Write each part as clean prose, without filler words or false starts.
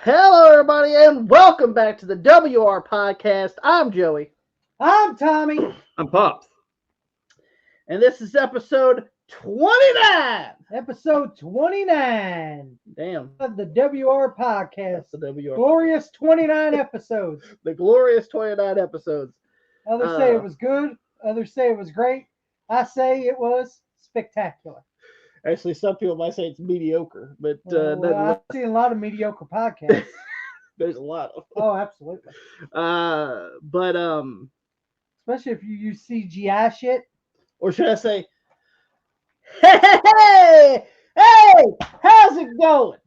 Hello, everybody, and welcome back to the WR Podcast. I'm Joey. I'm Tommy. I'm Pops. And this is episode 29. Episode 29 Damn. of the WR Podcast. The WR. Glorious 29 episodes. The glorious 29 episodes. Others say it was good. Others say it was great. I say it was spectacular. Actually, some people might say it's mediocre, but I've seen a lot of mediocre podcasts. there's a lot of them. Oh, absolutely. Especially if you use CGI shit. Or should I say, hey, how's it going?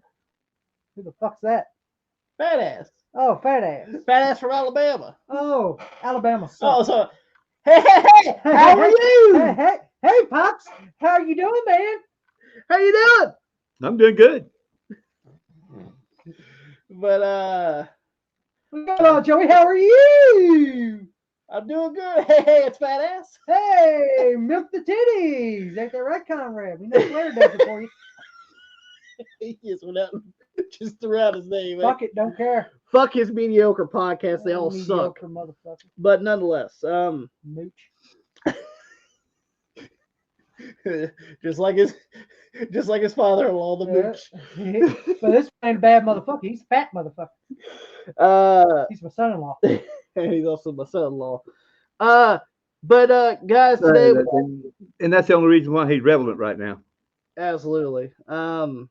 Who the fuck's that? Fat ass. Oh, fat ass. Fat ass from Alabama. Oh, Alabama sucks. Oh, so, hey, how are you? Hey, Pops. How you doing, man? How you doing? I'm doing good. But What's going on, Joey? How are you? I'm doing good. Hey, it's fat ass. Hey, milk the titties. Ain't that right, Conrad? We know Flair does it for you. He just went out and just threw out his name. Fuck it, don't care. Fuck his mediocre podcast. They all suck. Mediocre motherfucker. But nonetheless, Mooch. just like his father-in-law, the mooch. But this ain't a bad motherfucker. He's a fat motherfucker. He's my son-in-law. And he's also my son-in-law. But guys, today, And that's the only reason why he's relevant right now. absolutely. We're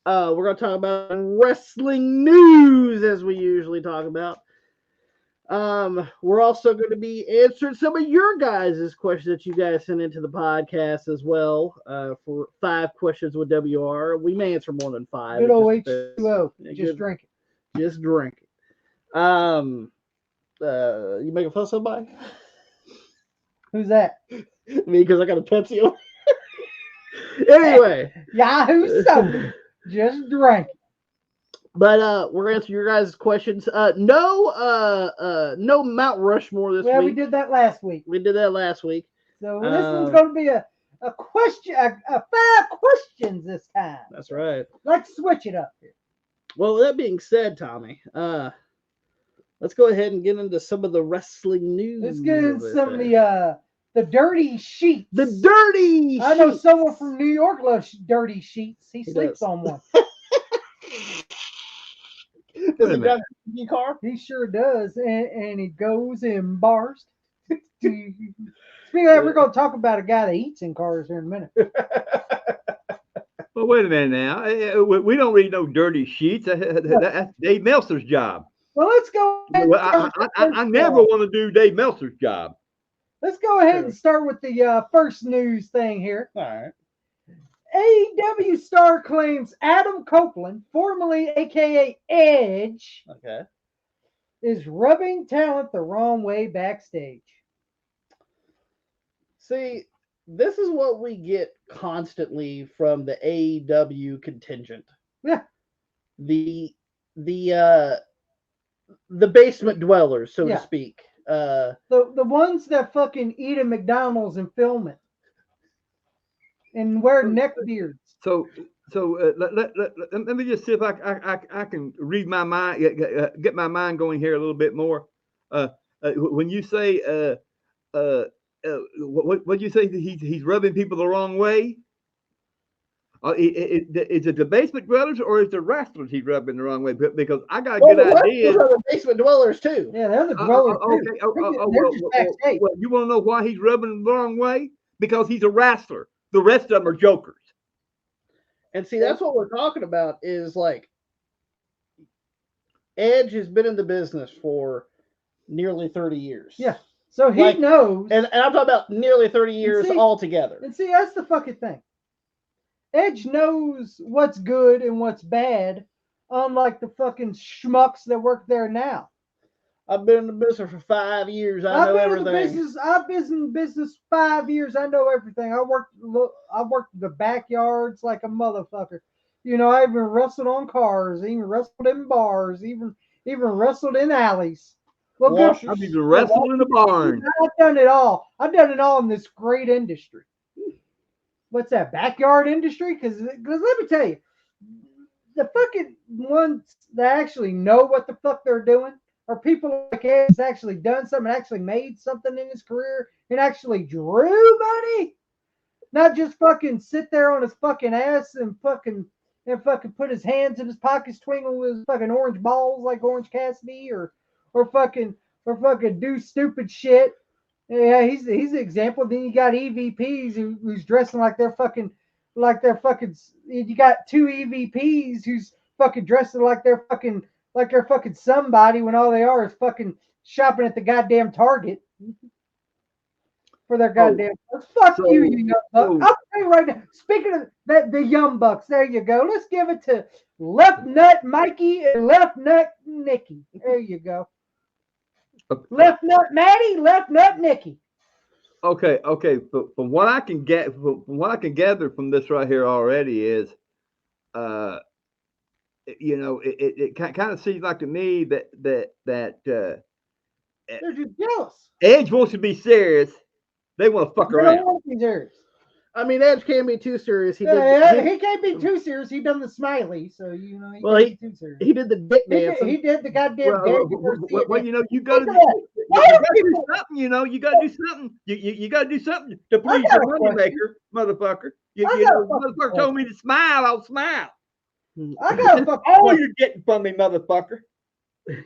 gonna talk about wrestling news as we usually talk about. We're also going to be answering some of your guys' questions that you guys sent into the podcast as well. For 5 questions with WR. We may answer more than 5. Good old H2O. Just drink it. Just drink it. You making fun of somebody? Who's that? Me, because I got a Pepsi on. Anyway. Yahoo soda. Just drink it. But we're gonna answer your guys' questions. No Mount Rushmore this week. We did that last week. We did that last week. So this one's going to be a question, a 5 questions this time. That's right. Let's switch it up here. Well, that being said, Tommy, let's go ahead and get into some of the wrestling news. Let's get into some of the dirty sheets. The dirty sheets. I know someone from New York loves dirty sheets. He sleeps on one. Does he drive a car? He sure does, and he goes in bars. Speaking of that, we're going to talk about a guy that eats in cars here in a minute. Well, wait a minute now. We don't read no dirty sheets. That's Dave Meltzer's job. Well, let's go ahead. Well, I never want to do Dave Meltzer's job. Let's go ahead and start with the first news thing here. All right. AEW star claims Adam Copeland, formerly aka Edge, Okay. is rubbing talent the wrong way backstage. See, this is what we get constantly from the AEW contingent. Yeah. The basement dwellers, so to speak. The ones that fucking eat at McDonald's and film it. And wear neck beards. So let me just see if I can read my mind, get my mind going here a little bit more. When you say what you say he's rubbing people the wrong way? Is it the basement dwellers or is the wrestlers he's rubbing the wrong way? Because I got a good idea. Those are the basement dwellers too. Yeah, they're the dwellers too. Okay. Well, you want to know why he's rubbing them the wrong way? Because he's a wrestler. The rest of them are jokers. And see, that's what we're talking about is like Edge has been in the business for nearly 30 years. Yeah. So he knows. And I'm talking about nearly 30 years altogether. And see, that's the fucking thing. Edge knows what's good and what's bad, unlike the fucking schmucks that work there now. I've been in the business for 5 years. I know everything. I've been in business 5 years. I know everything. I worked the backyards like a motherfucker. You know, I even wrestled on cars, even wrestled in bars, even wrestled in alleys. Well, I've even wrestled in the barn. I've done it all. I've done it all in this great industry. What's that, backyard industry? Because let me tell you, the fucking ones that actually know what the fuck they're doing are people like Edge that's actually done something, actually made something in his career, and actually drew money. Not just fucking sit there on his fucking ass and fucking put his hands in his pockets, twinkle with his fucking orange balls like Orange Cassidy, or fucking do stupid shit. Yeah, he's an example. Then you got EVPs who's dressing like they're fucking. You got two EVPs who's fucking dressing like they're fucking somebody when all they are is fucking shopping at the goddamn Target for their goddamn. Fuck you, you young bucks. I'll tell you right now. Speaking of that, the young bucks. There you go. Let's give it to Left Nut Mikey and Left Nut Nikki. There you go. Left Nut Maddie, Left Nut Nikki. Okay. But from what I can gather from this right here already is, it kind of seems like to me that they're just jealous. Edge wants to be serious. They want to fuck around. They don't want to be serious. I mean, Edge can't be too serious. He can't be too serious. He done the smiley, so he can't be too serious. He did the dick dance. He did the goddamn. Well, you got to do something. You got to do something. You got to do something to please the money maker, motherfucker. Motherfucker told me to smile. I'll smile. I got a fucking. All you're getting from me, motherfucker.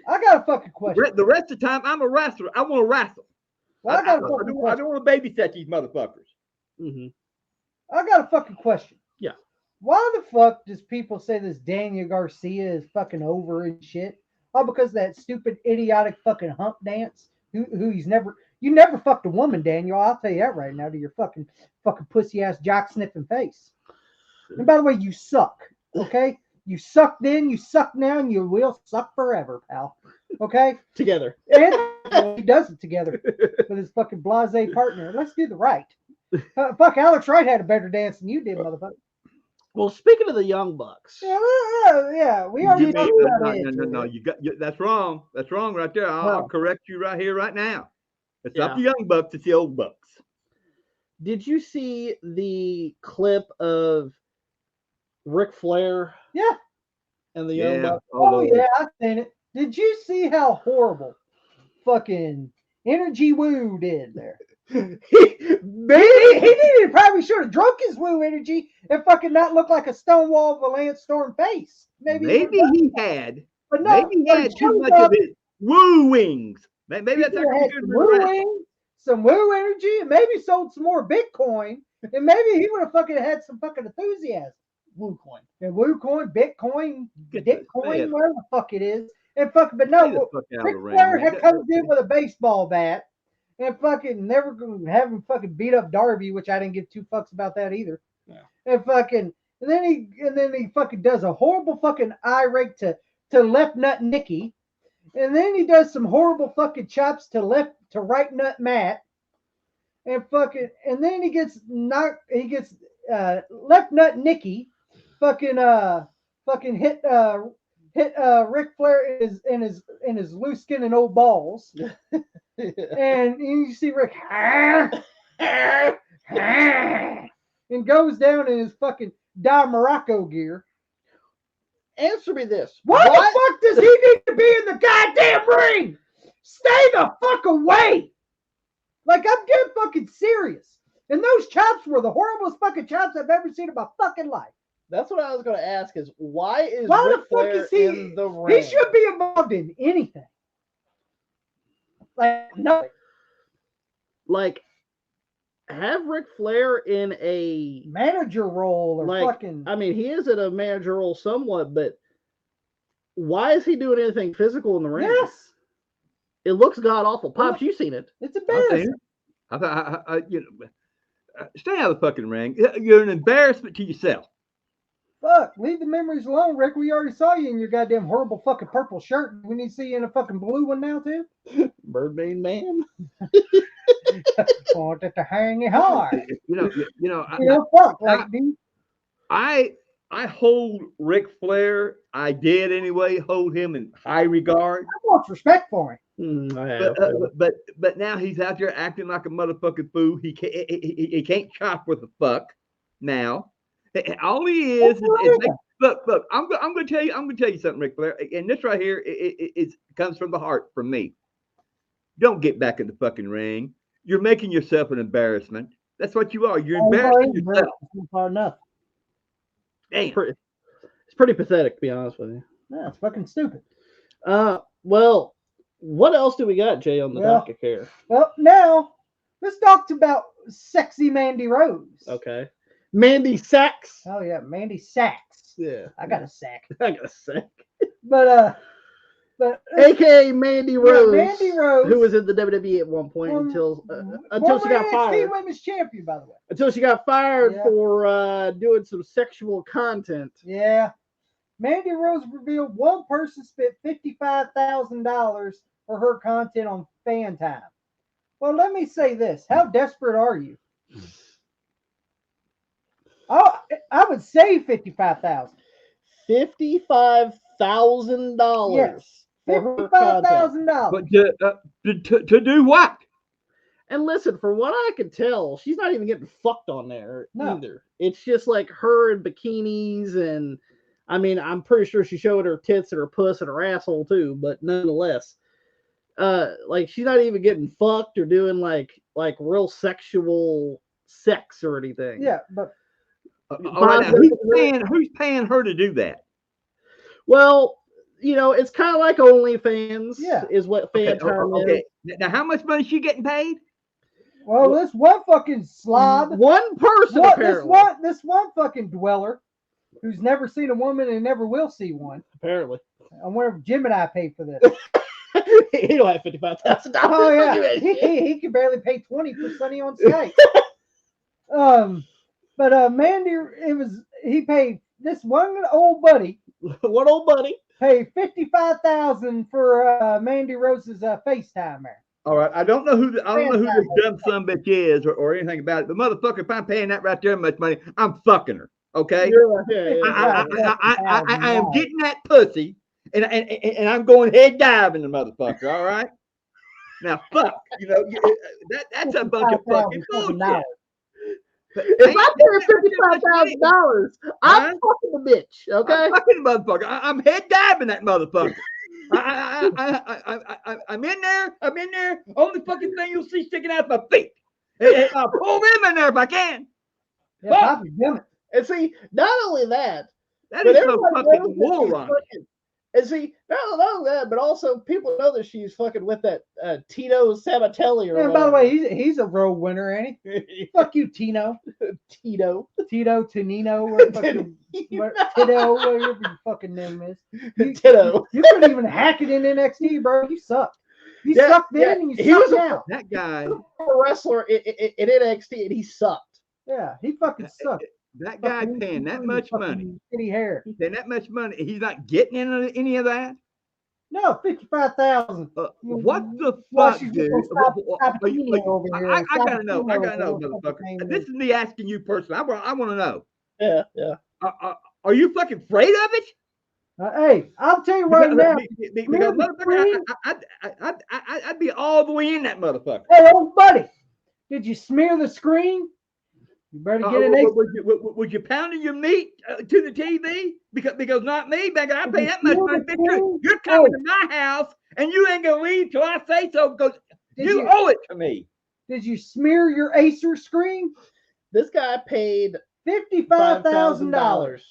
I got a fucking question. The rest of the time, I'm a wrestler. I want to wrestle. Well, I don't want to babysit these motherfuckers. Mm-hmm. I got a fucking question. Yeah. Why the fuck does people say this Daniel Garcia is fucking over and shit? Oh, because of that stupid, idiotic fucking hump dance. You never fucked a woman, Daniel. I'll tell you that right now to your fucking pussy ass jock sniffing face. And by the way, you suck. Okay. You suck then, you suck now, and you will suck forever, pal. Okay? Together. And he does it together with his fucking blasé partner. Let's do the right. Fuck, Alex Wright had a better dance than you did, motherfucker. Well, speaking of the Young Bucks. Yeah, we already talked about it. No, that's wrong. That's wrong right there. I'll correct you right here, right now. It's not the Young Bucks, it's the old Bucks. Did you see the clip of Ric Flair? Yeah. And the Young Bucks? Oh, yeah, I've seen it. Did you see how horrible fucking Energy Woo did there? He probably should have drunk his Woo Energy and fucking not look like a Stonewall of a Lance Storm face. Maybe he had. But no, maybe he had too much of his Woo wings. Maybe that's actually good Woo wings, some Woo Energy, and maybe sold some more Bitcoin, and maybe he would have fucking had some fucking enthusiasm. Woo coin. And Woo coin, Bitcoin, Bitcoin, whatever the fuck it is. And fucking, but no, Ric Flair comes in with a baseball bat and fucking never gonna have him fucking beat up Darby, which I didn't give two fucks about that either. Yeah. And then he fucking does a horrible fucking eye rake to Left Nut Nikki, and then he does some horrible fucking chops to right nut Matt, and then he gets Left Nut Nikki fucking hit Ric Flair in his loose skin and old balls. And you see Rick and goes down in his fucking Don Morocco gear. Answer me this. Why the fuck does he need to be in the goddamn ring? Stay the fuck away. Like, I'm getting fucking serious. And those chops were the horriblest fucking chops I've ever seen in my fucking life. That's what I was going to ask is why Ric Flair in the ring? He should be involved in anything. Like, nothing. Like, have Ric Flair in a manager role or fucking. I mean, he is in a manager role somewhat, but why is he doing anything physical in the ring? Yes. It looks god awful. Pops, you seen it? It's embarrassing. Stay out of the fucking ring. You're an embarrassment to yourself. Fuck, leave the memories alone, Rick. We already saw you in your goddamn horrible fucking purple shirt. We need to see you in a fucking blue one now, too. Birdman man. Wanted to hang it hard. Fuck. I hold Ric Flair. I did anyway. Hold him in high regard. I want respect for him. But now he's out there acting like a motherfucking fool. He can't chop with a fuck now. All he is Look. I'm going to tell you something, Ric Flair. And this right here, it comes from the heart from me. Don't get back in the fucking ring. You're making yourself an embarrassment. That's what you are. You're embarrassing yourself. Far enough. Damn. It's pretty pathetic, to be honest with you. Yeah, it's fucking stupid. Well, what else do we got, Jay, on the docket here? Well, now let's talk about sexy Mandy Rose. Okay. Mandy Sachs. Oh yeah, Mandy Sachs. Yeah. I got a sack. I got a sack. But AKA Mandy Rose. Yeah, Mandy Rose, who was in the WWE at one point until she got fired. Women's champion, by the way. Until she got fired for doing some sexual content. Yeah. Mandy Rose revealed one person spent $55,000 for her content on Fan Time. Well, let me say this. How desperate are you? I would say $55,000. $55,000. Yes. $55,000. But to do what? And listen, from what I can tell, she's not even getting fucked on there either. It's just like her in bikinis, and I mean, I'm pretty sure she showed her tits and her puss and her asshole too, but nonetheless, like she's not even getting fucked or doing like real sexual sex or anything. Yeah, but all right, now, who's paying her to do that? Well, you know, it's kind of like OnlyFans. Yeah, is what fan time is. Now, how much money is she getting paid? Well, this one fucking slob, one person, apparently. This one fucking dweller, who's never seen a woman and never will see one. Apparently, I wonder if Jim and I paid for this. He don't have $55,000. Oh yeah, he can barely pay 20 for Sunny on Skype. But Mandy, he paid this one old buddy. One old buddy paid $55,000 for Mandy Rose's FaceTime there. All right, I don't know who this dumb son bitch is or anything about it, but motherfucker, if I'm paying that right there much money, I'm fucking her. Okay, I am getting that pussy, and I'm going head diving the motherfucker. All right, now fuck, you know that's a bunch of fucking bullshit. If I pay $55,000, I'm fucking the bitch. Okay, I'm fucking the motherfucker. I'm head diving that motherfucker. I'm in there. Only fucking thing you'll see sticking out my feet. And I'll pull them in there if I can. Yeah, and see, not only that, that is so fucking moron. And see, not only that, but also people know that she's fucking with that Tito Sabatelli. And by the way, he's a road winner, ain't he? Fuck you, Tino. Tito, Tonino, or fucking Tito, whatever your fucking name is. Tito. You couldn't even hack it in NXT, bro. You suck. You sucked then and you suck now. That guy, a wrestler in NXT, and he sucked. Yeah, he fucking sucked. That guy paying that much money. Shitty hair. Paying that much money. He's not getting any of that. No, $55,000. What the fuck, dude? I gotta know, motherfucker. This is me asking you personally. I want to know. Yeah. Are you fucking afraid of it? Hey, I'll tell you right now. Because motherfucker, I'd be all the way in that motherfucker. Hey, old buddy, did you smear the screen? You better get an would you pounding your meat to the TV? Because not me, baby. I pay that much money. You're coming to my house and you ain't gonna leave till I say so because you owe it to me. Did you smear your Acer screen? This guy paid $55,000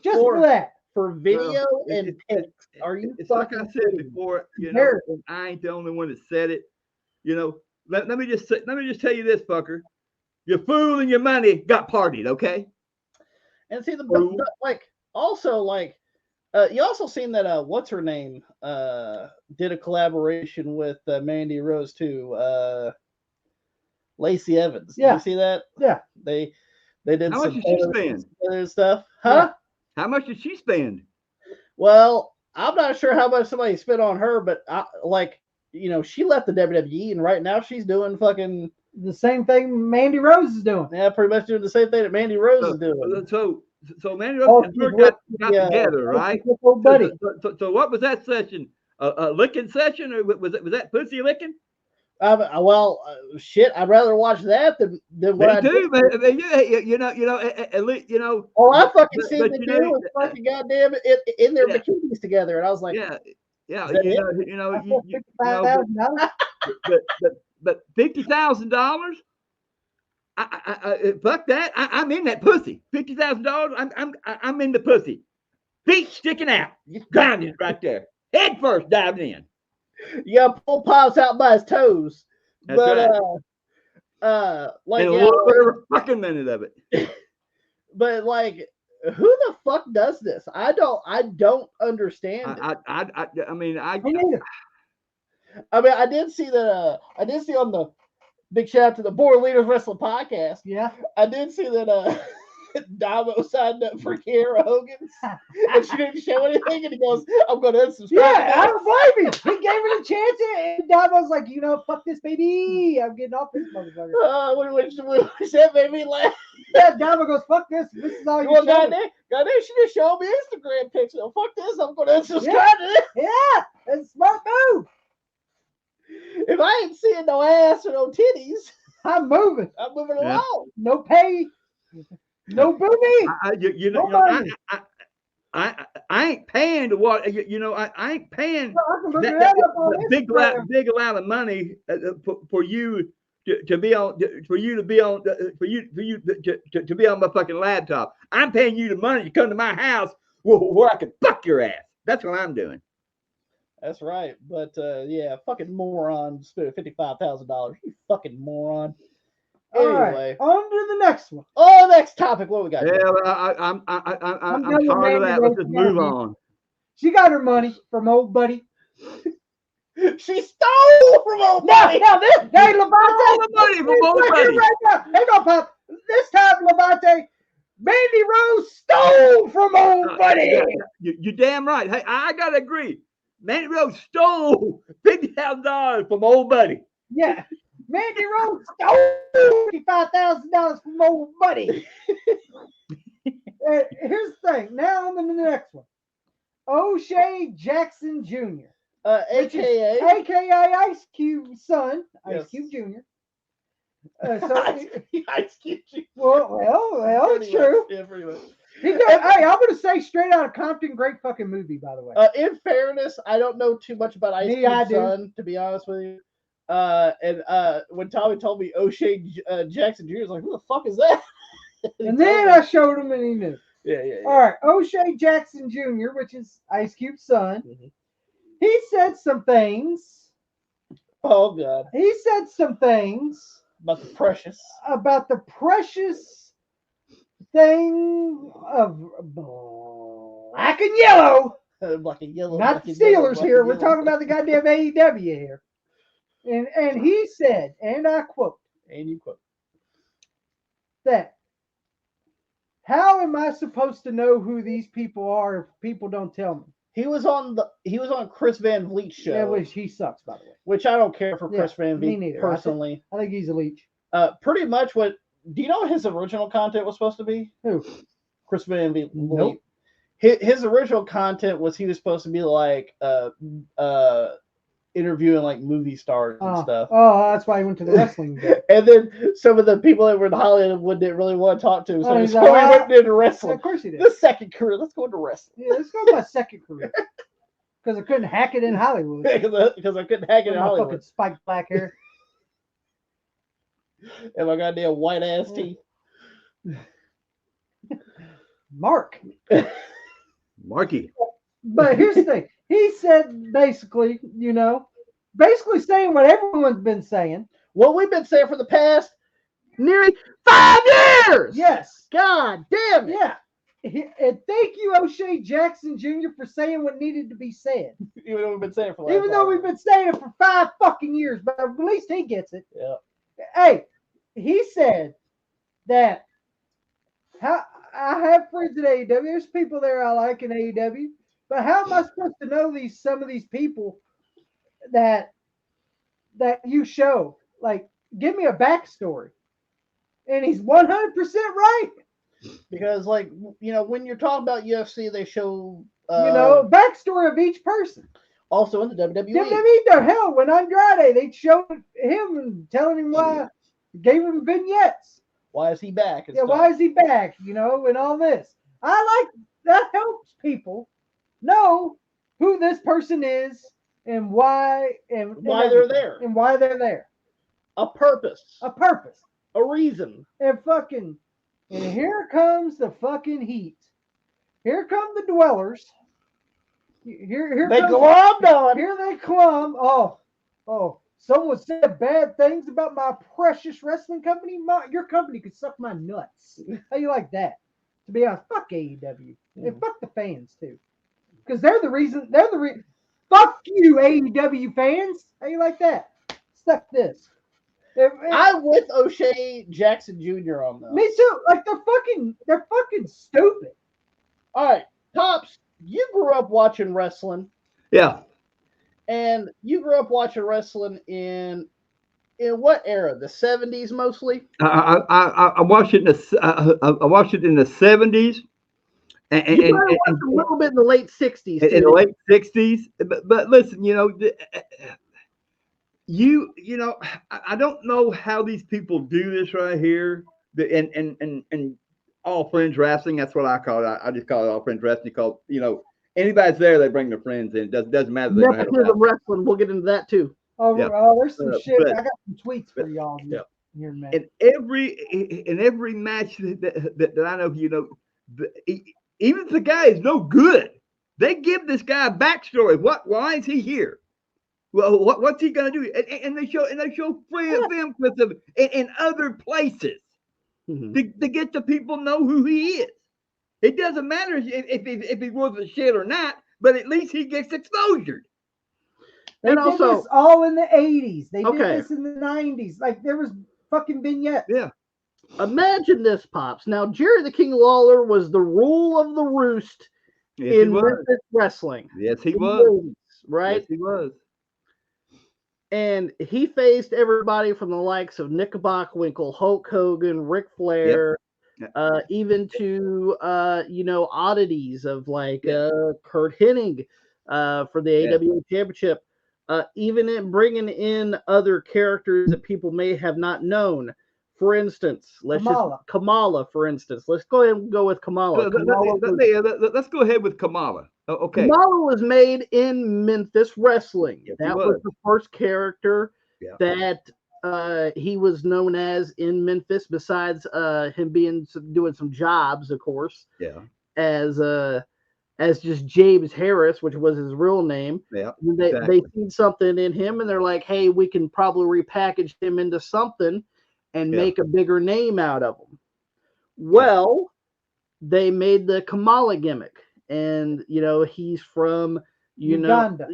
just for that. For video and pics. Are you? It's like I said before. You know, I ain't the only one that said it. You know, let me just tell you this, fucker. Your food and your money got partied, okay? And see you also seen that what's her name did a collaboration with Mandy Rose too. Lacey Evans. Yeah. Did you see that? Yeah. They did. How much did she spend? Stuff, huh? How much did she spend? Well, I'm not sure how much somebody spent on her, but she left the WWE and right now she's doing fucking the same thing Mandy Rose is doing. Yeah, pretty much doing the same thing that Mandy Rose is doing. So Mandy Rose and her got together, right? So what was that session? A licking session, or was that pussy licking? Shit. I'd rather watch that than what Me I did. too, man. I mean, at least, All I fucking but, seen but them do was fucking goddamn in their yeah, bikinis together, and I was like, yeah, yeah. is that it? That's what $55,000. But $50,000. Fuck that. I'm in that pussy. $50,000. I'm in the pussy. Feet sticking out. Just drowning right there. Head first diving in. You got pull pops out by his toes. That's But and a little bit of a fucking minute of it. But like, who the fuck does this? I don't understand it. I mean, Me neither. I did see that. I did see on the big shout out to the Born Leaders Wrestling Podcast. Yeah. I did see that Damo signed up for Kiera Hogan's, and she didn't show anything, and he goes, "I'm going to unsubscribe." Yeah, I don't blame him. He gave it a chance, and Damo's like, fuck this baby. I'm getting off this motherfucker. When that made me laugh. Yeah, Damo goes, fuck this. This is all You you want show. goddamn, she just showed me Instagram pictures. Oh, fuck this, I'm going to unsubscribe to this. Yeah, that's a smart move. If I ain't seeing no ass or no titties, I'm moving. I'm moving Yeah. along. No pay. No booby. I ain't paying to watch. I ain't paying I can look that, that up on big Instagram. amount of money for you to be on for you to be on for you to be on my fucking laptop. I'm paying you the money to come to my house where I can fuck your ass. That's what I'm doing. That's right. But yeah, fucking moron spent $55,000. You fucking moron. Anyway, on to the next one. Oh, next topic. What we got? Yeah, I'm tired of that. Let's just move on. She got her money from old buddy. She stole from old buddy. Now this, hey, Levante, All the money from old buddy. right now. Hang on, Pop. This time, Levante, Mandy Rose stole from old buddy. You're damn right. Hey, I gotta agree. Mandy Rose stole $50,000 from old buddy. Yeah. Mandy Rose stole $55,000 from old buddy. Here's the thing. Now I'm in the next one. O'Shea Jackson Jr. AKA Ice Cube's son, Ice Yes. Cube Jr. Ice Cube. Well, it's true. Yeah, pretty much. Hey, I'm gonna say Straight Outta Compton, great fucking movie, by the way. In fairness, I don't know too much about Ice Cube's son, to be honest with you. And when Tommy told me O'Shea Jackson Jr., I was like, who the fuck is that? And then I showed him and he knew. Yeah. All right, O'Shea Jackson Jr., which is Ice Cube's son, he said some things. Oh, God. He said some things About the precious thing of black and yellow. Black and yellow. Not the Steelers here. We're talking about the goddamn AEW here. And he said, and I quote, And you quote. that how am I supposed to know who these people are if people don't tell me? He was on Chris Van Vliet's show. Yeah, which he sucks, by the way. Which I don't care for Chris Van me Vliet neither. personally. I think he's a leech. Pretty much what. Do you know what his original content was supposed to be? Who? Chris Van Vliet. Nope. His original content was he was supposed to be like interviewing like movie stars and stuff. Oh, that's why he went to the wrestling bit. And then some of the people that were in Hollywood didn't really want to talk to him, so he's he like, went into wrestling. Of course he did. The second career, let's go into wrestling. Yeah, let's go to my second career. Because I couldn't hack it in Hollywood. Because I couldn't hack it With in my Hollywood. fucking spiked black hair. And my goddamn white ass teeth. Mark. Marky. But here's the thing. He said basically saying what everyone's been saying. What we've been saying for the past nearly 5 years. Yes. God damn it. Yeah. And thank you, O'Shea Jackson Jr., for saying what needed to be said. Even though we've been saying it for Even though we've been saying it for 5 fucking years, but at least he gets it. Yeah. Hey, he said that I have friends at AEW. There's people there I like in AEW. But how am I supposed to know some of these people that you show? Like, give me a backstory. And he's 100% right. Because, like, when you're talking about UFC, they show... backstory of each person. Also in the WWE. WWE, the hell, when Andrade, they showed him and telling him why, gave him vignettes. Why is he back? And Yeah, stuff. why is he back? You know, and all this. I like that helps people know who this person is and why Why they're there. and why they're there. A purpose. A purpose. A reason. And here comes the fucking heat. Here come the dwellers. Here They comes, glommed on. Here they clumb. Oh, someone said bad things about my precious wrestling company. Your company could suck my nuts. How you like that? To be honest, fuck AEW. And fuck the fans too. Because they're the reason. Fuck you, AEW fans. How you like that? Stuck this. I'm with O'Shea Jackson Jr. on this. Me too. Like they're fucking stupid. All right, Pops, you grew up watching wrestling. Yeah. And you grew up watching wrestling in what era? The 70s mostly? I watched it in I watched it in the 70s. And you watched a little bit in the late 60s. In the late 60s. But listen, you know, I don't know how these people do this right here. And all friends wrestling, that's what I call it. I just call it all friends wrestling because, you know, anybody's there, they bring their friends in. It doesn't matter. Nepotism wrestling, we'll get into that too. Oh, there's some shit. I got some tweets for y'all here, man. In every match that I know, you know, even if the guy is no good, they give this guy a backstory. Why is he here? Well, what's he gonna do? And they show film clips of it in other places to get the people know who he is. It doesn't matter if he was a shit or not, but at least he gets exposure. They did this all in the 80s. They did this in the 90s. Like there was fucking vignettes. Yeah. Imagine this, Pops. Now, Jerry the King Lawler was the rule of the roost in Memphis wrestling. Yes, he was. Right? Yes, he was. And he faced everybody from the likes of Nick Bockwinkel, Hulk Hogan, Ric Flair, even to oddities of like Kurt Hennig for the AEW Championship. Even in bringing in other characters that people may have not known. For instance, Kamala, for instance. Let's go ahead and go with Kamala. Let's go ahead with Kamala. Okay. Kamala was made in Memphis wrestling. That was the first character that he was known as in Memphis, besides him doing some jobs, of course. Yeah. As just James Harris, which was his real name. Yeah. They seen something in him and they're like, hey, we can probably repackage him into something and make a bigger name out of him. Well, they made the Kamala gimmick. And, you know, he's from, Uganda.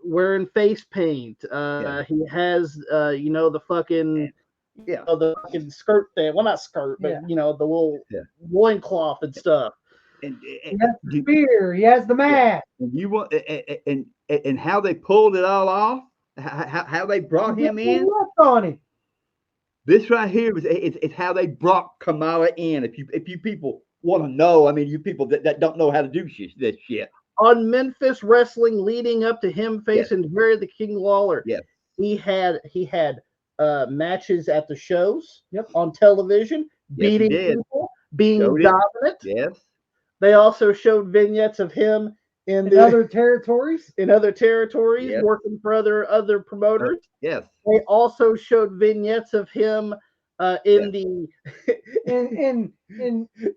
Wearing face paint. He has, the fucking... the fucking skirt thing. Well, not skirt, but the little loincloth and stuff. And he has the spear. He has the mask. And how they pulled it all off. How they brought him in. On him. This right here is how they brought Kamala in. If you people want to know, I mean, you people that don't know how to do this shit. On Memphis wrestling, leading up to him facing Jerry the King Lawler, he had matches at the shows on television, beating people, being dominant. Yes. They also showed vignettes of him in other territories. Working for other promoters. Yes. They also showed vignettes of him in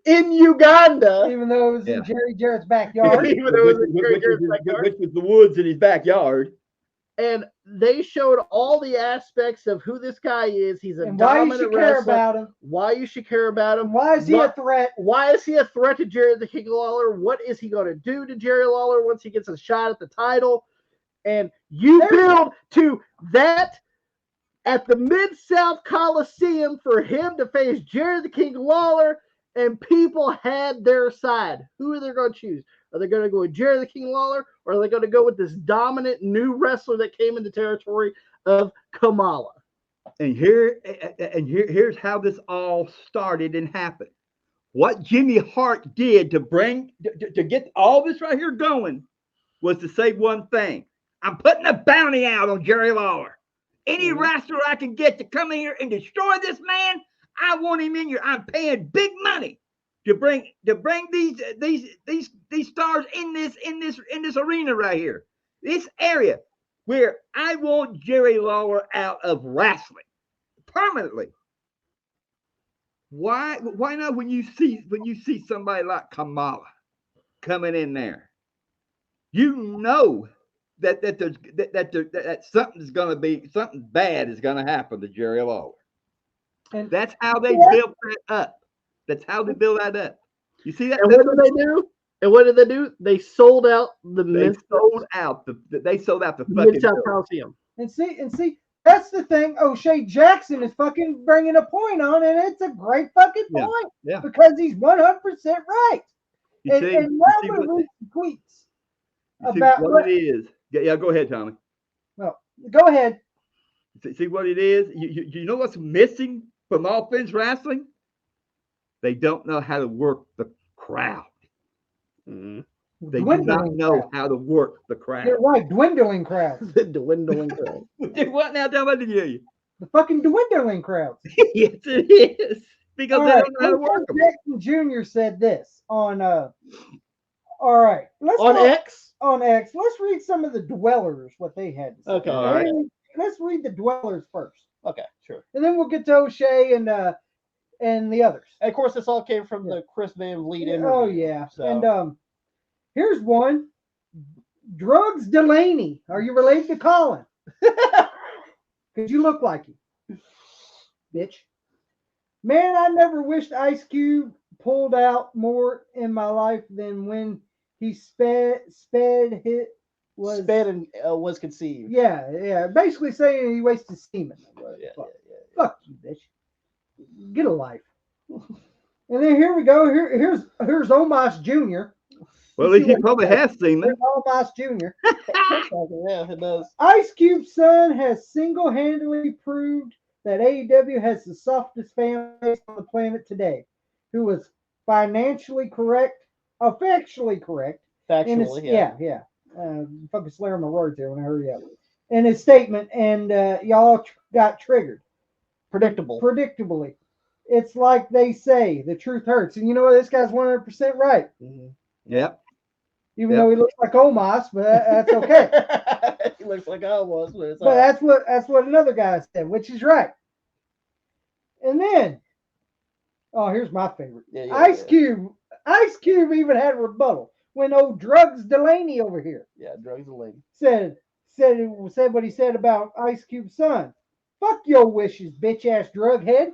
Uganda, even though it was in Jerry Jarrett's backyard. Which was the woods in his backyard. And they showed all the aspects of who this guy is. He's a and dominant wrestler. Why you should Why you should care care about him? about him? Why is he a threat? Why is he a threat to Jerry the King Lawler? What is he going to do to Jerry Lawler once he gets a shot at the title? And you build to that at the Mid-South Coliseum for him to face Jerry the King Lawler, and people had their side. Who are they going to choose? Are they going to go with Jerry the King Lawler, or are they going to go with this dominant new wrestler that came in the territory of Kamala? And here's how this all started and happened. What Jimmy Hart did to get all this right here going was to say one thing. I'm putting a bounty out on Jerry Lawler. Any wrestler I can get to come in here and destroy this man, I want him in here. I'm paying big money to bring these stars in this arena right here. This area where I want Jerry Lawler out of wrestling permanently. Why not when you see somebody like Kamala coming in there? You know that something bad is gonna happen to Jerry Lawler. And that's how they built that up. That's how they build that up. You see that? And what did they do? And what did they do? They sold out the They sold out the fucking Mid-South Coliseum. And see, that's the thing. O'Shea Jackson is fucking bringing a point on, and it's a great fucking point. Yeah. Because he's 100% right. You see, and now I'm going to read some tweets about what it is. Yeah, go ahead, Tommy. Well, go ahead. See what it is? You know what's missing from offense wrestling? They don't know how to work the crowd. Mm-hmm. They do not know how to work the crowd. You're right, dwindling crowds. The dwindling crowd. What now, Tommy? I didn't hear you. The fucking dwindling crowds. Yes, it is. Because they don't know how to work them. Jackson Jr. said this on all right. X? On X. Let's read some of the dwellers, what they had to say. Okay. All right. Let's read the dwellers first. Okay, sure. And then we'll get to O'Shea and the others. And of course, this all came from the Chris Van Vliet interview. Oh yeah. So. And here's one. Drugs Delaney. Are you related to Colin? Because you look like him. Bitch. Man, I never wished Ice Cube pulled out more in my life than when he was conceived. Yeah. Basically saying he wasted semen. Yeah. Fuck you, bitch. Get a life. And then here we go. Here's Omos Jr. Well, at least he probably has semen. Omos Jr. Yeah, it does. Ice Cube's son has single-handedly proved that AEW has the softest fan base on the planet today, who was financially correct, factually correct. Factually, yeah. Fucking slur my words here when I hurry up. In his statement, and y'all got triggered. Predictably. It's like they say, the truth hurts. And you know what? This guy's 100% right. Mm-hmm. Yep. Even though he looks like Omos, but that's okay. He looks like Omos, but it's But that's what another guy said, which is right. And then, here's my favorite. Ice Cube even had a rebuttal when old Drugs Delaney over here. Yeah, Drugs Delaney said what he said about Ice Cube's son. Fuck your wishes, bitch ass drug head.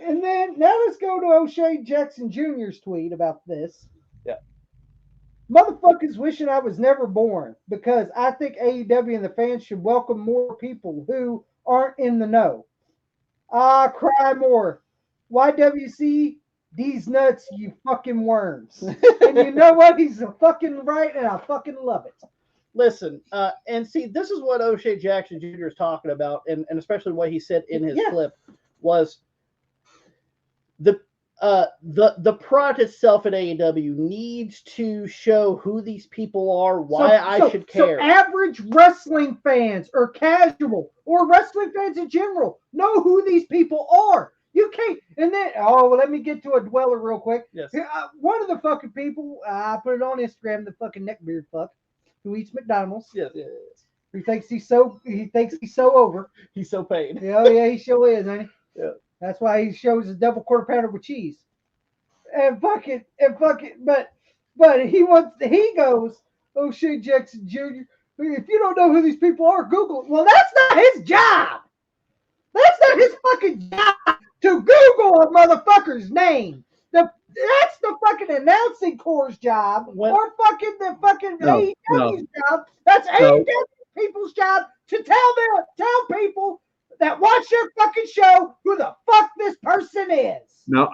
And then now let's go to O'Shea Jackson Jr.'s tweet about this. Yeah. Motherfuckers wishing I was never born because I think AEW and the fans should welcome more people who aren't in the know. Cry more. YWC, these nuts, you fucking worms. And you know what? He's fucking right, and I fucking love it. Listen, and see, this is what O'Shea Jackson Jr. is talking about, and especially what he said in his clip was the product itself at AEW needs to show who these people are, why I should care. So average wrestling fans or casual or wrestling fans in general know who these people are. You can't. And then, let me get to a dweller real quick. Yes. One of the fucking people, I put it on Instagram, the fucking neckbeard fuck, who eats McDonald's. Yes. He thinks he's so over. He's so paid. Yeah, he sure is, ain't he? Yeah. That's why he shows his double quarter pounder with cheese. And but he goes, O'Shea Jackson Jr., if you don't know who these people are, Google it. Well, that's not his job. That's not his fucking job to Google a motherfucker's name. That's the fucking announcing corps' job, or fucking the fucking AEW's job. That's AEW people's job to tell people that watch their fucking show who the fuck this person is. No,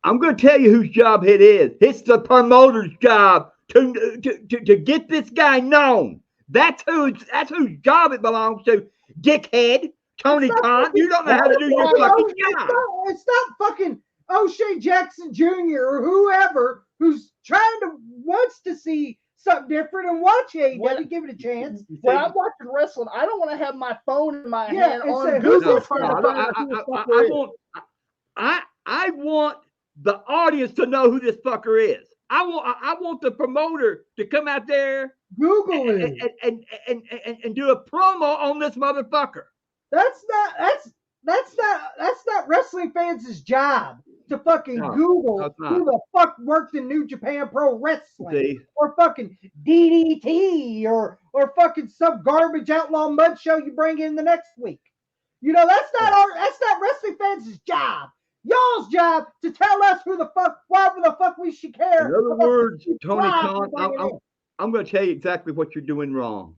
I'm going to tell you whose job it is. It's the promoter's job to get this guy known. That's whose job it belongs to. Dickhead, Tony Khan, you don't know how to do your fucking job. It's not fucking O'Shea Jackson Jr. or whoever who's wants to see see something different and watch AEW. When- Give it a chance. When I'm watching wrestling, I don't want to have my phone in my Yeah, hand and on say, who's Google this trying guy? to find out who this fucker is. I want the audience to know who this fucker is. I want the promoter to come out there Google it. and do a promo on this motherfucker. That's not wrestling fans' job to fucking No, Google it's not. who the fuck worked in New Japan Pro Wrestling. See? Or fucking DDT or fucking some garbage outlaw mud show you bring in the next week. You know, that's not wrestling fans' job. Y'all's job to tell us why the fuck we should care. In other about words, the Tony crowd Khan, we're bringing in. I'm going to tell you exactly what you're doing wrong.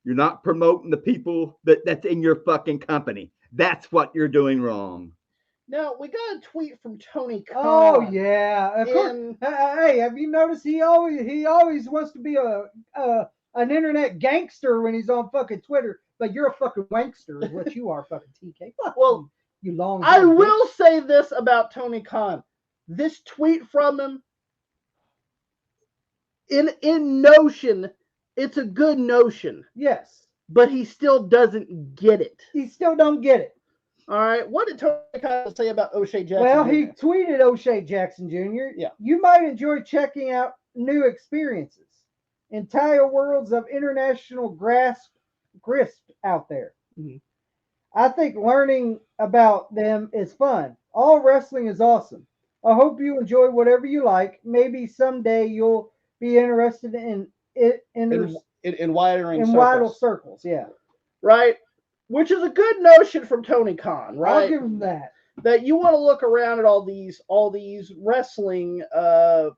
You're not promoting the people that's in your fucking company. That's what you're doing wrong. Now, we got a tweet from Tony Khan. Oh yeah, of course. in- Hey, have you noticed he always wants to be an internet gangster when he's on fucking Twitter, but you're a fucking wankster is what you are, fucking TK. Fuck Well, you long. I will say this about Tony Khan. This tweet from him, in notion, it's a good notion, Yes, but he still doesn't get it. he still don't get it. All right, what did Tony Khan say about O'Shea Jackson? Well, he Jr.? tweeted O'Shea Jackson Jr. Yeah. You might enjoy checking out new experiences, entire worlds of international grasp out there. Mhm. I think learning about them is fun. All wrestling is awesome. I hope you enjoy whatever you like. Maybe someday you'll be interested in it in wider in circles, wider circles. Yeah, right? Which is a good notion from Tony Khan, I'll right? give him that. That you want to look around at all these wrestling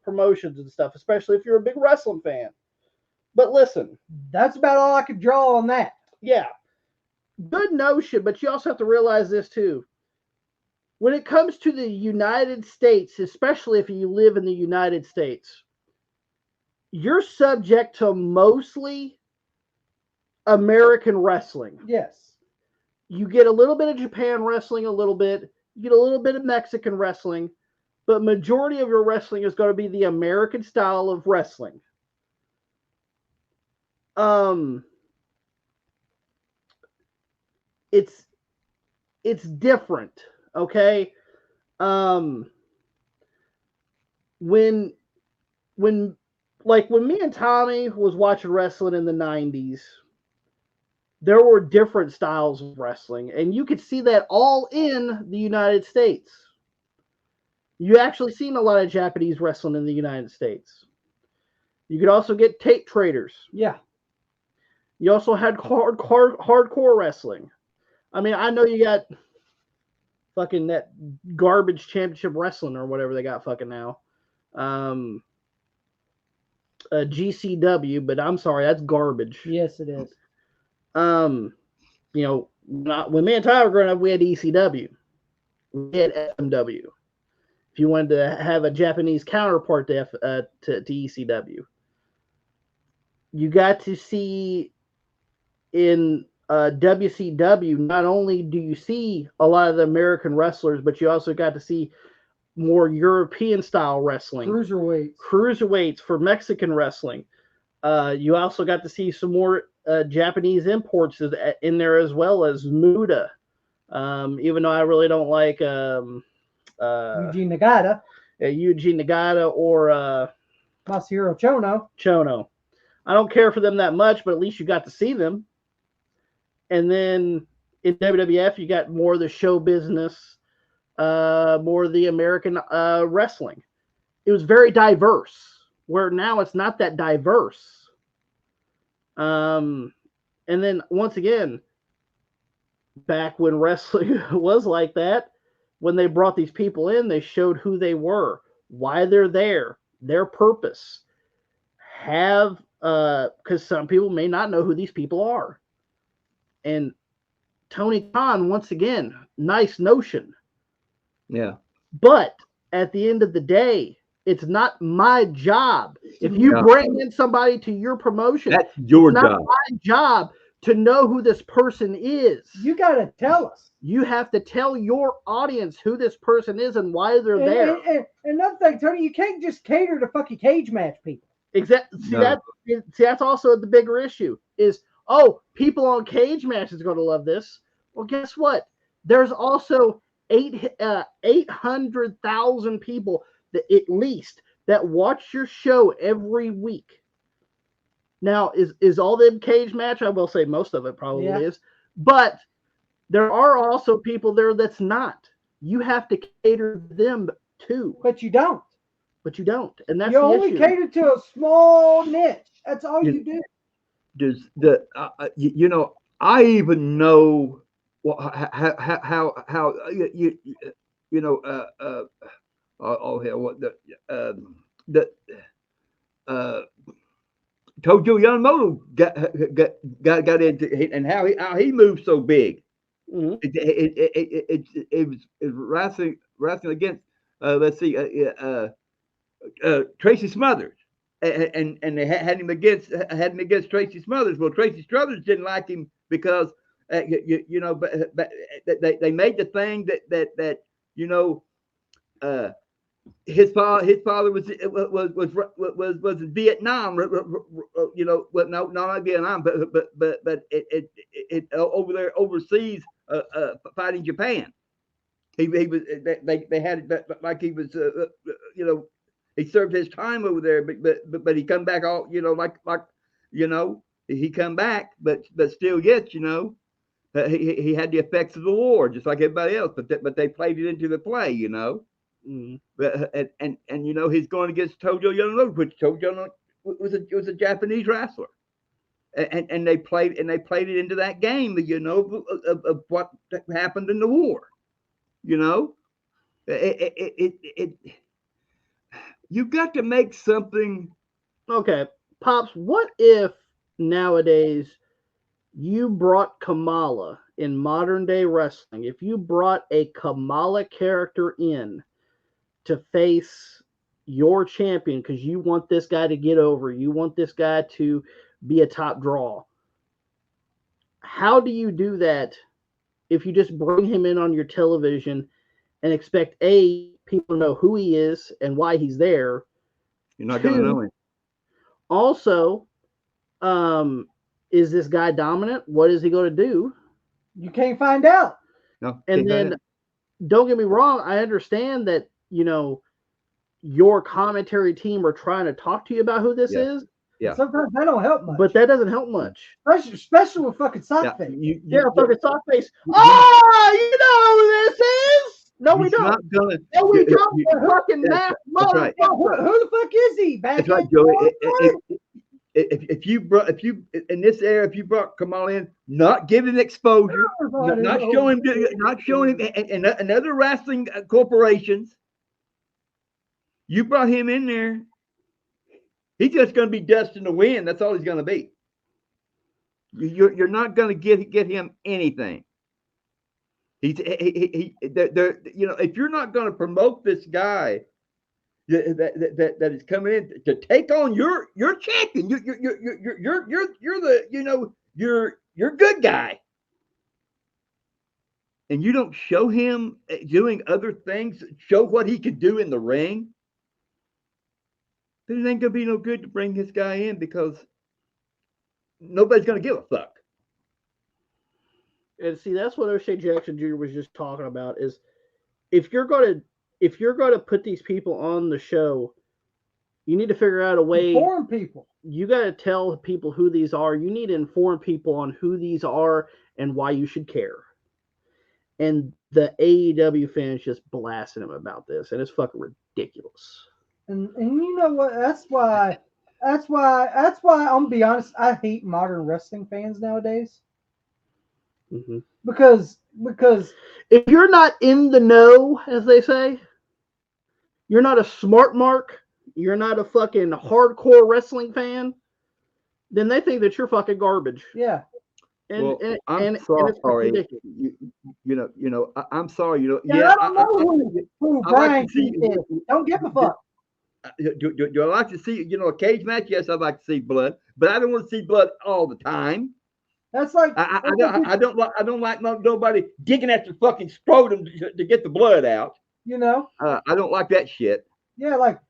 promotions and stuff, especially if you're a big wrestling fan. But listen, That's about all I could draw on that. yeah, good notion, but you also have to realize this too. When it comes to the United States, especially if you live in the United States, you're subject to mostly American wrestling. Yes. You get a little bit of Japan wrestling, a little bit. You get a little bit of Mexican wrestling, but majority of your wrestling is going to be the American style of wrestling. It's different, okay? When me and Tommy was watching wrestling in the 90s, there were different styles of wrestling, and you could see that all in the United States. You actually seen a lot of Japanese wrestling in the United States. You could also get tape traders. Yeah. You also had hardcore wrestling. I mean, I know you got fucking that garbage championship wrestling or whatever they got fucking now. GCW, but I'm sorry, that's garbage. Yes, it is. You know, when me and Ty were growing up, we had ECW. We had FMW. If you wanted to have a Japanese counterpart to ECW, you got to see in WCW. Not only do you see a lot of the American wrestlers, but you also got to see more European style wrestling, cruiserweights for Mexican wrestling. You also got to see some more Japanese imports in there, as well as Muda. Even though I really don't like Eugene Nagata. Eugene Nagata or Masahiro Chono. I don't care for them that much, but at least you got to see them. And then in WWF, you got more of the show business, more of the American wrestling. It was very diverse, where now it's not that diverse. And then once again, back when wrestling was like that, when they brought these people in, they showed who they were, why they're there, their purpose. Because some people may not know who these people are. And Tony Khan, once again, nice notion. Yeah. But at the end of the day, it's not my job. If you bring in somebody to your promotion, that's your it's job. not my job to know who this person is. You got to tell us. You have to tell your audience who this person is and why they're there. And another thing, Tony, you can't just cater to fucking cage match people. Exactly. No. That's also the bigger issue. Is oh, people on cage matches are going to love this. Well, guess what? There's also 800,000 people that at least that watch your show every week. Now, is all them cage match? I will say most of it probably Yeah. is, but there are also people there that's not. You have to cater to them too, But you don't. but you don't, and that's You the only issue. cater to a small niche. That's all You, you do. does the you know, I even know what how you know oh hell what the uh Tojo Yamamoto got into and how he moved so big. Mhm. It was wrestling against let's see Tracy Smothers. And they had him against Tracy Smothers. Well, Tracy Smothers didn't like him because you know, but they made the thing that you know uh, his father was in Vietnam. You know, well, no, not Vietnam, but it over there overseas fighting Japan. He was they had it like he was you know he served his time over there, but he come back all you know like you know he come back, but still yet you know he had the effects of the war just like everybody else, but they played it into the play, you know. Mhm. But and you know he's going against Tojo Yanonobu, which Tojo was a Japanese wrestler, and they played it into that game, you know, of what happened in the war, you know. It you got to make something. Okay, Pops, what if nowadays you brought Kamala in modern day wrestling? If you brought a Kamala character in to face your champion because you want this guy to get over, you want this guy to be a top draw, how do you do that if you just bring him in on your television and expect people to know who he is and why he's there? You're not going to Two, know him. also, um, is this guy dominant? What is he going to do? You can't find out. No, And can't find then, it. don't get me wrong, I understand that your commentary team are trying to talk to you about who this Yeah, is, yeah, Sometimes that don't help but much. that doesn't help much. Especially with fucking yeah. sock face. Yeah, fucking soft face. You Oh, you know who this is? No, we he's don't. not gonna. No, we don't. You, You fucking that's, math that's right. Who the fuck is he? That's Back right, in Joey. Florida? If you brought if you in this era, if you brought Kamal in, not giving exposure, Everybody not knows. showing him, and other wrestling corporations, you brought him in there. He's just going to be dust in the wind. That's all he's going to be. You're not going to get him anything. They're, you know, if you're not going to promote this guy that is coming in to take on your champion, you're the you know you're good guy, and you don't show him doing other things, show what he can do in the ring, then it ain't gonna be no good to bring this guy in because nobody's gonna give a fuck. And see, that's what O'Shea Jackson Jr. was just talking about. Is if you're gonna put these people on the show, you need to figure out a way. Inform people. You got to tell people who these are. You need to inform people on who these are and why you should care. And the AEW fans just blasting him about this, and it's fucking ridiculous. And you know what? That's why I'm gonna be honest, I hate modern wrestling fans nowadays. Mm-hmm. Because If you're not in the know, as they say, you're not a smart mark, you're not a fucking hardcore wrestling fan, then they think that you're fucking garbage. yeah. And Well, and I'm and, and it's fucking sorry. ridiculous. You know. I'm sorry. You know. Yeah, Yeah, I don't know who I like Brian to see. Keith is. Don't give a fuck. Do I like to see you know a cage match? Yes, I like to see blood, but I don't want to see blood all the time. That's like I don't like nobody digging at their fucking scrotum to get the blood out. you know. I don't like that shit. Yeah, like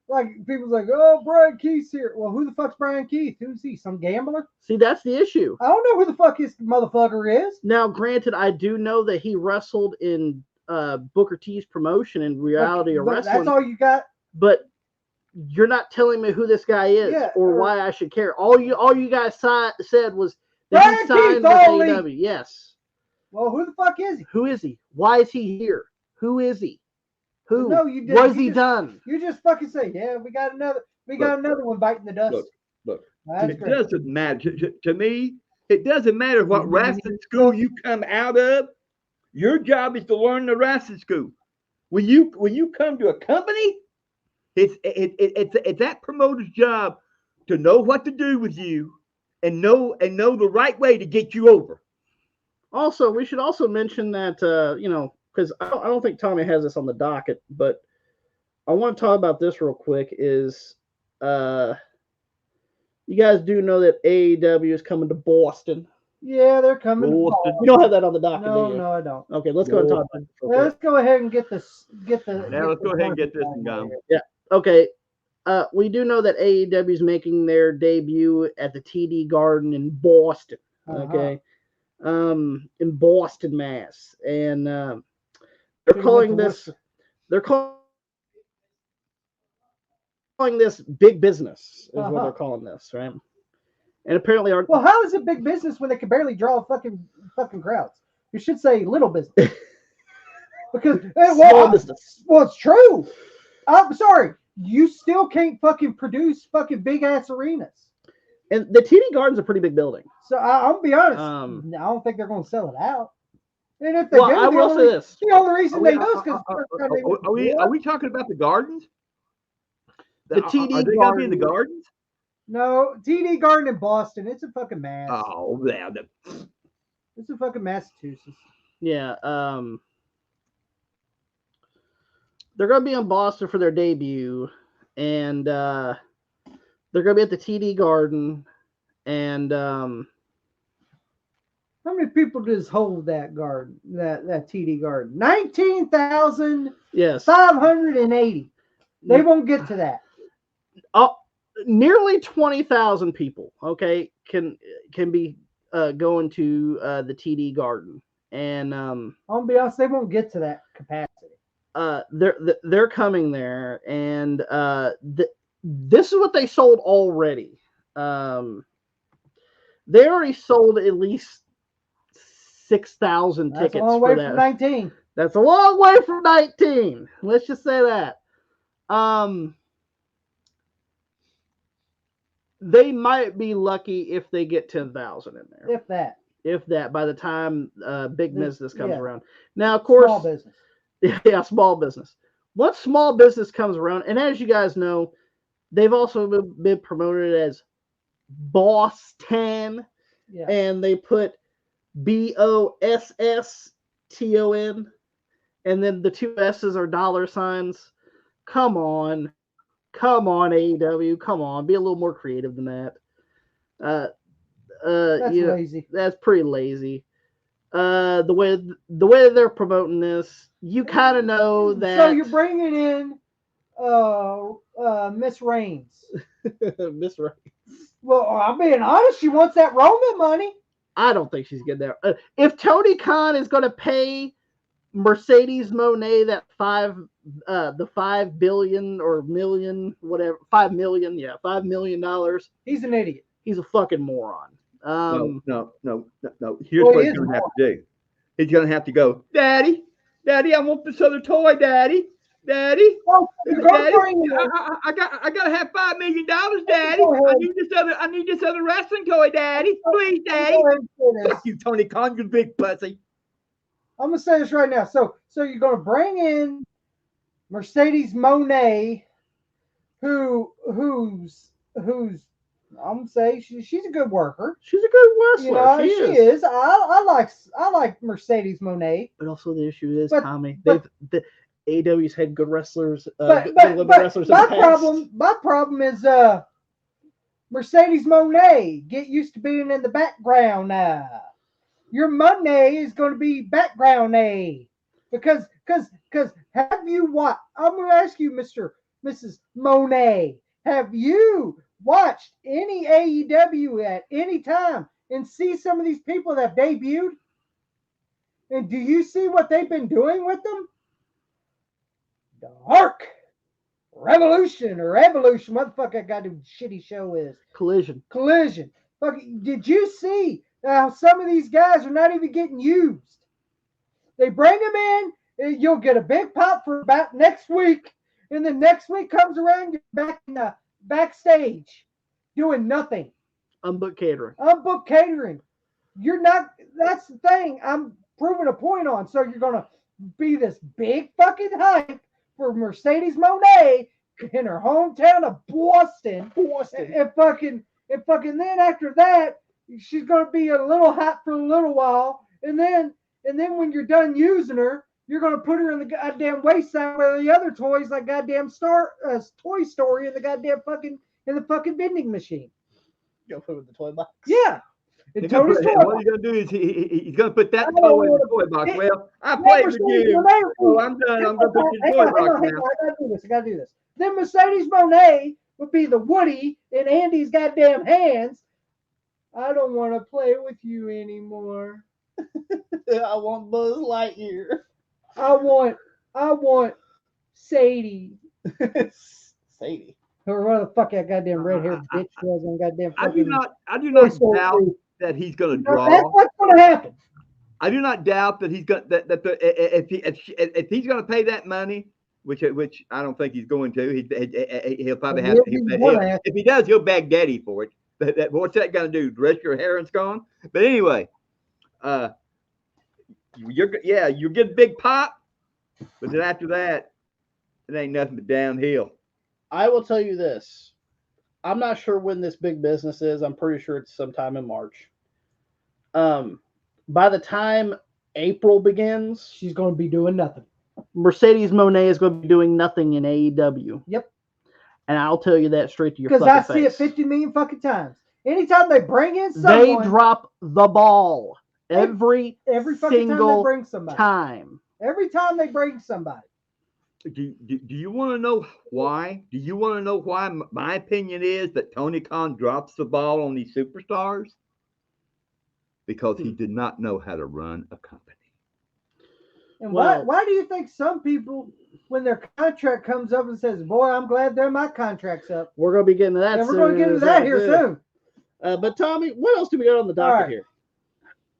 people's like, oh, Brian Keith's here. Well, who the fuck's Brian Keith? Who's he? Some gambler? See, that's the issue. I don't know who the fuck this motherfucker is. Now, granted, I do know that he wrestled in Booker T's promotion in Reality of But Wrestling. that's all you got. But you're not telling me who this guy is or why I should care. All you guys said was that Brian he signed Keith with AEW. Yes. Well, who the fuck is he? Who is he? Why is he here? Who is he? Who? No, you didn't. What has he done? You just fucking say, yeah, we got another one biting the dust. Look. That's It great. doesn't matter. To me, it doesn't matter what wrestling school you come out of. Your job is to learn the wrestling school. When you come to a company, it's that promoter's job to know what to do with you and know the right way to get you over. Also, we should also mention that because I don't think Tommy has this on the docket, but I want to talk about this real quick. Is you guys do know that AEW is coming to Boston? Yeah, they're coming. Boston. You don't have that on the docket, do you? No, I don't. Okay, let's go and talk about it. Let's go ahead and get this. Let's go ahead and get this one going. Yeah. Okay. We do know that AEW is making their debut at the TD Garden in Boston. Okay. In Boston, Mass, and they're calling this big business is what they're calling this, right? And apparently, well, how is it big business when they can barely draw fucking crowds? You should say little business because small business. Well, it's true. I'm sorry, you still can't fucking produce fucking big ass arenas. And the TD Garden's a pretty big building. So I'll be honest. I don't think they're going to sell it out. And if they do, I will say this: the only reason they do is because are we talking about the Gardens? The TD are they going to be in the Gardens? No, TD Garden in Boston. It's a fucking mess. Oh, yeah. It's a fucking Massachusetts. Yeah. They're going to be in Boston for their debut, and they're going to be at the TD Garden, and how many people does hold that garden? That TD Garden? 19,000. Yes. 580. They won't get to that. Oh, nearly 20,000 people. Okay, can be going to the TD Garden, and I'll be honest, they won't get to that capacity. They're coming there, and this is what they sold already. They already sold at least 6,000 tickets. That's a long way from 19. That's a long way from 19. Let's just say that. They might be lucky if they get 10,000 in there. If that, by the time big business comes around. Now, of course, small business. Yeah, small business. Once small business comes around, and as you guys know, they've also been promoted as Boston, and they put BOSSTON, and then the two S's are dollar signs. Come on, AEW, come on, be a little more creative than that. That's lazy. That's pretty lazy. The way they're promoting this, you kind of know that. So you're bringing in Miss Reigns. Miss Reigns. Well, I'm being honest. She wants that Roman money. I don't think she's getting there. If Tony Khan is going to pay Mercedes Moné that $5 billion or million, whatever, $5 million, $5 million. He's an idiot. He's a fucking moron. No. Here's what he's going to have to do. He's going to have to go, Daddy, I want this other toy, Daddy. Oh, Daddy, I got to have $5 million, Daddy. I need this other wrestling toy, Daddy. Please, Daddy. Fuck you, Tony Khan, you big pussy. I'm gonna say this right now. So you're gonna bring in Mercedes Moné, who's I'm gonna say she's a good worker. She's a good wrestler. You know, she is. I like Mercedes Moné. But also the issue is, Tommy, the AEW's had good wrestlers. My problem is Mercedes Moné. Get used to being in the background now. Your money is going to be background because have you what? I'm going to ask you, Mr. Mrs. Monet, have you watched any AEW at any time and see some of these people that have debuted? And do you see what they've been doing with them? Dark Revolution or Evolution, what the fuck that goddamn shitty show is? Collision. Fucking, did you see how some of these guys are not even getting used? They bring them in, and you'll get a big pop for about next week, and then next week comes around, you're back in the backstage doing nothing. Unbooked catering. Unbooked catering. You're not. That's the thing. I'm proving a point on. So you're gonna be this big fucking hype for Mercedes Monet in her hometown of Boston. And fucking then after that, she's gonna be a little hot for a little while, and then when you're done using her, you're gonna put her in the goddamn wayside where the other toys like goddamn Toy Story in the goddamn fucking vending machine. You'll put it in the toy box. Yeah. What he's gonna do is he's gonna put that toy in the toy box. Well, I played with you. Oh, I'm done. I'm gonna put you in the toy box now. I gotta do this. Then Mercedes Monet would be the Woody in Andy's goddamn hands. I don't want to play with you anymore. I want Buzz Lightyear. I want Sadie. Sadie. Or what the fuck that goddamn red-haired bitch was on goddamn I fucking... do not doubt that he's going to draw. That's what's going to happen. I do not doubt that he's going if he's going to pay that money, which I don't think he's going to. He'll probably have. If he does, he'll beg Daddy for it. What's that going to do? The rest of your hair is gone. But anyway, you get a big pop, but then after that, it ain't nothing but downhill. I will tell you this. I'm not sure when this big business is. I'm pretty sure it's sometime in March. By the time April begins, she's going to be doing nothing. Mercedes Monet is going to be doing nothing in AEW. Yep. And I'll tell you that straight to your fucking face. Because I see it 50 million fucking times. Anytime they bring in someone, they drop the ball every fucking single time they bring somebody. Every time they bring somebody. Do you want to know why? Do you want to know why my opinion is that Tony Khan drops the ball on these superstars? Because he did not know how to run a company. And why do you think some people, when their contract comes up and says, boy, I'm glad my contract's up. We're going to be getting to that soon. We're going to get into that here soon. But Tommy, what else do we got on the docket here?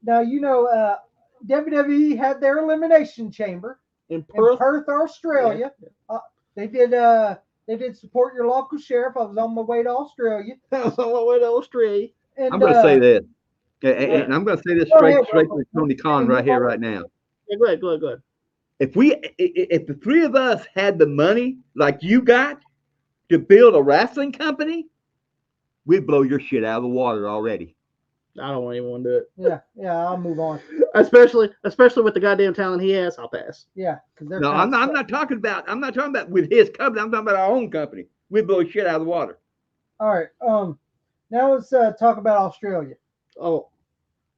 Now, WWE had their elimination chamber. In Perth, Australia. Yeah. They did support your local sheriff. I was on my way to Australia. And, I'm going to say this. And I'm going to say this straight to Tony Khan right here, right now. Yeah, go ahead. If the three of us had the money like you got to build a wrestling company, we'd blow your shit out of the water already. I don't even want to do it. Yeah, I'll move on. Especially with the goddamn talent he has, I'll pass. Yeah, no, I'm not talking about with his company. I'm talking about our own company. We blow shit out of the water. All right. Now let's talk about Australia. Oh,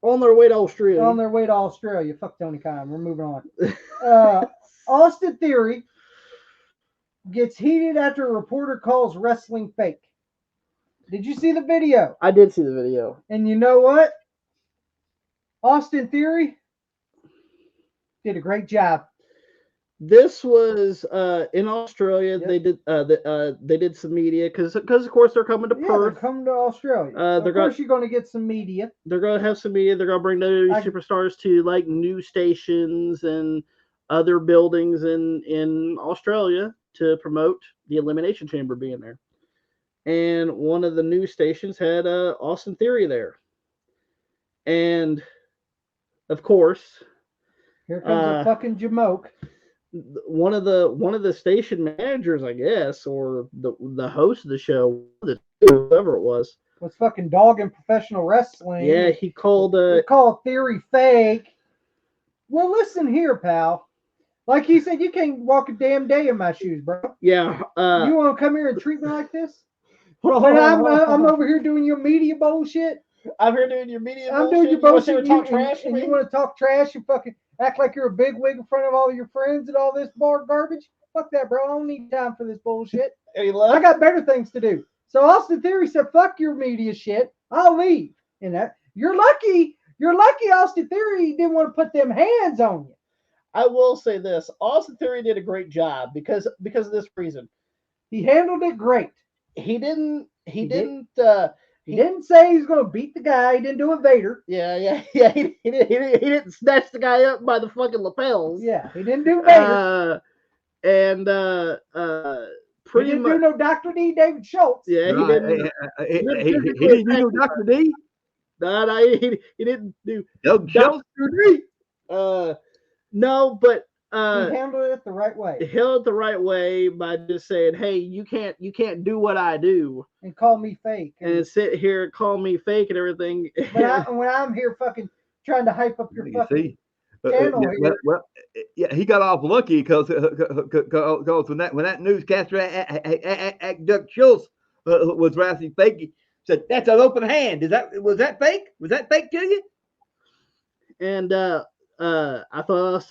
on their way to Australia. Fuck Tony Khan. We're moving on. Austin Theory gets heated after a reporter calls wrestling fake. Did you see the video? I did see the video. And you know what? Austin Theory did a great job. This was in Australia. Yep. They did some media because of course they're coming to Perth. They're coming to Australia. Of course you're going to get some media. They're going to have some media. They're going to bring those superstars to like news stations and other buildings in Australia to promote the Elimination Chamber being there. And one of the news stations had Austin Theory there. And, of course... Here comes a fucking jamoke. One of the station managers, I guess, or the host of the show, whoever it was fucking dogging professional wrestling. Yeah, he called Theory fake. Well, listen here, pal. Like he said, you can't walk a damn day in my shoes, bro. Yeah. You want to come here and treat me like this? When I'm over here doing your media bullshit. I'm here doing your media bullshit. I'm doing your bullshit. You talk trash and you want to talk trash and fucking act like you're a big wig in front of all your friends and all this bar garbage? fuck that, bro. I don't need time for this bullshit. He I left. got better things to do. So Austin Theory said, fuck your media shit. I'll leave. And that you're lucky Austin Theory didn't want to put them hands on you. I will say this: Austin Theory did a great job because of this reason. He handled it great. He didn't. He, He did. didn't. He didn't say he's gonna beat the guy. He didn't do a Vader. Yeah. He didn't snatch the guy up by the fucking lapels. Yeah, he didn't do Vader. He Pretty didn't much. do no Dr. D. David Schultz. Yeah, he didn't. He didn't do Dr. D. No, he didn't do Doug Schultz. Dr. D. No, but He handled it the right way. he held it the right way by just saying, "Hey, you can't do what I do And call me fake. and sit here and call me fake and everything." When I'm here fucking trying to hype up your You fucking see, channel well, here. well, yeah, he got off lucky because when that newscaster Doug Schultz was wrestling fake, he said that's an open hand. Was that fake? Was that fake to you? And I thought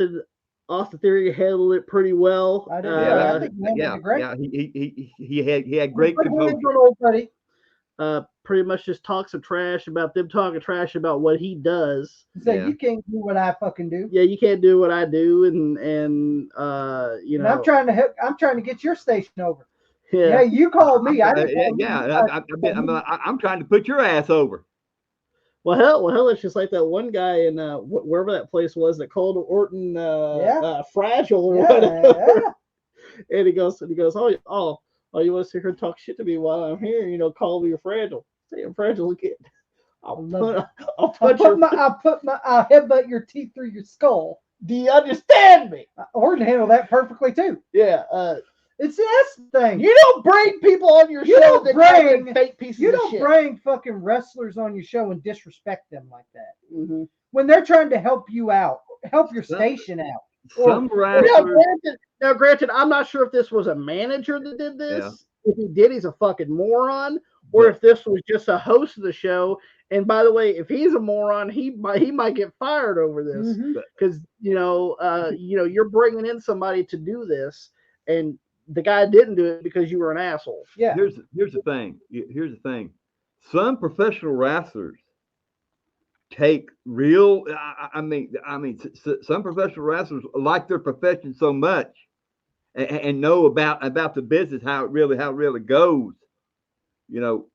Austin Theory handled it pretty well. I did. I think he handled it great. Yeah. He had great Put hands composure. on old buddy. Pretty much just talk some trash about them talking trash about what he does. He said, Yeah. you can't do what I fucking do. Yeah, you can't do what I do, and you And know. I'm trying to get your station over. Yeah. Yeah, you called me. I didn't call you. I'm trying to put your ass over. Well, hell, it's just like that one guy in wherever that place was that called Orton fragile or whatever. Yeah. And he goes, oh, you want to sit here and talk shit to me while I'm here? You know, call me fragile. Say I'm fragile again. I'll headbutt your teeth through your skull. Do you understand me? Orton handled that perfectly too. Yeah. That's the thing. You don't bring people on your You show don't that bring- bring fake pieces You of don't shit. bring fucking wrestlers on your show and disrespect them like that. Mm-hmm. When they're trying to help you out, help your station out. Some wrestlers. Now, granted, I'm not sure if this was a manager that did this. Yeah. If he did, he's a fucking moron. Or if this was just a host of the show. And by the way, if he's a moron, he might get fired over this Mhm. because you're bringing in somebody to do this, and the guy didn't do it because you were an asshole. Yeah. Here's the thing. Here's the thing. Some professional wrestlers take real. I mean, some professional wrestlers like their profession so much and know about the business, how it really goes. You know,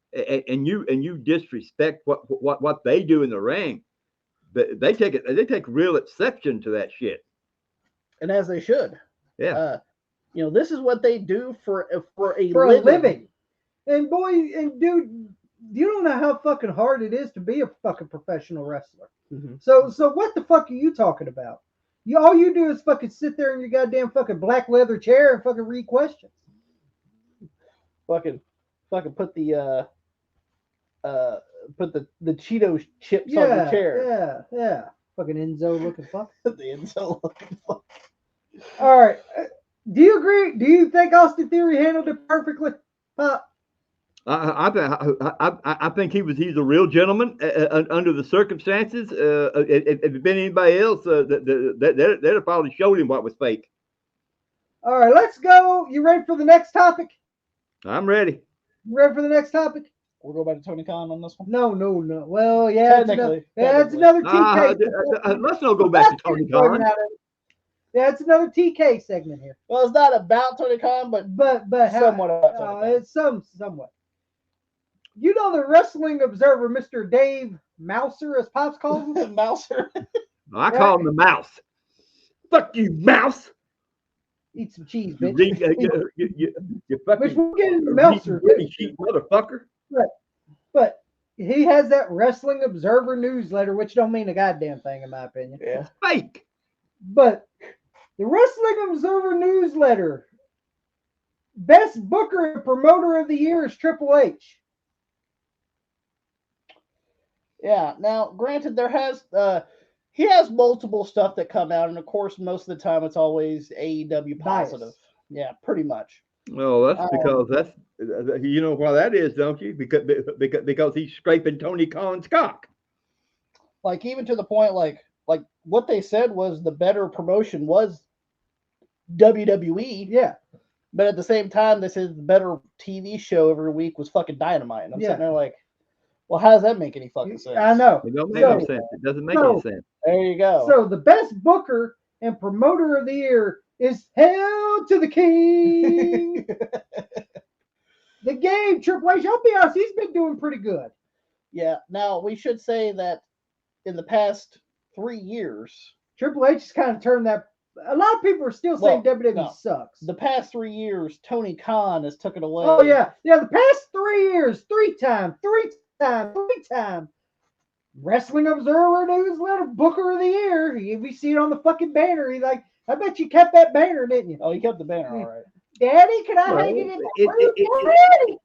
and you disrespect what they do in the ring. They take real exception to that shit. And as they should. Yeah. This is what they do for a living. And boy, and dude, you don't know how fucking hard it is to be a fucking professional wrestler. Mm-hmm. So what the fuck are you talking about? All you do is fucking sit there in your goddamn fucking black leather chair and fucking read questions. Fucking put the Cheetos chips on the chair. Yeah. Fucking Enzo looking fuck. The Enzo looking fuck. All right. Do you agree? Do you think Austin Theory handled it perfectly? I think he's a real gentleman under the circumstances. If it'd been anybody else, they'd have probably showed him what was fake. All right, let's go. You ready for the next topic? I'm ready. You ready for the next topic? We'll go back to Tony Khan on this one. No. Well, yeah, Technically. That's another TK. Let's not go back to Tony Khan. Yeah, it's another TK segment here. Well, it's not about Tony Khan, but somewhat about Tony Khan. It's somewhat. You know the Wrestling Observer, Mr. Dave Mouser, as Pops calls him? Mouser. I call him the mouse. Fuck you, mouse. Eat some cheese, You bitch. you fucking Which we'll get into Meltzer. really cheap motherfucker. Right. But he has that Wrestling Observer newsletter, which don't mean a goddamn thing in my opinion. Yeah. Fake. But the Wrestling Observer newsletter, best booker and promoter of the year is Triple H. Yeah. Now, granted, he has multiple stuff that come out, and of course, most of the time it's always AEW positive. Bias. Yeah, pretty much. Well, that's because you know why that is, don't you? Because he's scraping Tony Khan's cock. Like even to the point, like what they said was the better promotion was WWE. Yeah. But at the same time, they said the better TV show every week was fucking Dynamite. And I'm sitting there like, well, how does that make any fucking sense? I know. It don't make any sense. It doesn't make any sense. There you go. So the best booker and promoter of the year is Hail to the King. The game, Triple H, I'll be honest, he's been doing pretty good. Yeah. Now, we should say that in the past 3 years, Triple H has kind of turned that. A lot of people are still saying WWE sucks. the past 3 years, Tony Khan has took it away. Oh, yeah. Yeah, the past 3 years, three time. Wrestling Observer newsletter, Booker of the Year. We see it on the fucking banner. He's like, I bet you kept that banner, didn't you? Oh, he kept the banner, all right. Daddy, can I hang it in the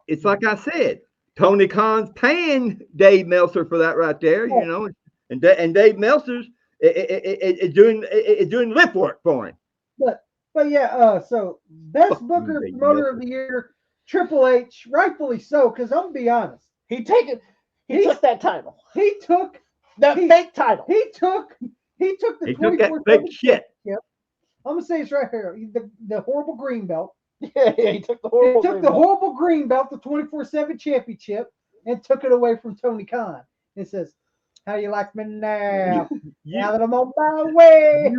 It's like I said, Tony Khan's paying Dave Meltzer for that right there, you know, and Dave Meltzer's is doing lip work for him. But yeah, so best Booker promoter of the year, Triple H, rightfully so, because I'm gonna be honest. He took that title. He took that fake title. He took the 24/7 fake shit. I'm gonna say it's right here. The horrible green belt. Yeah, he took the horrible green belt, the 24/7 championship, and took it away from Tony Khan. It says, "How do you like me now? Now that I'm on my way."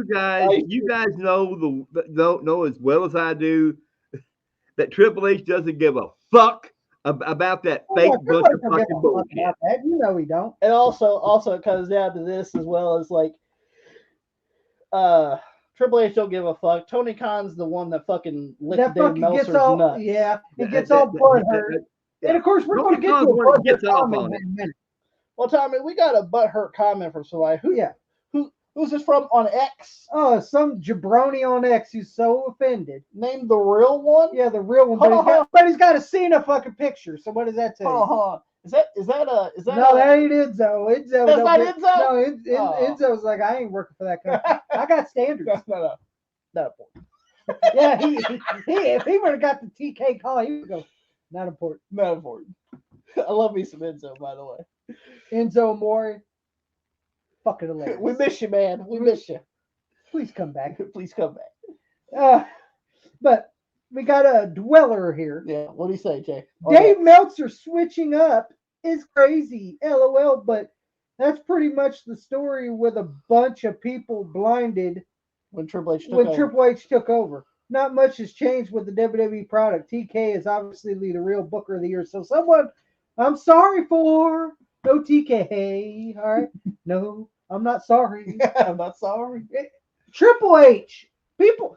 You guys know as well as I do that Triple H doesn't give a fuck about that fake bunch of fucking bullshit. You know he don't. And also it comes down to this as well as like Triple H don't give a fuck. Tony Khan's the one that fucking licked Dave Meltzer's nuts. Yeah, he gets all butthurt. And of course, we're going to get to a butthurt comment in a minute. Well, Tommy, we got a butthurt comment from somebody. Who's this from on X? Oh, some jabroni on X who's so offended. Named the real one? Yeah, the real one. But he's got a Cena fucking picture. So what does that tell you? Hold on. Is that No, that ain't Enzo. That's not Enzo? No, Enzo's like, I ain't working for that company. I got standards. No. Not important. Yeah, if he would have got the TK call, he would go, not important. Not important. I love me some Enzo, by the way. Enzo Amore. Fucking hilarious. We miss you, man. We miss you. Please come back. Please come back. But we got a dweller here. Yeah, what do you say, Jay? Dave Meltzer switching up is crazy. LOL, but that's pretty much the story with a bunch of people blinded when Triple H took over. Not much has changed with the WWE product. TK is obviously the real Booker of the Year. So someone I'm sorry for. No TK. All right. No, I'm not sorry. I'm not sorry. Triple H. People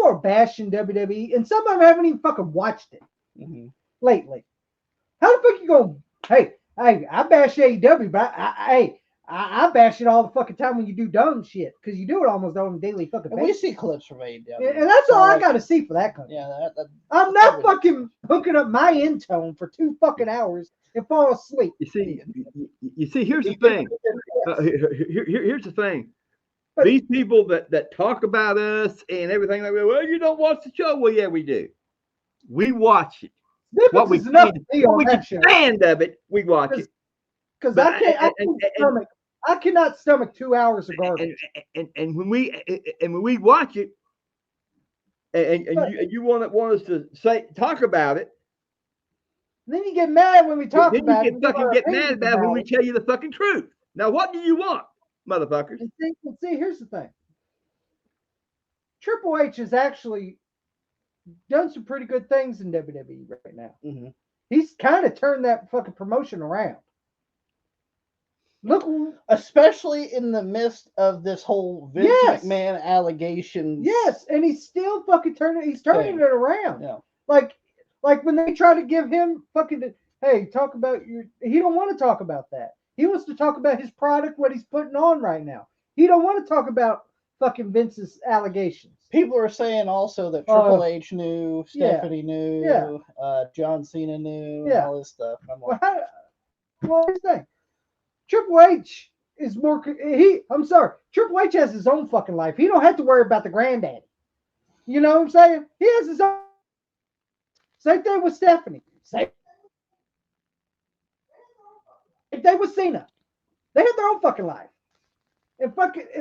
are bashing WWE, and some of them haven't even fucking watched it lately. How the fuck you going? Hey, I bash AEW, but I bash it all the fucking time when you do dumb shit because you do it almost on a daily fucking basis. We see clips from AEW, and that's all I got to see for that country. Yeah, I'm not fucking hooking up my intone for 2 fucking hours and fall asleep. You see. Here's the thing. Here's the thing. These people that talk about us and everything like that, well, you don't watch the show. Well, yeah, we do. We watch it. What we can stand of it, we watch it. Because I cannot stomach 2 hours of garbage. And when we watch it, and you want us to talk about it. Then you get mad when we talk about it. Then you get mad about it when we tell you the fucking truth. Now, what do you want, motherfuckers? And see, here's the thing. Triple H has actually done some pretty good things in WWE right now. Mm-hmm. He's kind of turned that fucking promotion around. Look, especially in the midst of this whole Vince McMahon allegations. Yes, and he's still fucking turning it around. Yeah. Like when they try to give him fucking, hey, talk about he don't want to talk about that. He wants to talk about his product, what he's putting on right now. He don't want to talk about fucking Vince's allegations. People are saying also that Triple H knew, Stephanie knew, John Cena knew, all this stuff. I'm like, well, here's the thing. Triple H is more. I'm sorry. Triple H has his own fucking life. He don't have to worry about the granddaddy. You know what I'm saying? He has his own. Same thing with Stephanie. Same thing with Cena. They have their own fucking life. And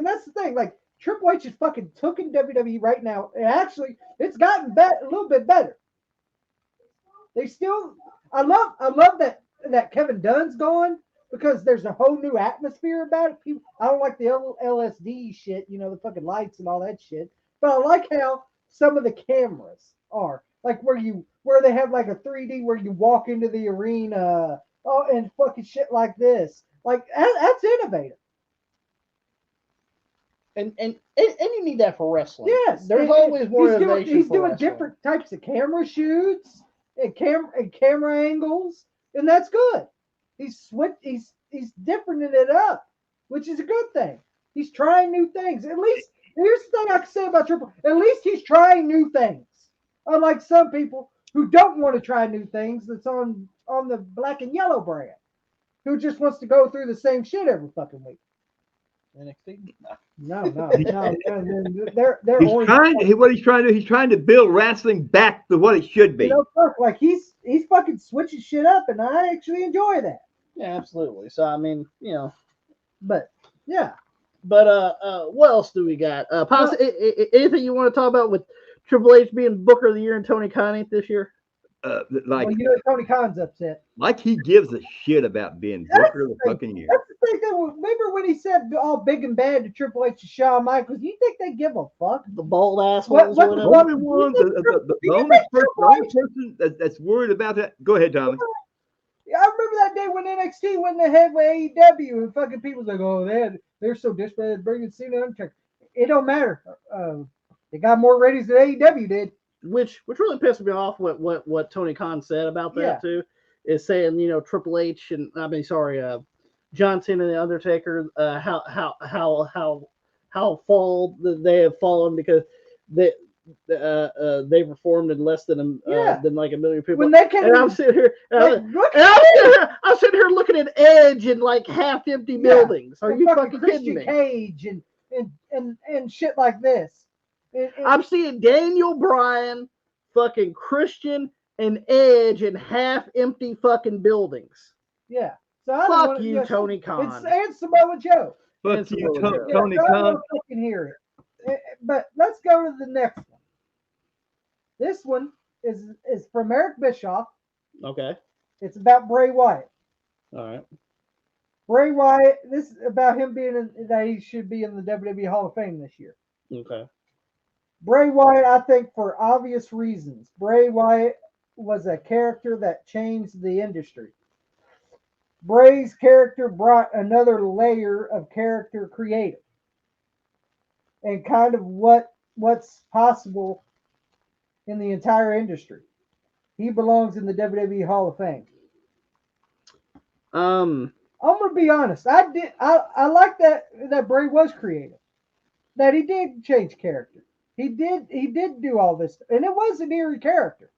that's the thing. Like Triple H is fucking cooking WWE right now. And actually, it's gotten a little bit better. They still, I love that Kevin Dunn's gone because there's a whole new atmosphere about it. People, I don't like the LSD shit, the fucking lights and all that shit. But I like how some of the cameras are like where they have like a 3D where you walk into the arena, and fucking shit like this. Like that's innovative. And you need that for wrestling. Yes, there's always more innovation. He's doing wrestling. different types of camera shoots and camera angles, and that's good. He's differenting it up, which is a good thing. He's trying new things. At least here's the thing I can say about Triple. At least he's trying new things. Unlike some people who don't want to try new things, that's on the black and yellow brand, who just wants to go through the same shit every fucking week. NXT? No. They're What he's trying to do, he's trying to build wrestling back to what it should be. Like he's fucking switching shit up, and I actually enjoy that. Yeah, absolutely. So I mean, but yeah. But what else do we got? Anything you want to talk about with Triple H being Booker of the Year and Tony Khan this year? Tony Khan's upset. Like he gives a shit about being Booker of the fucking year. That's the thing. Remember when he said all big and bad to Triple H and Shawn Michaels? You think they give a fuck? The bald assholes. The only one, the only person that's worried about that. Go ahead, Tommy. I remember that day when NXT went ahead with AEW and fucking people's like, oh, they're so desperate bringing Cena Undertaker. It don't matter. They got more ratings than AEW did. Which really pissed me off. What Tony Khan said about that too is saying Triple H and John Cena and the Undertaker how they have fallen because they performed in less than like a million people. When they came, and I'm sitting here, I'm sitting here looking at Edge in like half empty buildings. Are you fucking kidding me? Cage and shit like this. I'm seeing Daniel Bryan, fucking Christian, and Edge in half empty fucking buildings. Yeah. So fuck you, Tony Khan. And Samoa Joe. Fuck you, Tony Khan. I don't fucking hear it. But let's go to the next one. This one is from Eric Bischoff. Okay. It's about Bray Wyatt. All right. Bray Wyatt. This is about him that he should be in the WWE Hall of Fame this year. Okay. Bray Wyatt, I think for obvious reasons. Bray Wyatt was a character that changed the industry. Bray's character brought another layer of character creative and kind of what's possible in the entire industry. He belongs in the WWE Hall of Fame. I'm gonna be honest. I like that Bray was creative. That he did change character. He did do all this, and it was an eerie character.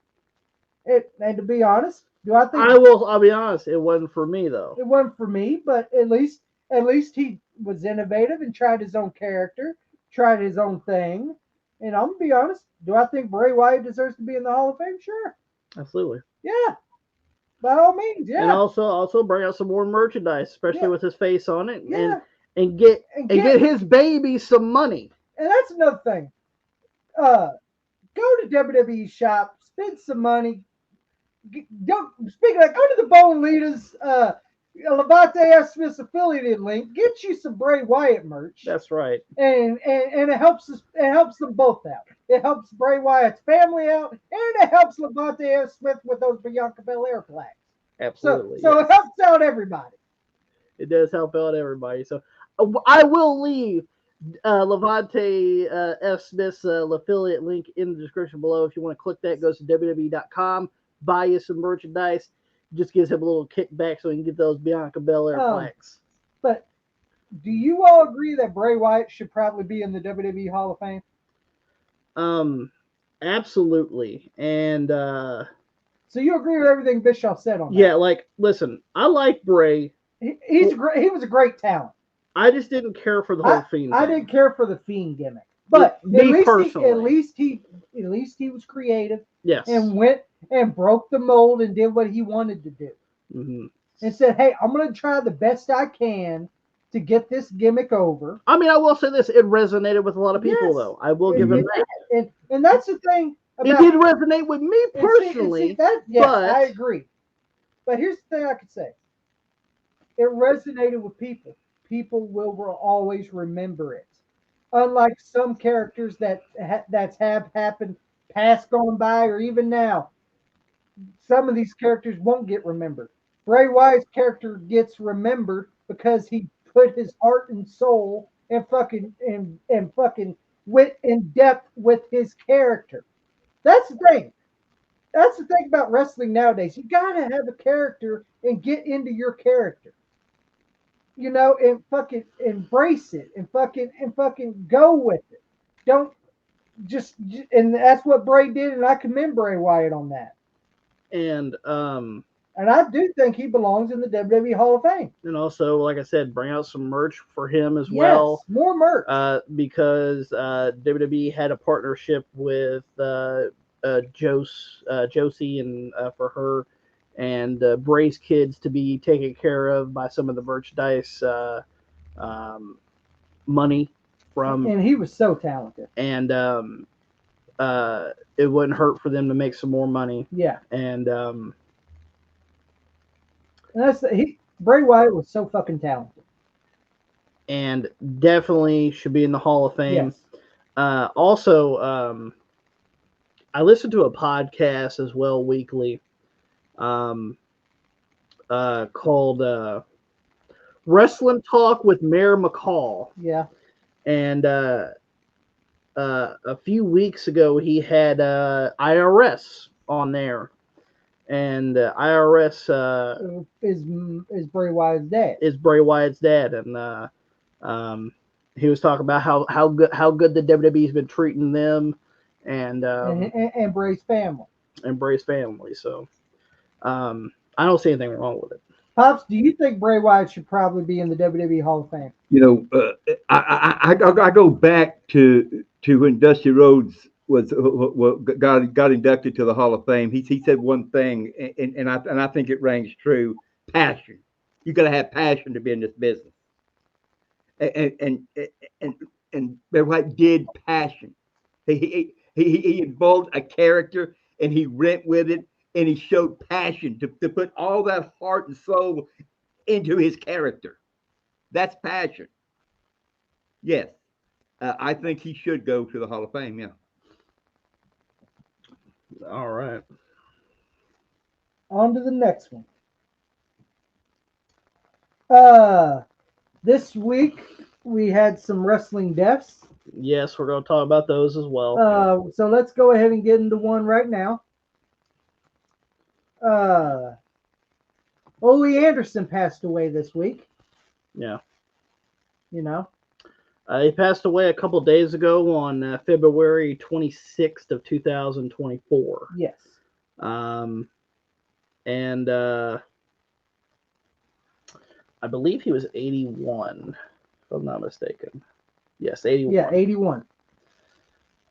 And to be honest, I'll be honest, it wasn't for me though. It wasn't for me, but at least he was innovative and tried his own character, tried his own thing. And I'm gonna be honest, do I think Bray Wyatt deserves to be in the Hall of Fame? Sure. Absolutely. Yeah. By all means, yeah. And also bring out some more merchandise, especially with his face on it, and get his baby some money. And that's another thing. Go to WWE shop, spend some money. Go to the Bonelita's Levante F. Smith's affiliated link. Get you some Bray Wyatt merch. That's right. And it helps us. It helps them both out. It helps Bray Wyatt's family out, and it helps Levante F. Smith with those Bianca Belair flags. Absolutely. So it helps out everybody. It does help out everybody. So I will leave Levante F. Smith's affiliate link in the description below. If you want to click that, goes to WWE.com. Buy you some merchandise. Just gives him a little kickback so he can get those Bianca Belair flags. But do you all agree that Bray Wyatt should probably be in the WWE Hall of Fame? Absolutely. And so you agree with everything Bischoff said on that? Yeah, like listen, I like Bray. He's great. He was a great talent. I just didn't care for the whole Fiend. I didn't care for the Fiend gimmick, but at least he was creative. Yes, and went and broke the mold and did what he wanted to do, and said, "Hey, I'm going to try the best I can to get this gimmick over. I mean, I will say this: it resonated with a lot of people, Yes. though. I will give him that. And that's the thing It about did resonate with me and personally. see that. Yeah, but I agree. But here's the thing I could say: it resonated with people. People will always remember it. Unlike some characters that have happened past gone by or even now, some of these characters won't get remembered. Bray Wyatt's character gets remembered because he put his heart and soul and fucking went in depth with his character. That's the thing. That's the thing about wrestling nowadays. You gotta have a character and get into your character. And fucking embrace it and fucking go with it. Don't just and that's what Bray did, and I commend Bray Wyatt on that. and And I do think he belongs in the WWE Hall of Fame. and also, like I said, bring out some merch for him as Yes, well. more merch. Because WWE had a partnership with Josie and for her and Bray's kids to be taken care of by some of the merchandise um, money from, And he was so talented. and it wouldn't hurt for them to make some more money. Yeah, And and Bray Wyatt was so fucking talented. and definitely should be in the Hall of Fame. Yes. Also, I listen to a podcast as well weekly called Wrestling Talk with Mayor McCall. Yeah. And a few weeks ago, he had IRS on there. And IRS Is Bray Wyatt's dad. is Bray Wyatt's dad. And he was talking about how good the WWE's been treating them and Bray's family. Bray's family. So I don't see anything wrong with it. Pops, do you think Bray Wyatt should probably be in the WWE Hall of Fame? I go back to when Dusty Rhodes got inducted to the Hall of Fame. He said one thing, and I think it rings true: passion. You got to have passion to be in this business. And Bray Wyatt did passion. He involved a character, and he went with it, and he showed passion to put all that heart and soul into his character. That's passion. Yes, I think he should go to the Hall of Fame. Yeah. All right. On to the next one. This week we had some wrestling deaths. Yes, we're going to talk about those as well. So let's go ahead and get into one right now. Ole Anderson passed away this week. Yeah. You know. He passed away a couple days ago on February 26th of 2024. Yes. And I believe he was 81, if I'm not mistaken. Yes, 81. Yeah, 81.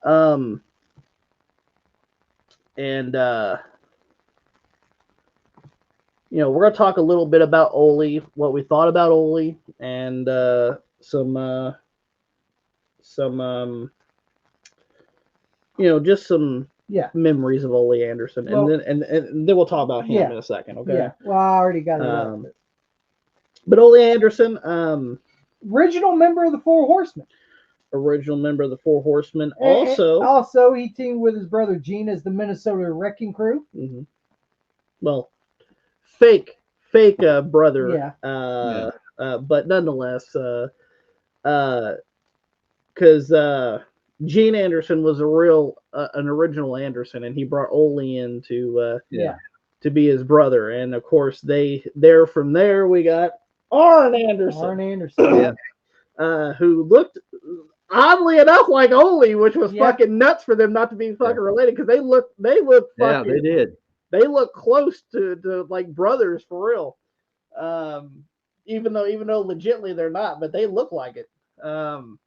And we're gonna talk a little bit about Ole, what we thought about Ole, and some just some memories of Ole Anderson, and then we'll talk about him in a second. Okay. Yeah. Well, I already got it. But Ole Anderson, original member of the Four Horsemen. Original member of the Four Horsemen. Also, he teamed with his brother Gene as the Minnesota Wrecking Crew. Mm-hmm. Well, fake brother. Yeah. But nonetheless, because Gene Anderson was an original Anderson, and he brought Ole in to be his brother, and of course from there we got Arn Anderson. Yeah. Who looked oddly enough like Ole, which was fucking nuts for them not to be fucking related, because they look fucking, they did. They look close to like brothers for real. Even though legitimately they're not, but they look like it. The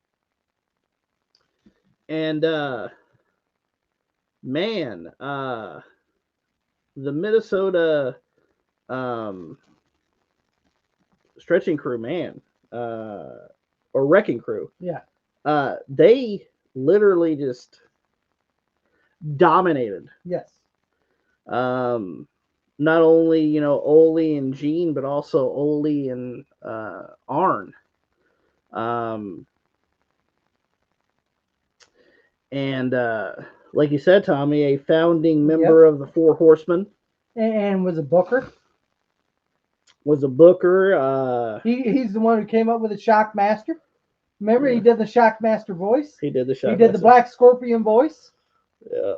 Minnesota stretching crew, man. or Wrecking Crew. Yeah. They literally just dominated. Yes. Not only Ole and Gene, but also Ole and Arn. And like you said, Tommy, a founding member of the Four Horsemen. And was a booker. Was a booker. He's the one who came up with the Shockmaster. Remember, he did the Shockmaster voice. He did the Shockmaster. He did the Black Scorpion voice. Yeah.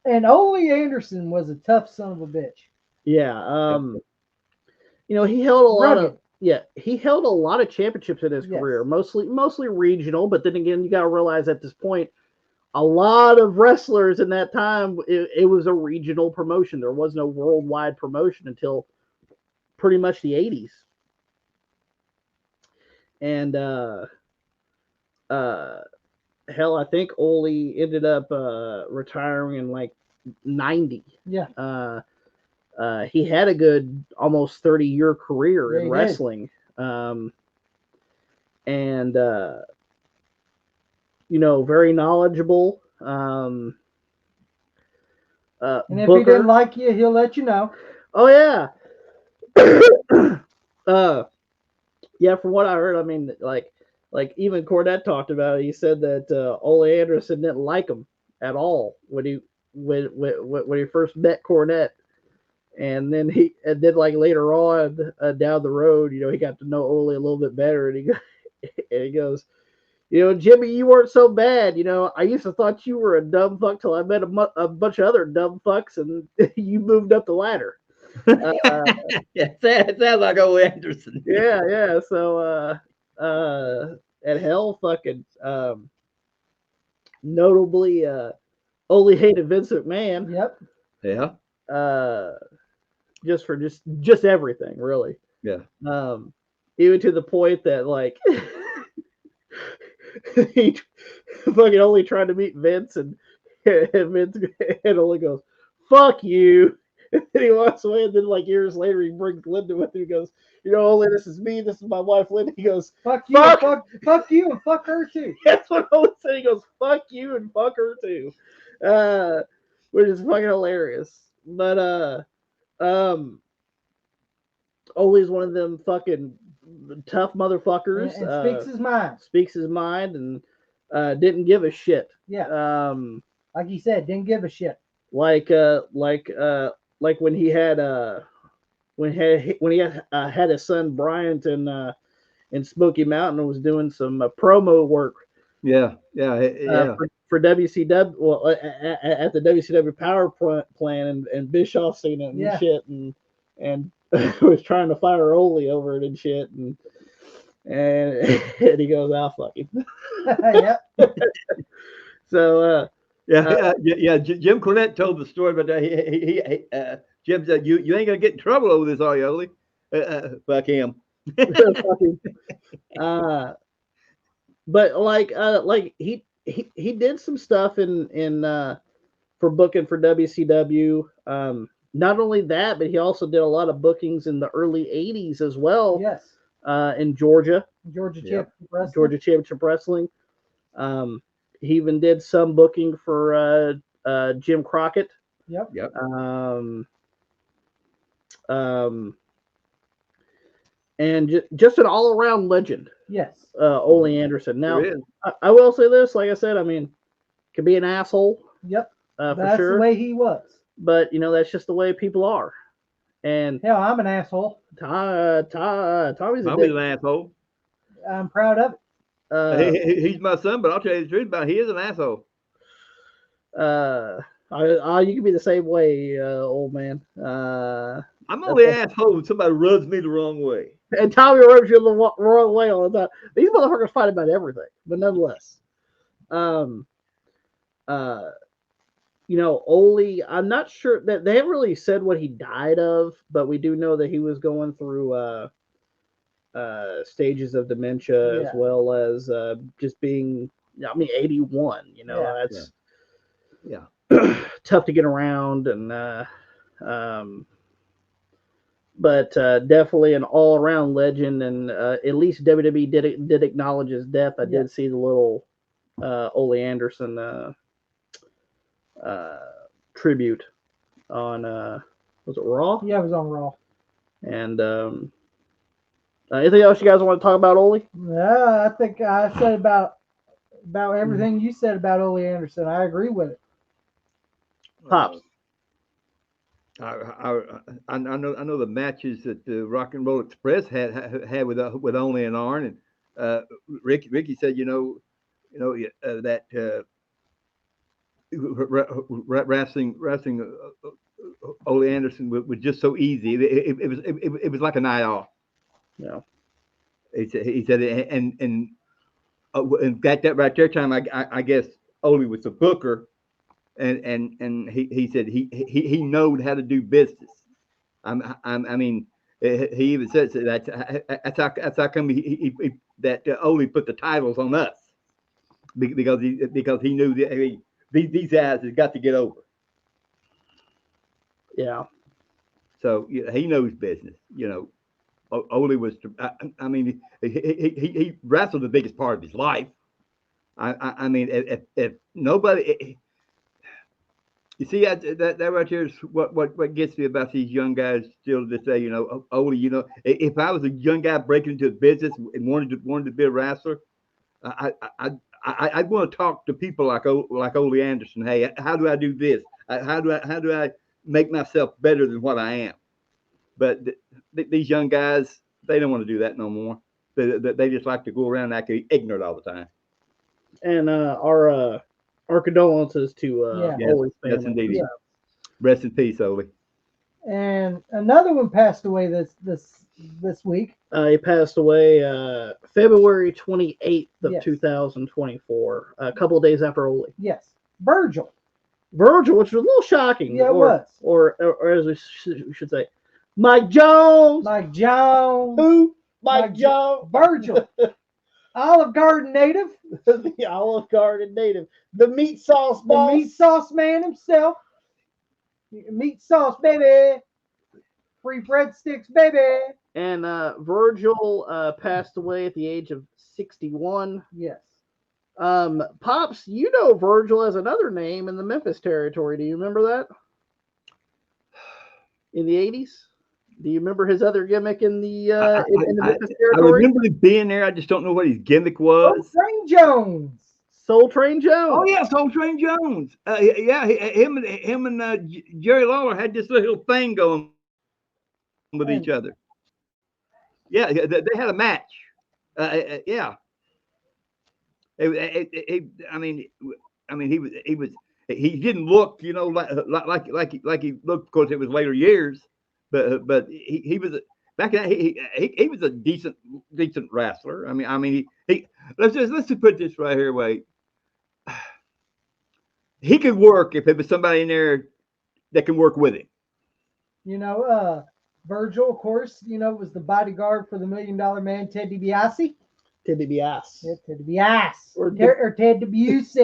And Ole Anderson was a tough son of a bitch. Yeah. He held a lot of he held a lot of championships in his career, mostly regional. But then again, you got to realize at this point, a lot of wrestlers in that time, it was a regional promotion. There was no worldwide promotion until pretty much the 80s. And hell, I think Ole ended up retiring in like 90. Yeah. He had a good almost 30-year career in wrestling. And very knowledgeable. And if he didn't like you, he'll let you know. Oh yeah. Yeah, from what I heard, I mean, like even Cornette talked about it. He said that Ole Anderson didn't like him at all when he first met Cornette, and then like later on down the road, he got to know Ole a little bit better, and he goes, Jimmy, you weren't so bad. I used to thought you were a dumb fuck till I met a bunch of other dumb fucks, and you moved up the ladder. Yeah, it sounds like Ole Anderson. Yeah. So, and hell, fucking, notably, Ole hated Vince McMahon. Yep. Yeah. Just for just everything, really. Yeah. Even to the point that like he fucking only tried to meet Vince, and Vince and Ole goes, "Fuck you." And he walks away, and then like years later, he brings Linda with him. He goes, Ole, this is me. This is my wife, Linda. He goes, "Fuck you, fuck you, and fuck her too." That's what Ole said. He goes, "Fuck you and fuck her too," which is fucking hilarious. But Ole's one of them fucking tough motherfuckers. And speaks his mind. Speaks his mind, and didn't give a shit. Yeah. Like he said, didn't give a shit. Like when he had had his son Bryant in Smoky Mountain and was doing some promo work. Yeah. For WCW, well, at the WCW Power Plant, and Bischoff seen it and shit, and was trying to fire Ole over it and shit, and he goes, "I'll fuck him." Yeah. So Jim Cornette told the story about that. Jim said, "You ain't gonna get in trouble over this, are you, Ole?" Fuck him. But like he did some stuff in for booking for WCW. Not only that, but he also did a lot of bookings in the early 80s as well. Yes. In Georgia Championship Wrestling. He even did some booking for Jim Crockett. Yep. And just an all-around legend. Yes. Ole Anderson. Now, I will say this, like I said, I mean, could be an asshole. Yep. For That's sure. the way he was. But that's just the way people are. And hell, I'm an asshole. Tommy's an asshole. I'm proud of it. He's my son, but I'll tell you the truth about it, he is an asshole. You can be the same way, old man. I'm only an asshole when somebody rubs me the wrong way. And Tommy rubs you the wrong way all the time. These motherfuckers fight about everything, but nonetheless, Ole, I'm not sure that they haven't really said what he died of, but we do know that he was going through stages of dementia, as well as just being, 81. That's tough to get around, and but definitely an all-around legend, and at least WWE did acknowledge his death. I did see the little Ole Anderson uh, tribute on was it Raw? Yeah, it was on Raw. And anything else you guys want to talk about, Ole? Yeah, I think I said about everything you said about Ole Anderson. I agree with it. Pops. I know the matches that the Rock and Roll Express had with Only and Arn, and Ricky said that wrestling Ole Anderson was just so easy. It was like a night off. Yeah. He said and that right there time I guess Ole was the booker. And he said he knowed how to do business. I mean, he even says that's how come that Ole put the titles on us because he knew that these guys has got to get over. Yeah. So he knows business. Ole was. I mean, he wrestled the biggest part of his life. I mean, if nobody. You see that right there is what gets me about these young guys still to say, Ole, if I was a young guy breaking into the business and wanted to be a wrestler, I'd want to talk to people like Ole Anderson. Hey, how do I do this? How do I make myself better than what I am? But these young guys, they don't want to do that no more. They just like to go around acting ignorant all the time. And our condolences to Ole's family. Yes, indeed. Yeah. Rest in peace, Ole. And another one passed away this week. He passed away February 28th of Yes. 2024, a couple of days after Ole. Yes, Virgil. Virgil, which was a little shocking. Yeah, it was. Or as we should say, Mike Jones. Mike Jones. Who? Mike Jones. Virgil. Olive Garden native. The Olive Garden native. The meat sauce boss. The meat sauce man himself. Meat sauce, baby. Free breadsticks, baby. And Virgil passed away at the age of 61. Yes. Pops, you know Virgil as another name in the Memphis territory. Do you remember that? In the 80s? Do you remember his other gimmick in the Memphis territory? I remember him being there. I just don't know what his gimmick was. Train Jones. Soul Train Jones. Oh yeah, Soul Train Jones. Yeah, him and Jerry Lawler had this little thing going with each other. Yeah, they had a match. Yeah. I mean, he didn't look, like he looked. Of course, it was later years, but he was back then. He was a decent wrestler. I mean, let's just put this right here. Wait, he could work if there was somebody in there that can work with him. Virgil, of course, was the bodyguard for the $1 Million Man, Ted DiBiase. Ted DiBiase. Yeah, Ted DiBiase. Or Ted Ted DiBiase.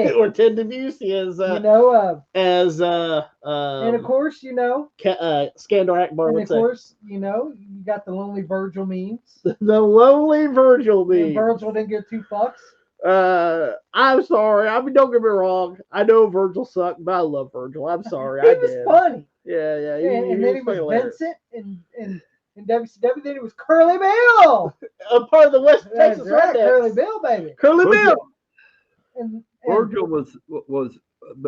And of course, Skandor Akbar. And of course, you got the Lonely Virgil memes. The Lonely Virgil memes. And Virgil didn't give two fucks. I'm sorry. I mean, don't get me wrong. I know Virgil sucked, but I love Virgil. I'm sorry. He was funny. Yeah. And then he was Vincent in WCW. Then it was Curly Bill. A part of the West Texas right, Curly Bill, baby. Curly Bill. And Virgil was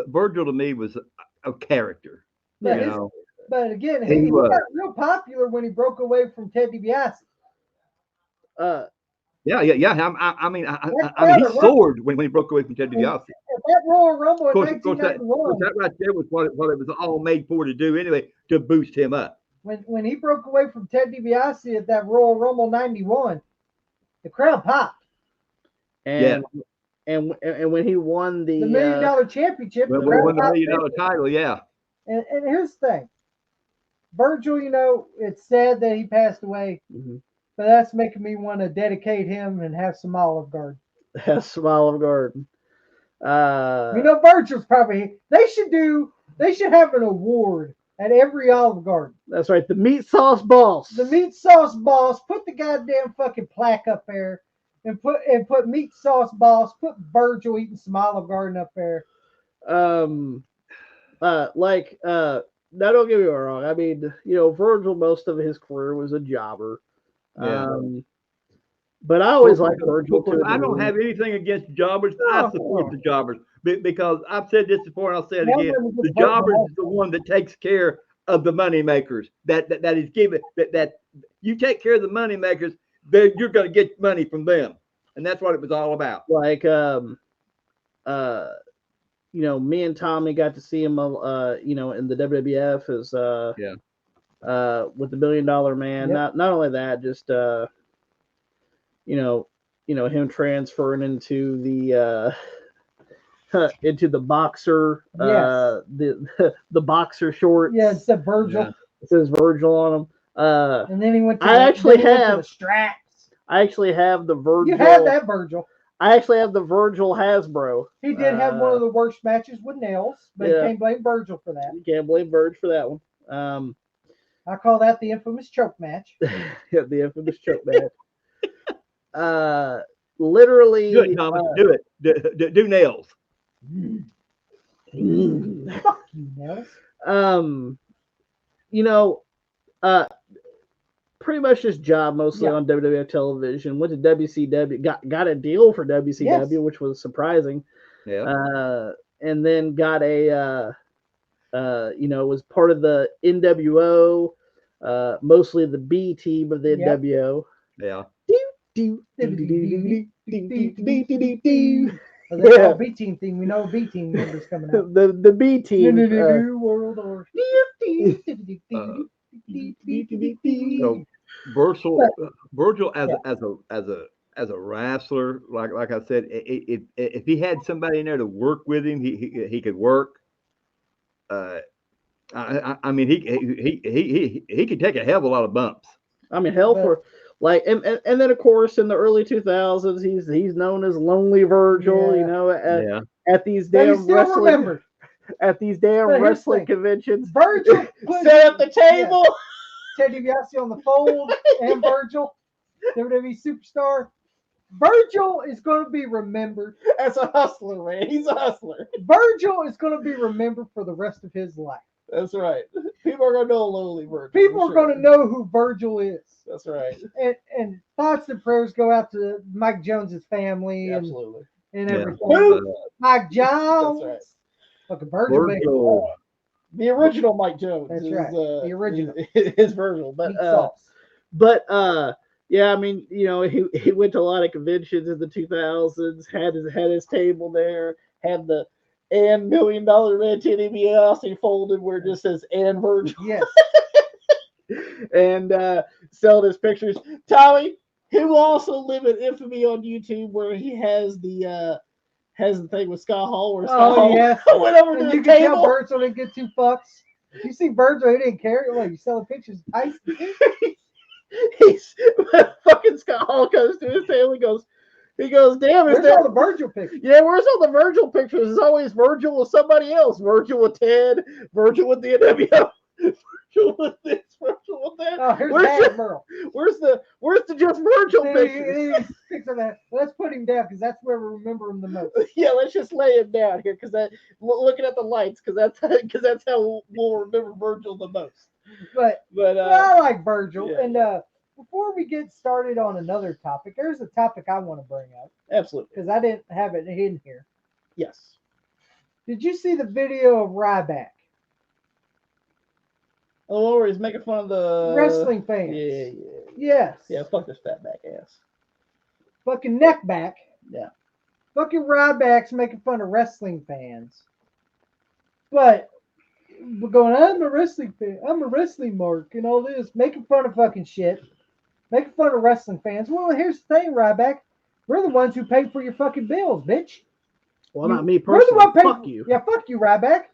Virgil to me was a character. But again, he got real popular when he broke away from Ted DiBiase. Yeah. I mean, he soared when he broke away from Ted DiBiase. At that Royal Rumble in 1991. That right there was what it was all made for to do anyway, to boost him up. When he broke away from Ted DiBiase at that Royal Rumble 91, the crowd popped. And when he won the $1 Million Championship, when he won the $1 Million title, yeah. And here's the thing, Virgil, it's sad that he passed away, but that's making me want to dedicate him and have some Olive Garden. Virgil's probably they should have an award at every Olive Garden. That's right. The meat sauce boss. The meat sauce boss. Put the goddamn fucking plaque up there, and put meat sauce boss. Put Virgil eating some Olive Garden up there. Now don't get me wrong. I mean, Virgil, most of his career was a jobber. Yeah. But I always liked Virgil too. I don't have anything against jobbers. I support the jobbers because I've said this before and I'll say it again. The jobbers is the one that takes care of the money makers. That is given that you take care of the money makers, then you're going to get money from them, and that's what it was all about. Like me and Tommy got to see him, in the WWF as with the $1 Million Man. Yep. Not only that, just him transferring into the boxer, the boxer shorts. Yeah, it said Virgil. Yeah. It says Virgil on them. And then he went to the straps. I actually have the Virgil. You have that Virgil. I actually have the Virgil Hasbro. He did have one of the worst matches with nails, but you can't blame Virgil for that. You can't blame Virgil for that one. I call that the infamous choke match. Yeah, the infamous choke match. Literally. Do it, Thomas. Do it. Do nails. Fuck you, nails. Pretty much just job mostly on WWF television. Went to WCW, got a deal for WCW, which was surprising. Yeah. And then got a was part of the NWO, mostly the B team of the NWO. Yeah. That's our B team thing. We know B team members coming out. The B team. World Order. So Virgil as a wrestler, like I said, if he had somebody in there to work with him, he could work. I mean, he could take a hell of a lot of bumps. I mean, hell for and then of course in the early 2000s he's known as Lonely Virgil. At these damn wrestling. At these damn wrestling conventions, Virgil sat at the table. Ted DiBiase on the fold and Virgil, WWE superstar. Virgil is going to be remembered as a hustler, man. He's a hustler. Virgil is going to be remembered for the rest of his life. That's right. People are going to know Lonely Virgil. People are going to know who Virgil is. That's right. And thoughts and prayers go out to Mike Jones's family. Absolutely. And everything. Mike Jones. That's right. Fucking Virgil. The original Mike Jones. That's right. The original. Is Virgil. But I mean, he went to a lot of conventions in the 2000s, had his table there, had the $1 Million Man Ted DiBiase folded where it just says and Virgil. Yes. And selling his pictures. Tommy, he will also live in infamy on YouTube where he has the thing with Scott Hall where Scott Hall went over to the you table. You can tell Virgil didn't get 2 fucks. You see Virgil, he didn't care. Like, you selling pictures. He's fucking Scott Hall comes to his table. He goes, damn, where's all the Virgil pictures? Yeah, where's all the Virgil pictures? It's always Virgil with somebody else. Virgil with Ted, Virgil with the NWO, Virgil with this, Virgil with that. Oh, where's where's the just Virgil pictures? Let's put him down because that's where we remember him the most. Yeah, let's just lay him down here because looking at the lights because that's how we'll remember Virgil the most. But I like Virgil. Yeah. And before we get started on another topic, there's a topic I want to bring up. Absolutely. Because I didn't have it in here. Yes. Did you see the video of Ryback? Oh, where he's making fun of the wrestling fans. Yeah. Yes. Yeah, fuck this fat back ass. Fucking neckback. Yeah. Fucking Ryback's making fun of wrestling fans. But we're going, I'm a wrestling fan. I'm a wrestling mark and all this. Making fun of fucking shit. Making fun of wrestling fans. Well, here's the thing, Ryback. We're the ones who pay for your fucking bills, bitch. Well, not me personally. Fuck you. Yeah, fuck you, Ryback.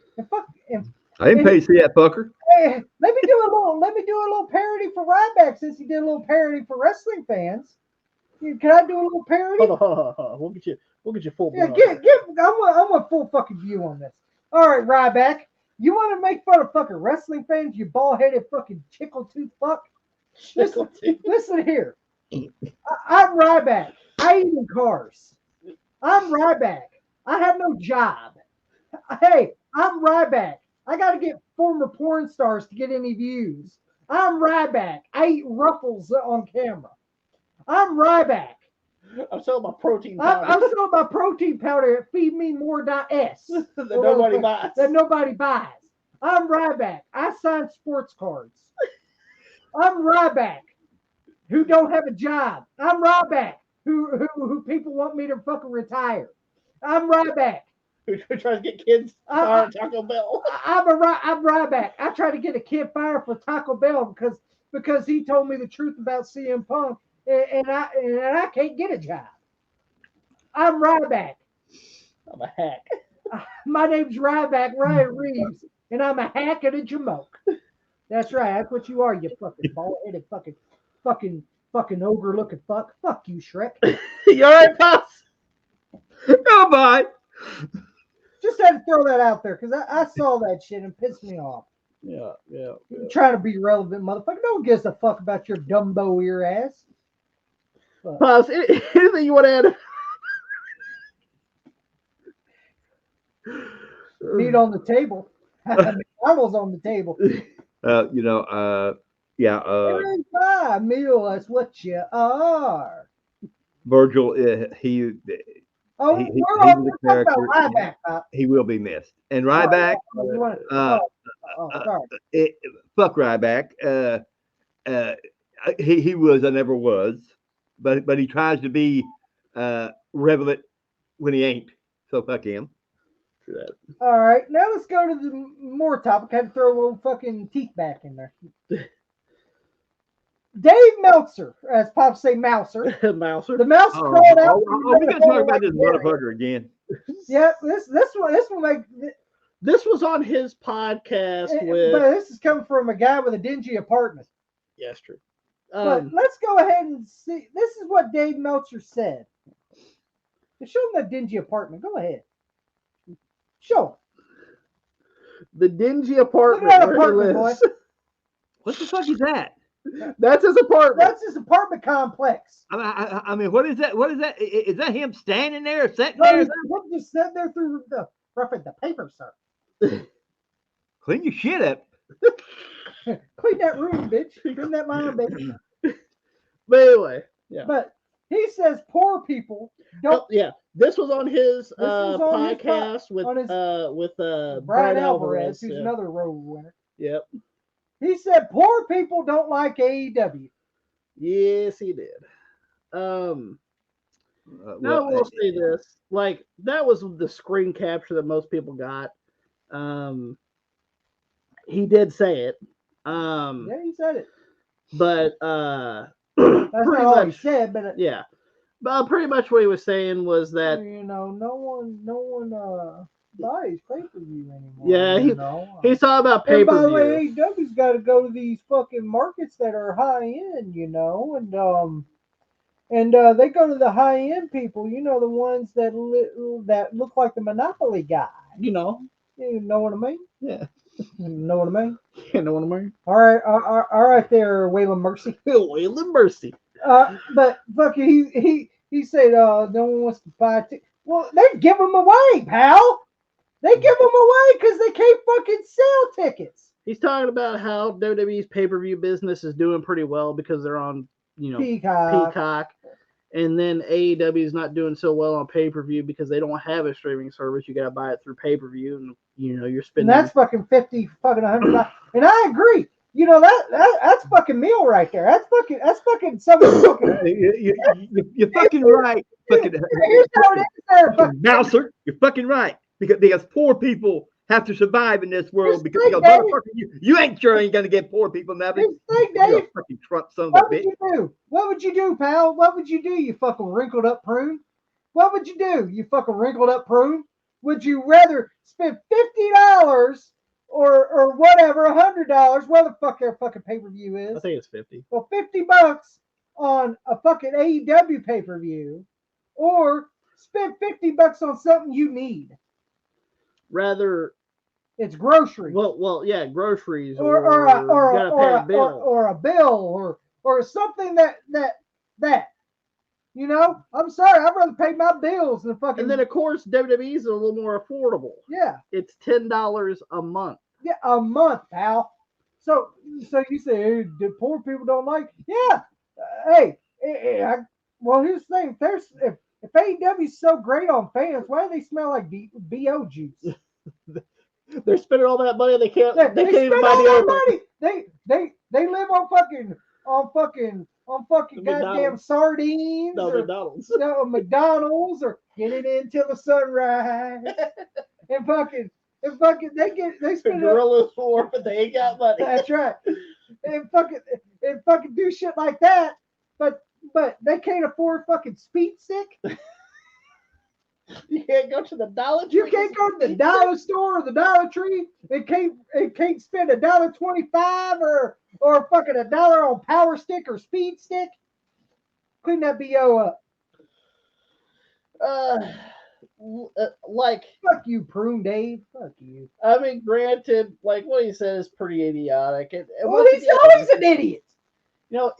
I didn't pay to see that fucker. Hey, let me do a little parody for Ryback since he did a little parody for wrestling fans. Can I do a little parody? Hold on. We'll get you full. Yeah, I want full fucking view on this. All right, Ryback. You want to make fun of fucking wrestling fans, you bald-headed fucking chickle-tooth fuck? Listen here. I'm Ryback. I eat in cars. I'm Ryback. I have no job. Hey, I'm Ryback. I got to get former porn stars to get any views. I'm Ryback. I eat ruffles on camera. I'm Ryback. I'm selling my protein I'm powder selling my protein powder at feedmemore.s that nobody buys. that nobody buys. I'm Ryback. I sign sports cards. I'm Ryback, who don't have a job. I'm Ryback, who people want me to fucking retire. I'm Ryback. Who tries to get kids fired at Taco Bell? I'm Ryback. I tried to get a kid fired for Taco Bell because he told me the truth about CM Punk, and I can't get a job. I'm Ryback. I'm a hack. My name's Ryback, Ryan Reeves, and I'm a hack and a jamoke. That's right. That's what you are, you fucking bald-headed fucking ogre-looking fuck. Fuck you, Shrek. You all right, Pops? Goodbye. Just had to throw that out there because I saw that shit and pissed me off. Yeah. Trying to be relevant, motherfucker. No one gives a fuck about your Dumbo ear ass. Pops, anything you want to add? Meat on the table. McDonald's on the table. Yeah. Every pie meal, that's what you are. Virgil, he Oh, he we're was a talking character. about Ryback, Pop. He will be missed. And Ryback, Sorry. fuck Ryback. He was, I never was, but he tries to be relevant when he ain't. So fuck him. All right, now let's go to the more topic. I had to throw a little fucking teeth back in there. Dave Meltzer, as Pops say, Mouser. Mouser. The mouse crawled out. Are we gonna talk about this motherfucker again? Yeah, this will make. This was on his podcast But this is coming from a guy with a dingy apartment. Yes, true. But let's go ahead and see. This is what Dave Meltzer said. Show him that dingy apartment. Go ahead. Show him. The dingy apartment. Look at that apartment, boy. What the fuck is that? That's his apartment. That's his apartment complex. I mean, what is that? What is that? Is that him standing there or sitting No, there? he's just sitting there through the roughing the paper, sir. Clean your shit up. Clean that room, bitch. Clean that mind, bitch. But anyway, yeah. But he says poor people don't. Yeah, this was on his was on his podcast with Brian Alvarez, who's another road winner. Yep. He said poor people don't like AEW. Yes, he did. Now we'll say this: like that was the screen capture that most people got. He did say it. Yeah, he said it. But that's not all he said. But yeah, but pretty much what he was saying was that no one buys pay-per-view anymore. Yeah, he's talking about pay-per-view. And by the way, AEW's got to go to these fucking markets that are high end, and they go to the high end people, the ones that look like the Monopoly guy. You know what I mean? Yeah. You know what I mean? You know what I mean? All right there, Waylon Mercy. Waylon Mercy. But fucking he said no one wants to buy well, they give them away, pal. They give them away because they can't fucking sell tickets. He's talking about how WWE's pay-per-view business is doing pretty well because they're on, Peacock. And then AEW is not doing so well on pay-per-view because they don't have a streaming service. You got to buy it through pay-per-view, and you're spending. And that's fucking $50, fucking $100. And I agree. That's fucking meal right there. That's fucking something. You're fucking right. Fucking, here's how it is there, Mouser. You're fucking right. Because poor people have to survive in this world because motherfucker, you ain't gonna get poor people now. You're a fucking Trump son of a bitch. What would you do, pal? What would you do, you fucking wrinkled up prune? What would you do, you fucking wrinkled up prune? Would you rather spend $50 or whatever, $100, where the fuck their fucking pay-per-view is? I think it's 50. Well, $50 on a fucking AEW pay-per-view, or spend $50 on something you need. Rather It's groceries. Well, yeah, groceries or you gotta pay a bill. or a bill or something that you know. I'm sorry, I'd rather pay my bills than fucking. And then of course WWE's a little more affordable. Yeah, It's $10 a month. yeah, a month, pal. So you say hey, the poor people don't like? Yeah, well, here's the thing. If AEW is so great on fans, why do they smell like BO juice? They're spending all that money. They can't They even spend buy all the that other. money. They live on fucking goddamn McDonald's. sardines No, or McDonald's. no McDonald's or get it until the sunrise and fucking they spend up. Gorillas for, but they ain't got money. That's right. And fucking do shit like that, but they can't afford fucking speed stick. You can't go to the Dollar Tree. You can't go to the dollar store or the Dollar Tree. It can't spend $1.25 or fucking $1 on Power Stick or Speed Stick. Clean that BO up. Like, Fuck you, Prune Dave. Fuck you. I mean, granted, like what he said is pretty idiotic. And Well, once he's again, always an idiot. you know,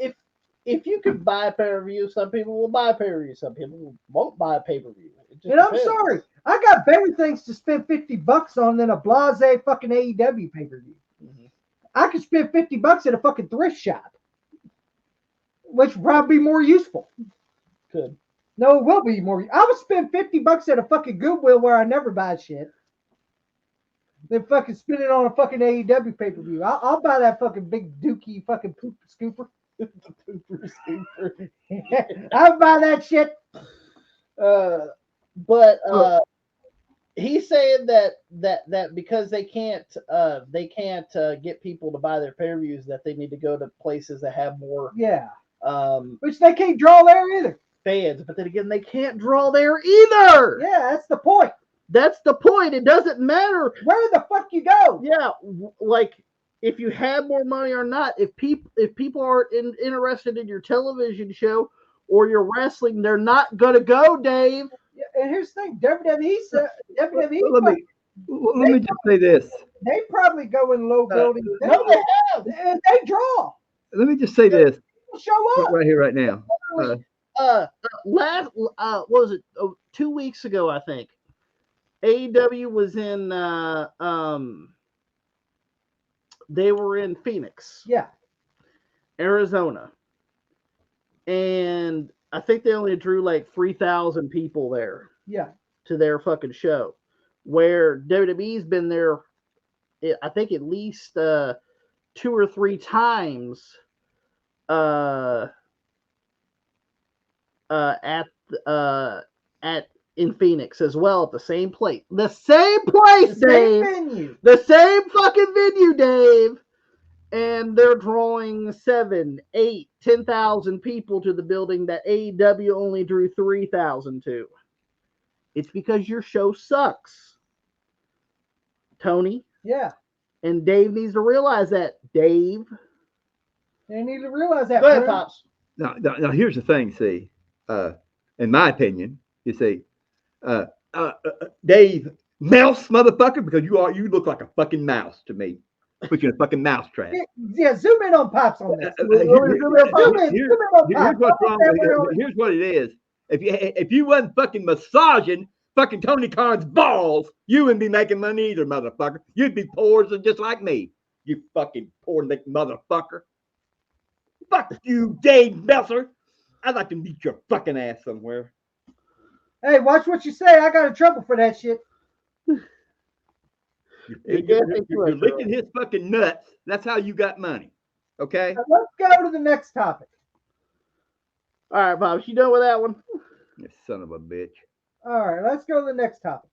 if you can buy a pay-per-view, some people will buy a pay-per-view. Some people won't buy a pay-per-view. And I'm sorry, I got better things to spend $50 on than a blase fucking AEW pay-per-view. Mm-hmm. I could spend $50 at a fucking thrift shop, which would probably be more useful. Could. No, it will be more. I would spend $50 at a fucking Goodwill where I never buy shit. Then fucking spend it on a fucking AEW pay-per-view. I'll buy that fucking big dookie fucking poop scooper. Pooper scooper. I'll buy that shit. But he's saying that because they can't get people to buy their pay-per-views, that they need to go to places that have more Which they can't draw there either. fans. But then again, they can't draw there either. Yeah, that's the point. That's the point. It doesn't matter where the fuck you go. Yeah, like if you have more money or not. If people aren't interested in your television show or your wrestling, they're not gonna go, Dave. Yeah, and here's the thing, WWE. Let me just say this. They probably go in low buildings. No, they have. They draw. Let me just say this. People show up Right here, right now. What was it? 2 weeks ago, I think. AEW was in they were in Phoenix, Arizona, and I think they only drew like 3,000 people there. To their fucking show, where WWE's been there, I think at least 2 or 3 times at in Phoenix as well, at the same place. The same place, Dave. venue. The same fucking venue, Dave. And they're drawing 7, 8, 10,000 people to the building that AEW only drew 3,000 to. It's because your show sucks, Tony. Yeah. And Dave needs to realize that, Dave. They need to realize that. Go ahead, Pops. Now, here's the thing. See, in my opinion, you see, Dave, mouse motherfucker, because you look like a fucking mouse to me. Put you in a fucking mouse trap. Yeah, zoom in on Pops on this. Here's what's wrong. Here's what it is. If you wasn't fucking massaging fucking Tony Khan's balls, you wouldn't be making money either, motherfucker. You'd be poor just like me. You fucking poor lick motherfucker. Fuck you, Dave Meltzer. I'd like to meet your fucking ass somewhere. Hey, watch what you say. I got in trouble for that shit. You're licking his fucking nuts. That's how you got money. Okay? Now let's go to the next topic. All right, Pops, you done with that one? You son of a bitch. All right, let's go to the next topic.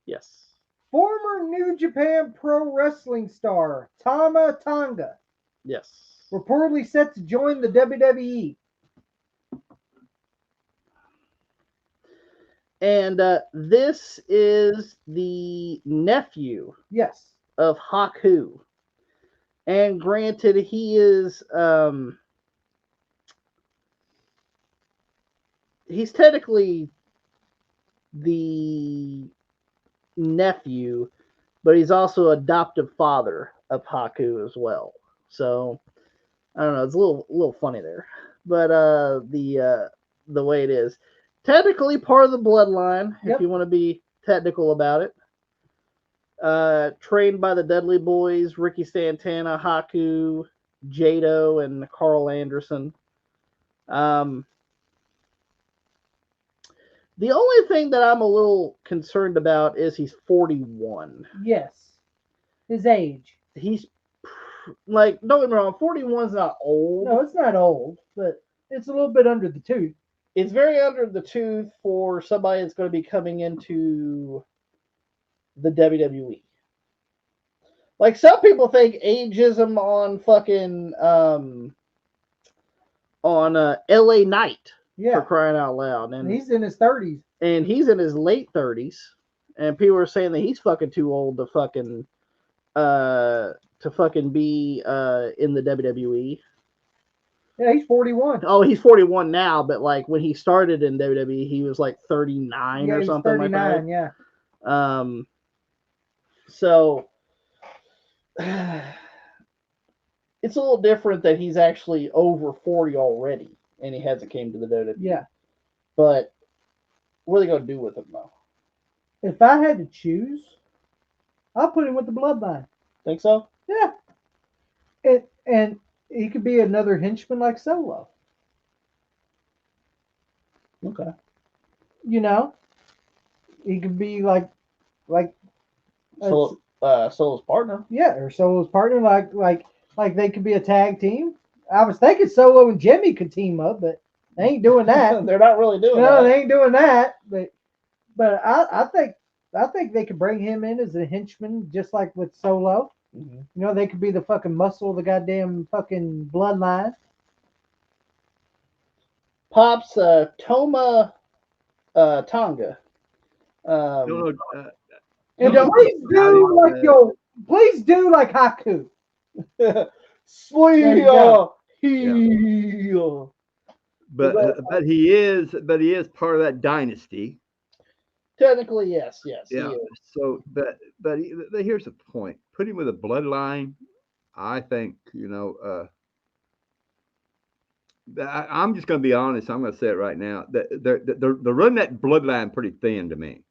Yes. Former New Japan Pro Wrestling star Tama Tonga Yes. reportedly set to join the WWE. And this is the nephew of Haku. And granted, he is he's technically the nephew, but he's also adoptive father of Haku as well. So I don't know, it's a little funny there, but the way it is, technically part of the bloodline, Yep. if you want to be technical about it. Trained by the Dudley Boys, Ricky Santana, Haku, Jado, and Carl Anderson. Um, the only thing that I'm a little concerned about is he's 41. Yes. His age. He's like, don't get me wrong, 41's not old. No, it's not old, but it's a little bit under the tooth. It's very under the tooth for somebody that's going to be coming into the WWE. Like, some people think ageism on fucking on LA Knight, Yeah. for crying out loud, and He's in his 30s. and he's in his late 30s, and people are saying that he's fucking too old to fucking be in the WWE. Yeah, he's 41. Oh, he's 41 now, but like when he started in WWE, he was like 39 Yeah, or he's something 39, like that. yeah. So it's a little different that he's actually over 40 already, and he hasn't came to the WWE. Yeah. But what are they gonna do with him though? If I had to choose, I'll put him with the bloodline. Think so? Yeah. And he could be another henchman like Solo. Okay. You know? He could be like Solo's partner. yeah, or Solo's partner, like they could be a tag team. I was thinking Solo and Jimmy could team up, but they ain't doing that. They're not really doing No, that. they ain't doing that. But I think they could bring him in as a henchman, just like with Solo. Mm-hmm. You know, they could be the fucking muscle of the goddamn fucking bloodline. Pops Toma Tonga. No, And don't- please do like Haku. Sleep go. heel. but he is part of that dynasty. Technically, yes. Yeah. He is. So, but here's the point: put him with a bloodline. I think I'm just going to be honest. I'm going to say it right now. They're running that bloodline pretty thin to me.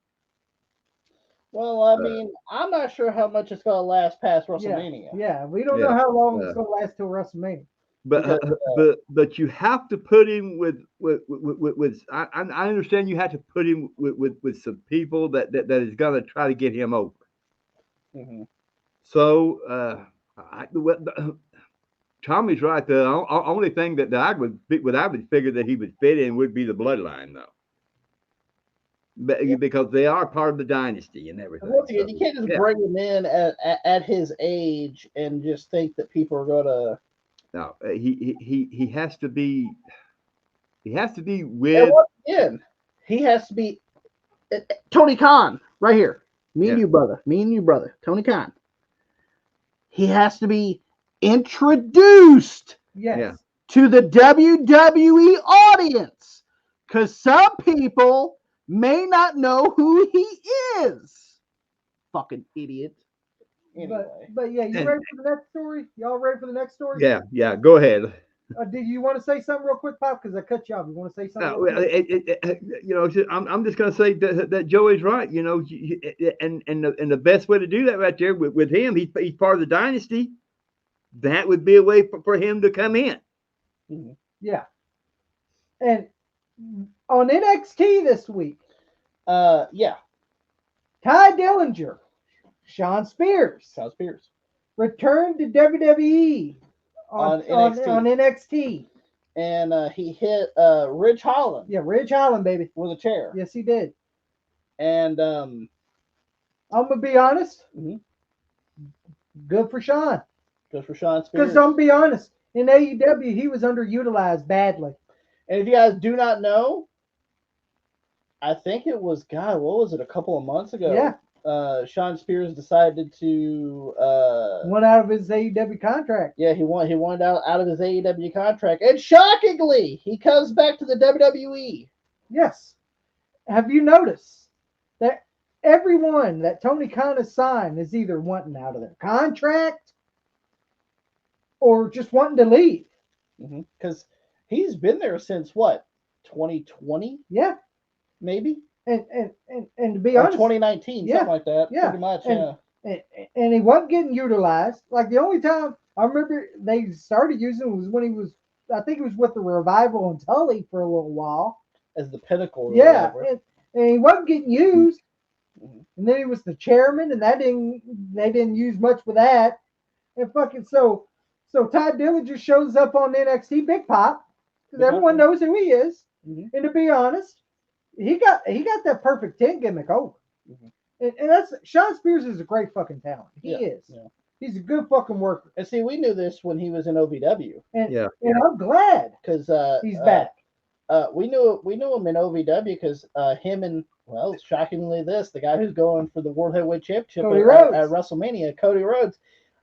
Well, I mean, I'm not sure how much it's gonna last past WrestleMania. Yeah, we don't know how long it's gonna last till WrestleMania. But you have to put him with I understand you have to put him with some people that is gonna try to get him over. Mm-hmm. So Tommy's right. The only thing that I would figure that he would fit in would be the bloodline, though. Because they are part of the dynasty and everything. Once again, you can't just bring him in at his age and just think that people are gonna. No, he has to be. He has to be with. And once again, he has to be Tony Khan right here. Me and you, brother. Tony Khan. He has to be introduced to the WWE audience, because some people may not know who he is. Fucking idiot. Anyway. But yeah, you ready for the next story? Y'all ready for the next story? Yeah. Go ahead. Do you want to say something real quick, Pop? Because I cut you off. You want to say something? I'm just going to say that Joey's right. And the best way to do that right there with him, he's part of the dynasty. That would be a way for him to come in. Mm-hmm. Yeah. And on NXT this week, Ty Dillinger, Sean Spears returned to WWE on NXT. And he hit Ridge Holland. Yeah, Ridge Holland, baby. With a chair. Yes, he did. And I'm going to be honest. Mm-hmm. Good for Sean. Good for Sean Spears. Because I'm going to be honest. In AEW, he was underutilized badly. And if you guys do not know, I think it was, what was it, a couple of months ago? Yeah. Sean Spears decided to went out of his AEW contract. Yeah, he wanted out of his AEW contract. And shockingly, he comes back to the WWE. Yes. Have you noticed that everyone that Tony Khan has signed is either wanting out of their contract or just wanting to leave. Because he's been there since what, 2020, Yeah, maybe, and to be or honest, 2019, yeah, something like that. yeah, Pretty much, and, yeah. and he wasn't getting utilized. Like the only time I remember they started using him was when he was, I think it was with the Revival and Tully for a little while. As the Pinnacle, or Yeah, whatever. and he wasn't getting used. Mhm. And then he was the chairman, and they didn't use much with that. And fucking so Ty Dillinger shows up on NXT Big Pop because Big everyone Pop. knows who he is. Mhm. And to be honest, he got that perfect 10 gimmick over. Mhm. And that's Sean Spears is a great fucking talent. He Yeah, is. yeah. He's a good fucking worker. And see, we knew this when he was in OVW, And Yeah. and I'm glad because he's back. we knew him in OVW because him and, well, shockingly, the guy who's going for the World Heavyweight Championship Cody at Rhodes. WrestleMania, Cody Rhodes.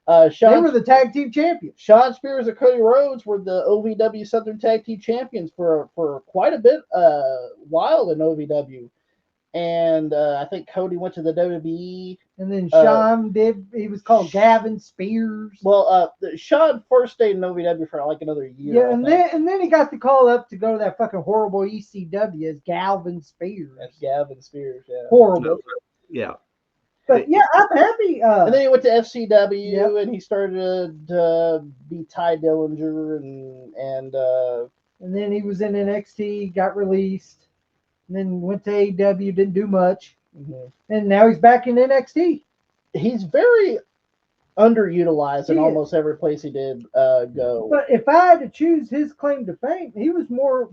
They Sean were the tag team champions. Sean Spears and Cody Rhodes were the OVW Southern Tag Team Champions for quite a bit while in OVW, and I think Cody went to the WWE. And then Sean he was called Gavin Spears. Well, Sean first stayed in OVW for like another year. Yeah, and then he got the call up to go to that fucking horrible ECW as Galvin Spears. That's Gavin Spears. Yeah. Horrible. Yeah. But yeah, I'm happy. And then he went to FCW, Yep. and he started to be Ty Dillinger, and then he was in NXT, got released, and then went to AEW, didn't do much, and now he's back in NXT. he's very underutilized in He is. almost every place he did go. But if I had to choose his claim to fame, he was more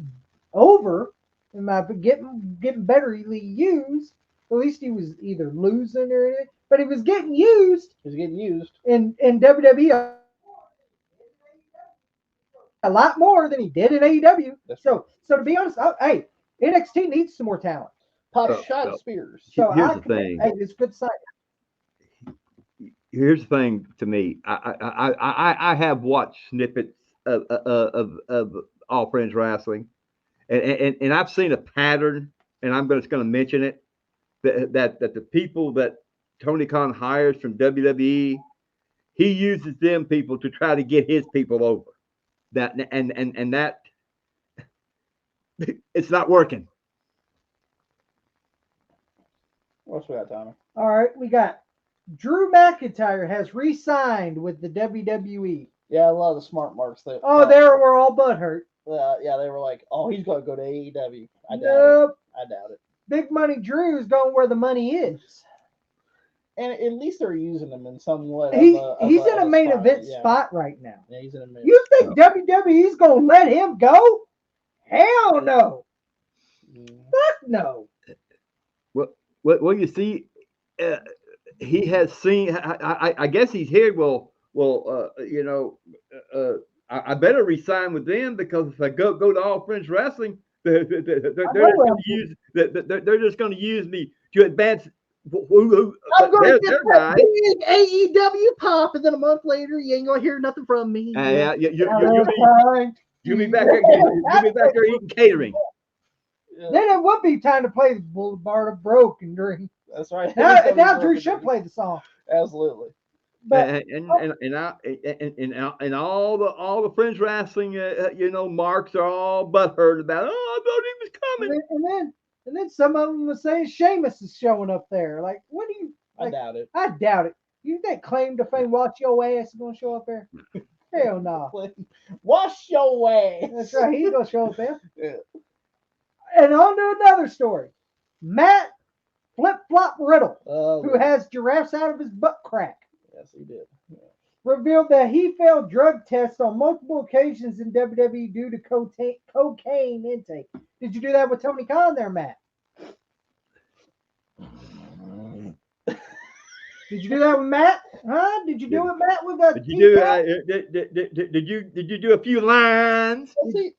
over, in my getting betterly used. At least he was either losing or anything, but he was getting used He's getting used. in WWE a lot more than he did in AEW. That's So to be honest, hey, NXT needs some more talent. Pop Oh, shot oh. Spears. So Here's the thing. Hey, it's a good sign. Here's the thing to me. I have watched snippets of All Friends Wrestling, and I've seen a pattern, and I'm just going to mention it, that the people that Tony Khan hires from WWE, he uses them people to try to get his people over. That and that it's not working. What's we got, Tommy? All right, we got Drew McIntyre has re-signed with the WWE. Yeah, a lot of the smart marks. That, They were all butthurt. yeah, they were like, "Oh, he's going to go to AEW." I doubt Nope. it. I doubt it. Big Money Drew is going where the money is. And at least they're using him in somewhat. He's of in a main spot, event yeah. spot right now. Yeah, he's in a main. You think WWE's gonna let him go? Hell no. Fuck no. Well, you see, he has seen. I guess he's here. I better resign with them because if I go to All Friends Wrestling, they're just going to use me to advance. I'm going to get their that guy. big AEW pop, and then a month later, you ain't going to hear nothing from me. Yeah, Valentine. you'll be back there. You'll be back there eating catering. Yeah, Then it would be time to play the Boulevard of Broken Dream. that's right. Now Drew should play the song. Absolutely. But And all the Friends Wrestling, marks are all butthurt about. Oh, I thought he was coming. and then some of them are saying Sheamus is showing up there. Like, what do you? I Like, doubt it. I doubt it. You think claim to fame, watch your ass is gonna show up there? Hell no. Wash your ass. That's right. He's gonna show up there. Yeah. And on to another story. Matt Flip Flop Riddle, Oh, who has giraffes out of his butt crack, yes, he did. Yeah. revealed that he failed drug tests on multiple occasions in WWE due to cocaine intake. Did you do that with Tony Khan there, Matt? Did you do that with Matt? Huh? Did you do it, Matt, with that? Did you do a few lines? Well, see,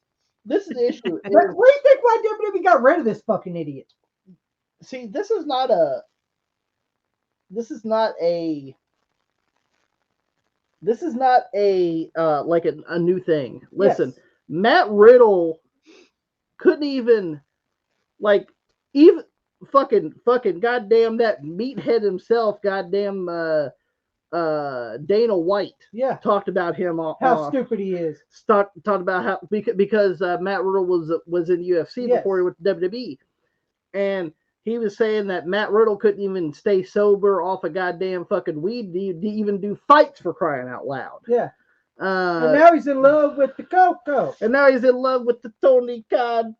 this is the issue. What do you think why WWE got rid of this fucking idiot? See, this is not a like a new thing. Listen, Yes. Matt Riddle couldn't even fucking goddamn that meathead himself, goddamn Dana White Yeah. talked about him How stupid he is. talked about how because Matt Riddle was in UFC Yes. before he went to WWE, and he was saying that Matt Riddle couldn't even stay sober off a goddamn fucking weed to even do fights, for crying out loud. Yeah. And And now he's in love with the Coco. he's in love with the Tony Khan.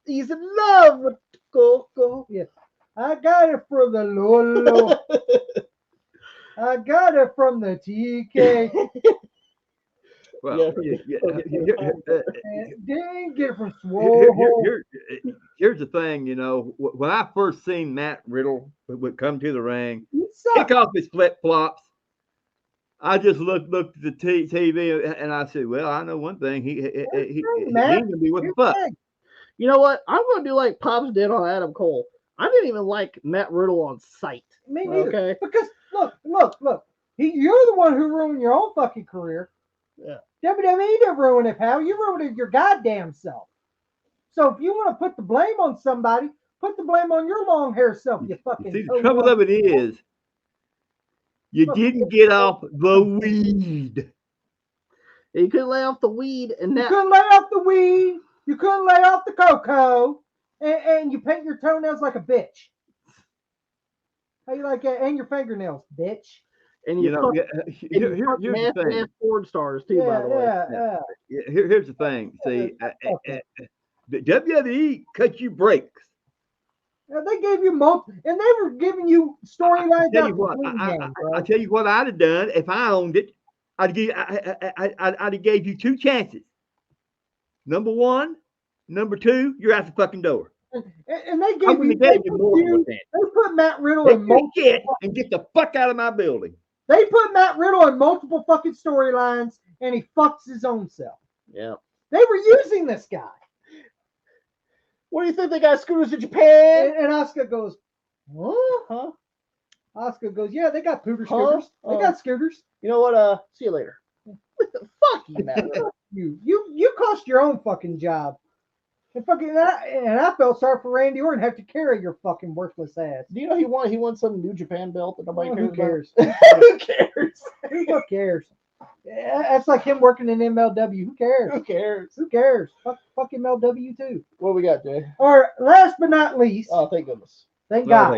He's in love with the Coco. Yeah. I got it from the Lolo. I got it from the TK. Well, Didn't get it from Swole. here's the thing, when I first seen Matt Riddle would come to the ring, kick off his flip flops, I just looked at the TV and I said, well, I know one thing, he ain't gonna be what the fuck. You know what? I'm gonna do like Pops did on Adam Cole. I didn't even like Matt Riddle on sight. Me neither. Okay. Because look. You're the one who ruined your own fucking career. Yeah. WWE didn't ruin it, pal. You ruined it your goddamn self. So if you want to put the blame on somebody, put the blame on your long hair self, you fucking. See, the trouble of it is, you didn't get off the weed. You couldn't lay off the weed, and you couldn't lay off the weed. You couldn't lay off the cocoa, and you paint your toenails like a bitch. How you like that? And your fingernails, bitch. And here's the thing. Porn stars too, by the way. Here's the thing. See, the WWE cut you breaks. Now, they gave you and they were giving you storylines. I'll tell you what I'd have done if I owned it. I'd have gave you two chances. Number one, number two, you're out the fucking door. And they gave you more. They put Matt Riddle in multiple and get the fuck out of my building. They put Matt Riddle in multiple fucking storylines, and he fucks his own self. Yeah. They were using this guy. What do you think they got scooters in Japan? And Oscar goes, huh? Oscar goes, yeah, they got pooter scooters. They got scooters. You know what? See you later. Fuck you, Matt Riddle. You cost your own fucking job. And I felt sorry for Randy Orton have to carry your fucking worthless ass. Do you know he won some New Japan belt that nobody cares? Who cares? Who cares? Yeah, that's like him working in MLW. Who cares? Who cares? Fuck MLW too. What we got, Jay? All right, last but not least. Oh, thank goodness. Thank God.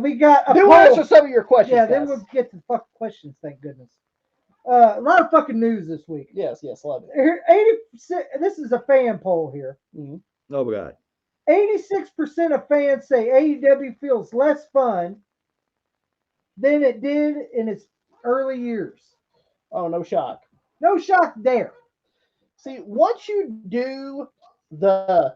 We got a Then we'll answer some of your questions. Yeah, then we'll get to the fucking questions, thank goodness. A lot of fucking news this week. Yes, love it. Here, 80%. This is a fan poll here. Mm-hmm. Oh my God. 86% of fans say AEW feels less fun than it did in its early years. Oh, no shock. No shock there. See, once you do the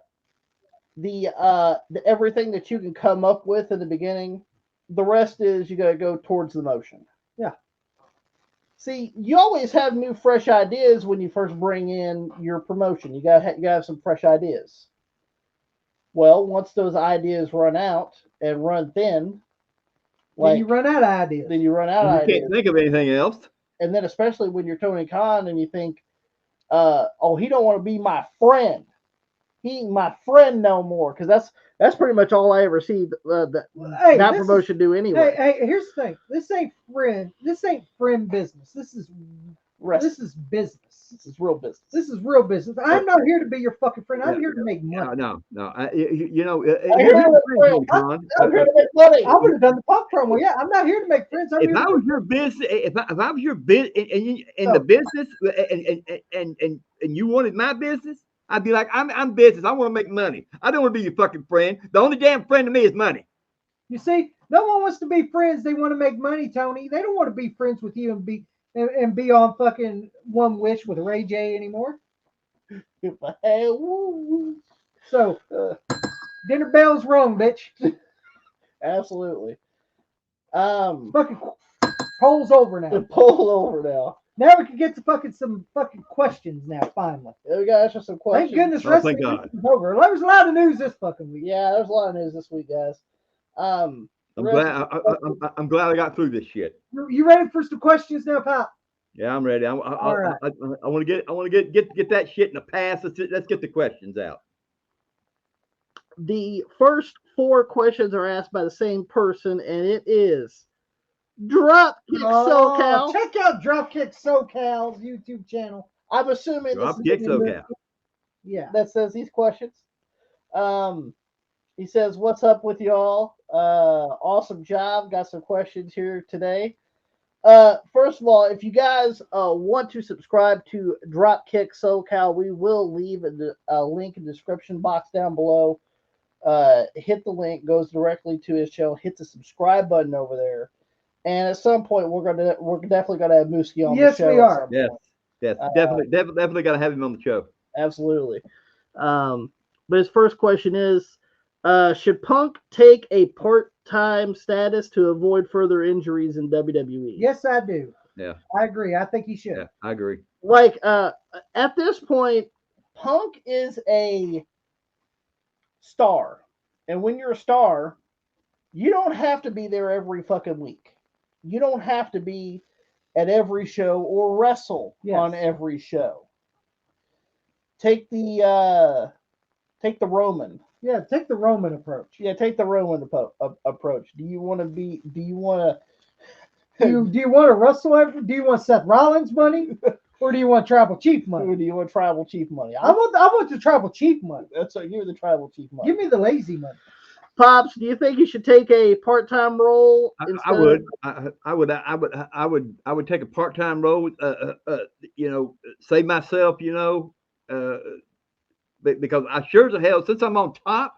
everything that you can come up with in the beginning, the rest is you got to go towards the motion. Yeah. See, you always have new, fresh ideas when you first bring in your promotion. You gotta have some fresh ideas. Well, once those ideas run out and run thin, then you run out of ideas. Then you run out of ideas. You can't think of anything else. And then, especially when you're Tony Khan and you think, "Oh, he don't want to be my friend. He ain't my friend no more." Because that's pretty much all I ever see that promotion do anyway. Hey, here's the thing. This ain't friend business. This is business. This is real business. This is real business. I'm not here to be your fucking friend. I'm here to make money. No. I'm here to make money. I would have done the pop promo. Yeah, I'm not here to make friends. If I was your business, if I was your business in the business, and you wanted my business, I'd be like, I'm business. I want to make money. I don't want to be your fucking friend. The only damn friend to me is money. You see, no one wants to be friends. They want to make money, Tony. They don't want to be friends with you and be on fucking One Wish with Ray J anymore. So, dinner bell's wrong, bitch. Absolutely. Fucking poll's over now. The poll over now. Now we can get to some fucking questions now, finally. Yeah, we got to answer some questions. Thank goodness wrestling is over. There was a lot of news this fucking week. Yeah, there's a lot of news this week, guys. I'm glad I got through this shit. You ready for some questions now, pal? Yeah, I'm ready. I want to get that shit in the past. Let's get the questions out. The first 4 questions are asked by the same person, and it is Dropkick SoCal. Check out Dropkick SoCal's YouTube channel. I'm assuming this is Dropkick SoCal. Yeah. that says these questions. He says, "What's up with y'all? Awesome job. Got some questions here today. First of all, if you guys want to subscribe to Dropkick SoCal, we will leave a link in the description box down below. Hit the link, goes directly to his channel. Hit the subscribe button over there, and at some point we're definitely gonna have Mooski on the show. Yes, we are. Yes, yes, definitely got to have him on the show. Absolutely. But his first question is, should Punk take a part-time status to avoid further injuries in WWE? Yes, I do. Yeah, I agree. I think he should. yeah, I agree. Like, at this point, Punk is a star. And when you're a star, you don't have to be there every fucking week. You don't have to be at every show or wrestle on every show. Take the Roman. Yeah, take the Roman approach. Yeah, take the Roman approach. Do you want to be? Do you want Do you want to wrestle? Do you want Seth Rollins money, or do you want Tribal Chief to? money? Do you want tribal chief money? I want the Tribal Chief money. That's give me the tribal chief money. Give me the lazy money. Pops, do you think you should take a part-time role? I would take a part-time role. Save myself. Because I sure as hell, since I'm on top,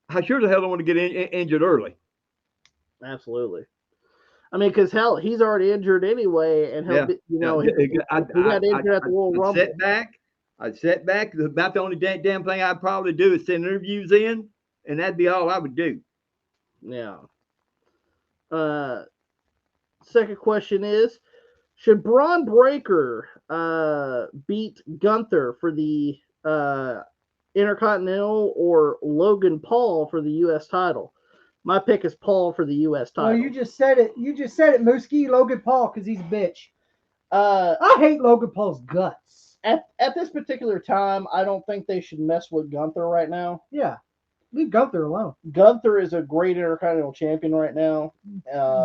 I sure as hell don't want to get injured early. Absolutely. I mean, because hell, he's already injured anyway, and he'll he got injured at the World Rumble. I'd set back. About the only damn thing I'd probably do is send interviews in, and that'd be all I would do. Yeah. Second question is, should Braun Breaker beat Gunther for the Intercontinental or Logan Paul for the U.S. title? My pick is Paul for the U.S. title. Well, you just said it. You just said it, Mooski. Logan Paul, because he's a bitch. I hate Logan Paul's guts. At this particular time, I don't think they should mess with Gunther right now. Yeah. Leave Gunther alone. Gunther is a great Intercontinental champion right now.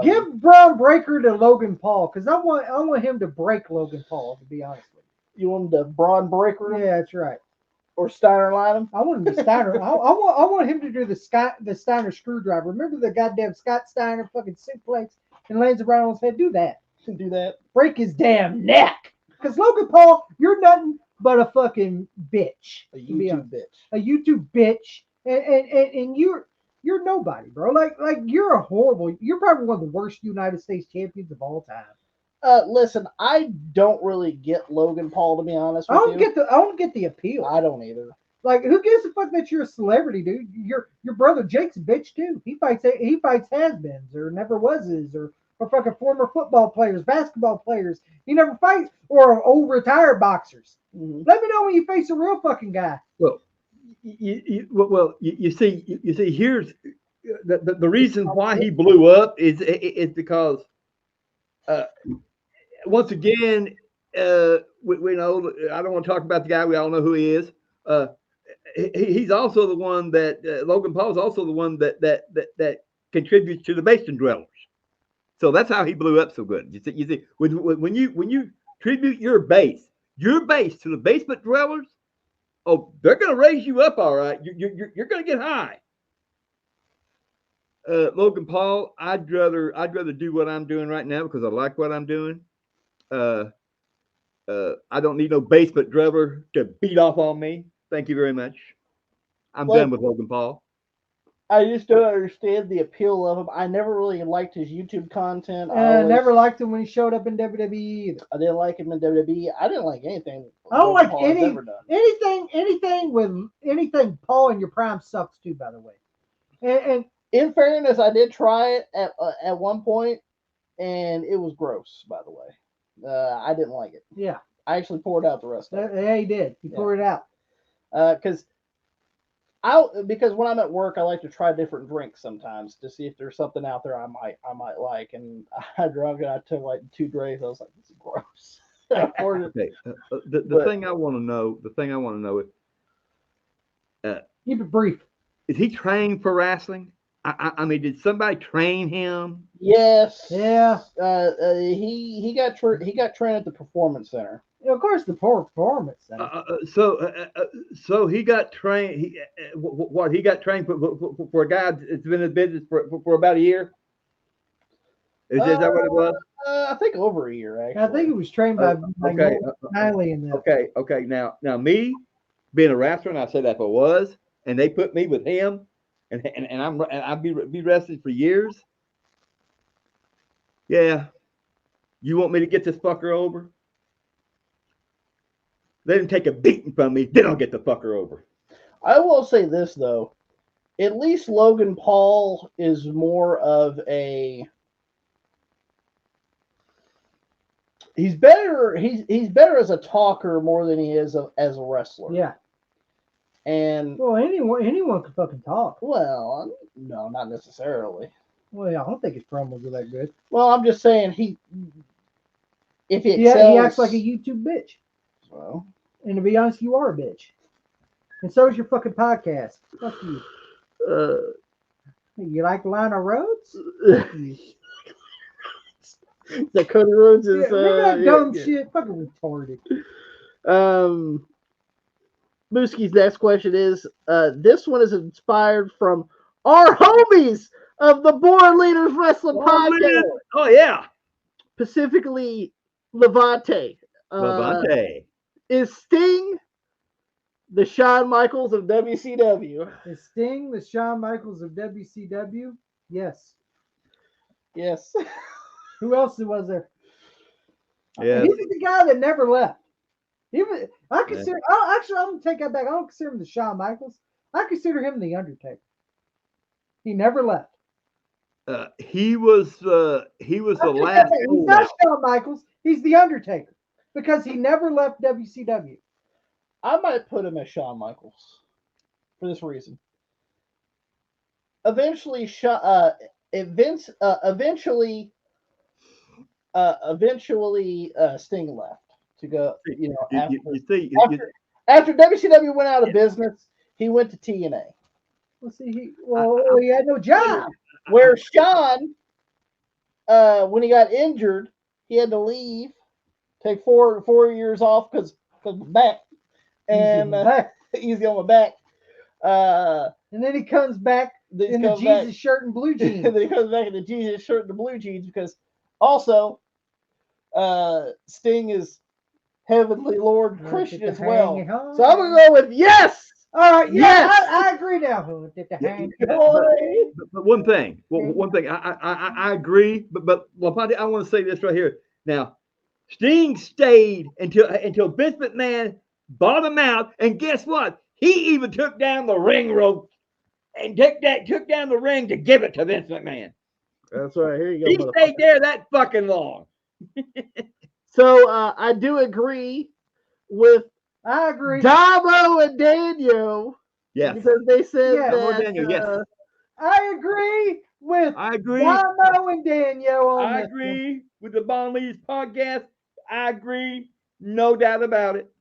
Give Braun Breaker to Logan Paul, because I want him to break Logan Paul, to be honest with you. You want him to Braun Breaker? Yeah, that's right. Or Steiner line him? I want him to Steiner. I want him to do the Steiner screwdriver. Remember the goddamn Scott Steiner fucking suplex and lands around on his head? Do that. Do that. Break his damn neck. Because Logan Paul, you're nothing but a fucking bitch. A YouTube bitch. A YouTube bitch. And you're nobody, bro. Like you're a horrible. You're probably one of the worst United States champions of all time. Listen, I don't really get Logan Paul, to be honest with you. I don't get the appeal. I don't either. Like, who gives a fuck that you're a celebrity, dude? Your brother Jake's a bitch too. He fights has-beens or never wases or fucking former football players, basketball players. He never fights or old retired boxers. Mm-hmm. Let me know when you face a real fucking guy. Well, you see, here's the reason why he blew up is because once again, we know, I don't want to talk about the guy. We all know who he is. He's also the one that Logan Paul is also the one that contributes to the basement dwellers. So that's how he blew up so good. You see, when you tribute your base to the basement dwellers, oh, they're going to raise you up, all right. You're going to get high. Logan Paul, I'd rather do what I'm doing right now because I like what I'm doing. I don't need no basement dweller to beat off on me. Thank you very much. I'm done with Logan Paul. I just don't understand the appeal of him. I never really liked his YouTube content. I never liked him when he showed up in WWE either. I didn't like him in WWE. I didn't like anything. I don't like anything with anything. Paul in your prime sucks too, by the way. And in fairness, I did try it at one point, and it was gross. By the way, I didn't like it. Yeah, I actually poured out the rest of it. Yeah, he did. He poured it out. Because when I'm at work, I like to try different drinks sometimes to see if there's something out there I might like. And I drunk it. I took like 2 drinks. I was like, this is gross. Okay. The thing I want to know is keep it brief. Is he trained for wrestling? I mean, did somebody train him? Yes. Yeah. He got trained at the Performance Center. Of course, the performance. So he got trained. What he got trained for a guy that's been in business for about a year. Is that what it was? I think over a year actually. I think he was trained by Okay, Miley and them. Okay. Now me being a wrestler, and I said that if I was, and they put me with him, and I'd be wrestling for years. Yeah, you want me to get this fucker over? Let him take a beating from me, then I'll get the fucker over. I will say this though, at least Logan Paul is more of a. He's better. He's better as a talker more than he is as a wrestler. Yeah. And Well, anyone can fucking talk. well, no, not necessarily. Well, yeah, I don't think his promos are that good. Well, I'm just saying if he Yeah, excels, he acts like a YouTube bitch. well, And to be honest, you are a bitch. And so is your fucking podcast. Fuck you. You like Lana Rhodes? Fuck you. that Cody Rhodes is. Yeah, remember that dumb shit? Fucking retarded. Mooskie's next question is: this one is inspired from our homies of the Born Leaders Wrestling Podcast, Oh yeah, specifically Levante. Levante. Is Sting the Shawn Michaels of WCW? Is Sting the Shawn Michaels of WCW? Yes. Yes. Who else was there? Yeah. He's the guy that never left. I consider. Oh, actually, I'm gonna take that back. I don't consider him the Shawn Michaels. I consider him the Undertaker. He never left. He was the last. He's not Shawn Michaels. He's the Undertaker because he never left WCW. I might put him as Shawn Michaels for this reason. Eventually, Sting left to go. You know, after WCW went out of business, he went to TNA. Well, see, he had no job. Where Shawn, when he got injured, he had to leave, take 4 years off because of back, and easy on my back. And then he comes back in the Jesus shirt and blue jeans. Then he comes back in the Jesus shirt and the blue jeans because also Sting is Heavenly Lord Christian as well. So I'm gonna go with yes. All right, yes. I agree now. But one thing, I agree. But Levante, I want to say this right here. Now, Sting stayed until Vince McMahon bought him out, and guess what? He even took down the ring rope and took down the ring to give it to Vince McMahon. That's right. Here you go. He stayed there that fucking long. So I do agree with. I agree. Dabo and Daniel. Yes. Because they said that. Daniel, yes. I agree with Dabo and Daniel on I agree with the Bond Leaders podcast. I agree. No doubt about it.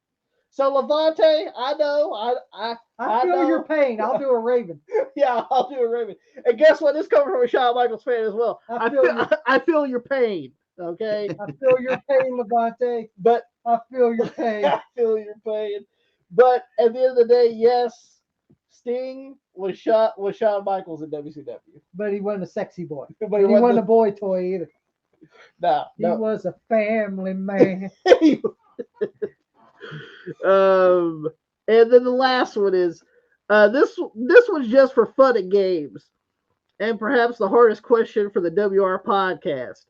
So Levante, I know. I feel your pain. I'll do a Raven. Yeah, I'll do a Raven. And guess what? This coming from a Shawn Michaels fan as well. I feel your pain. Okay. I feel your pain, Levante. But I feel your pain. I feel your pain. But at the end of the day, yes, Sting was Shawn Michaels in WCW. But he wasn't a sexy boy. But he wasn't a boy toy either. No. He was a family man. And then the last one is this one's just for fun and games, and perhaps the hardest question for the WR podcast.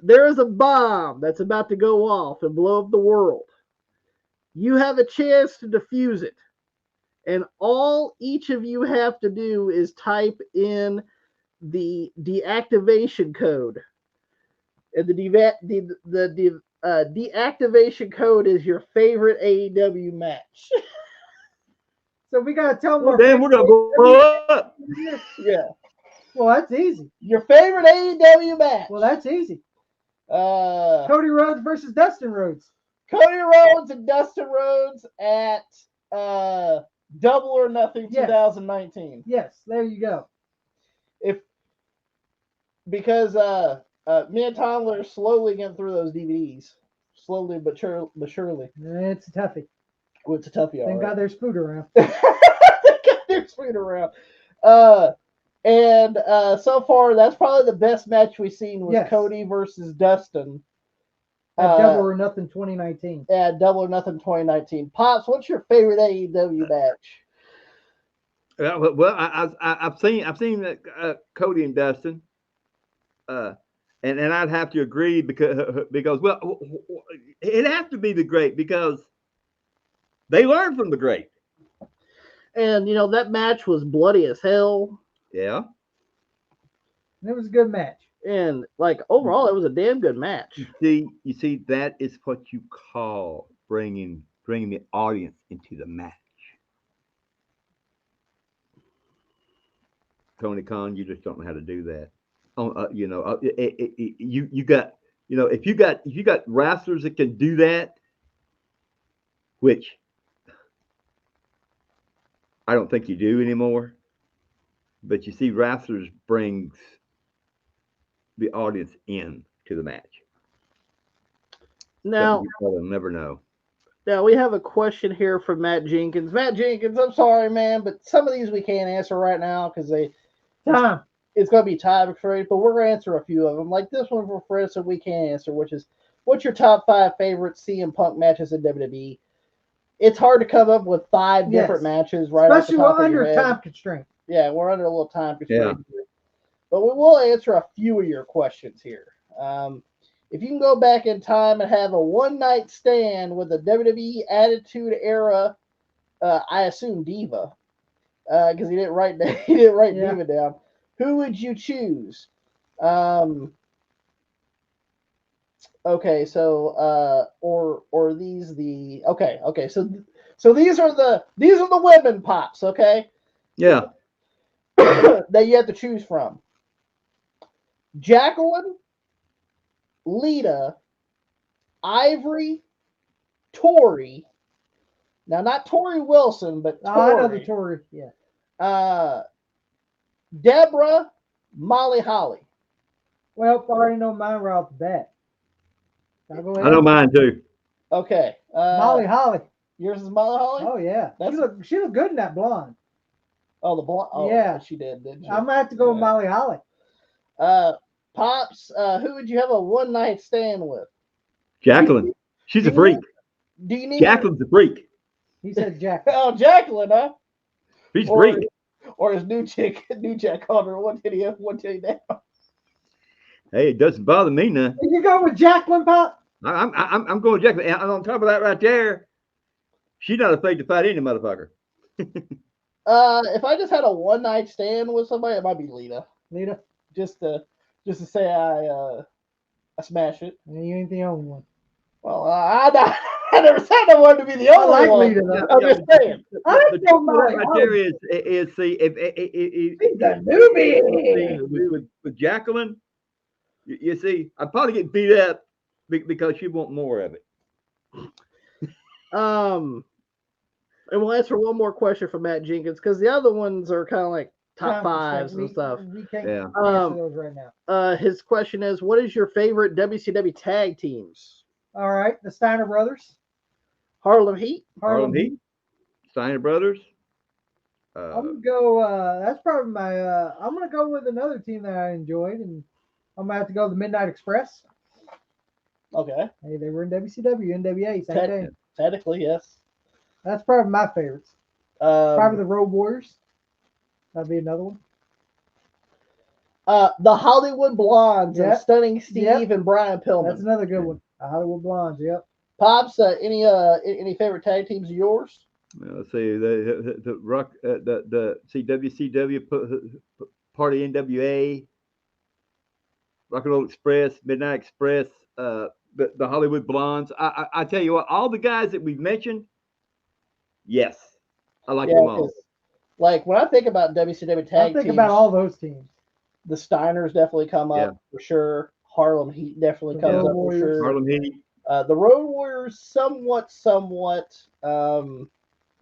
There is a bomb that's about to go off and blow up the world. You have a chance to defuse it, and all each of you have to do is type in the deactivation code, and the deactivation code is your favorite AEW match. So we gotta tell them. Then we're gonna blow up. Yeah. Well, that's easy. Your favorite AEW match. Well, that's easy. Uh, Cody Rhodes versus Dustin Rhodes. Cody Rhodes and Dustin Rhodes at Double or Nothing Yes. 2019. Yes, there you go. Because me and Tom are slowly getting through those DVDs, slowly but surely. It's a toughie. Oh, it's a toughie, all Thank right. God there's food around. There's food around. And so far, that's probably the best match we've seen was Yes. Cody versus Dustin. That Double or Nothing 2019. Yeah, Double or Nothing 2019. Pops, what's your favorite AEW match? Well, I've seen Cody and Dustin, and I'd have to agree because well, it has to be the great because they learned from the great. And that match was bloody as hell. Yeah. And it was a good match. And overall, it was a damn good match. You see, that is what you call bringing the audience into the match. Tony Khan, you just don't know how to do that. You got if you got wrestlers that can do that, which I don't think you do anymore. But you see, wrestlers brings the audience in to the match. Now, you'll never know. Now we have a question here from Matt Jenkins. Matt Jenkins, I'm sorry, man, but some of these we can't answer right now because it's going to be time constrained. But we're going to answer a few of them. Like this one for instance, we can't answer, which is what's your top 5 favorite CM Punk matches in WWE? It's hard to come up with 5 different matches right off the especially top we're of your under head. time constraint. Yeah, we're under a little time constraint here. But we will answer a few of your questions here. If you can go back in time and have a one-night stand with a WWE Attitude Era, I assume Diva, because he didn't write Diva down. Who would you choose? Okay, so or these the okay. So these are the women Pops. Okay. Yeah. That you have to choose from. Jacqueline, Lita, Ivory, Tori. Now, not Tori Wilson, but Tori. I know the Tori. Yeah. Deborah, Molly Holly. Well, I already know mine right off the bat. I know mine too. Okay. Molly Holly. Yours is Molly Holly? Oh yeah. She looked good in that blonde. Oh, the blonde. Oh, yeah, she did, didn't she? I'm gonna have to go with Molly Holly. Pops, who would you have a one-night stand with? Jacqueline. She's a freak. Do you need Jacqueline's a freak. He said Jacqueline. Oh, Jacqueline, huh? She's a freak. Or his new Jack Hunter. One titty up, one titty down. Hey, it doesn't bother me none. You go with Jacqueline, Pop? I'm going with Jacqueline. And on top of that right there, she's not afraid to fight any motherfucker. If I just had a one-night stand with somebody, it might be Lita. Lita? Just to say I smash it. And you ain't the only one. Well, I never said I wanted to be the only one. Lita, though. I'm just saying. The trouble right there is see if she's a newbie with Jacqueline. You see, I'd probably get beat up because she want more of it. And we'll answer one more question from Matt Jenkins because the other ones are kind of like top 5s and stuff. We can't answer those right now. His question is, what is your favorite WCW tag teams? All right, the Steiner Brothers. Harlem Heat. Harlem Heat. Steiner Brothers. I'm gonna go. That's probably my. I'm gonna go with another team that I enjoyed, and I'm gonna have to go the Midnight Express. Okay. Hey, they were in WCW, NWA, same thing. Technically, yes. That's probably my favorites. Probably the Road Warriors. That'd be another one. The Hollywood Blondes and Stunning Steve and Brian Pillman. That's another good one. The Hollywood Blondes. Yep. Pops, any favorite tag teams of yours? Let's see the rock the WCW Party NWA, Rock and Roll Express, Midnight Express, the Hollywood Blondes. I tell you what, all the guys that we've mentioned, yes, I like them all. Like when I think about WCW tag teams, I think about all those teams. The Steiners definitely come up for sure. Harlem Heat definitely comes up for sure. Harlem Heat. The Road Warriors, somewhat.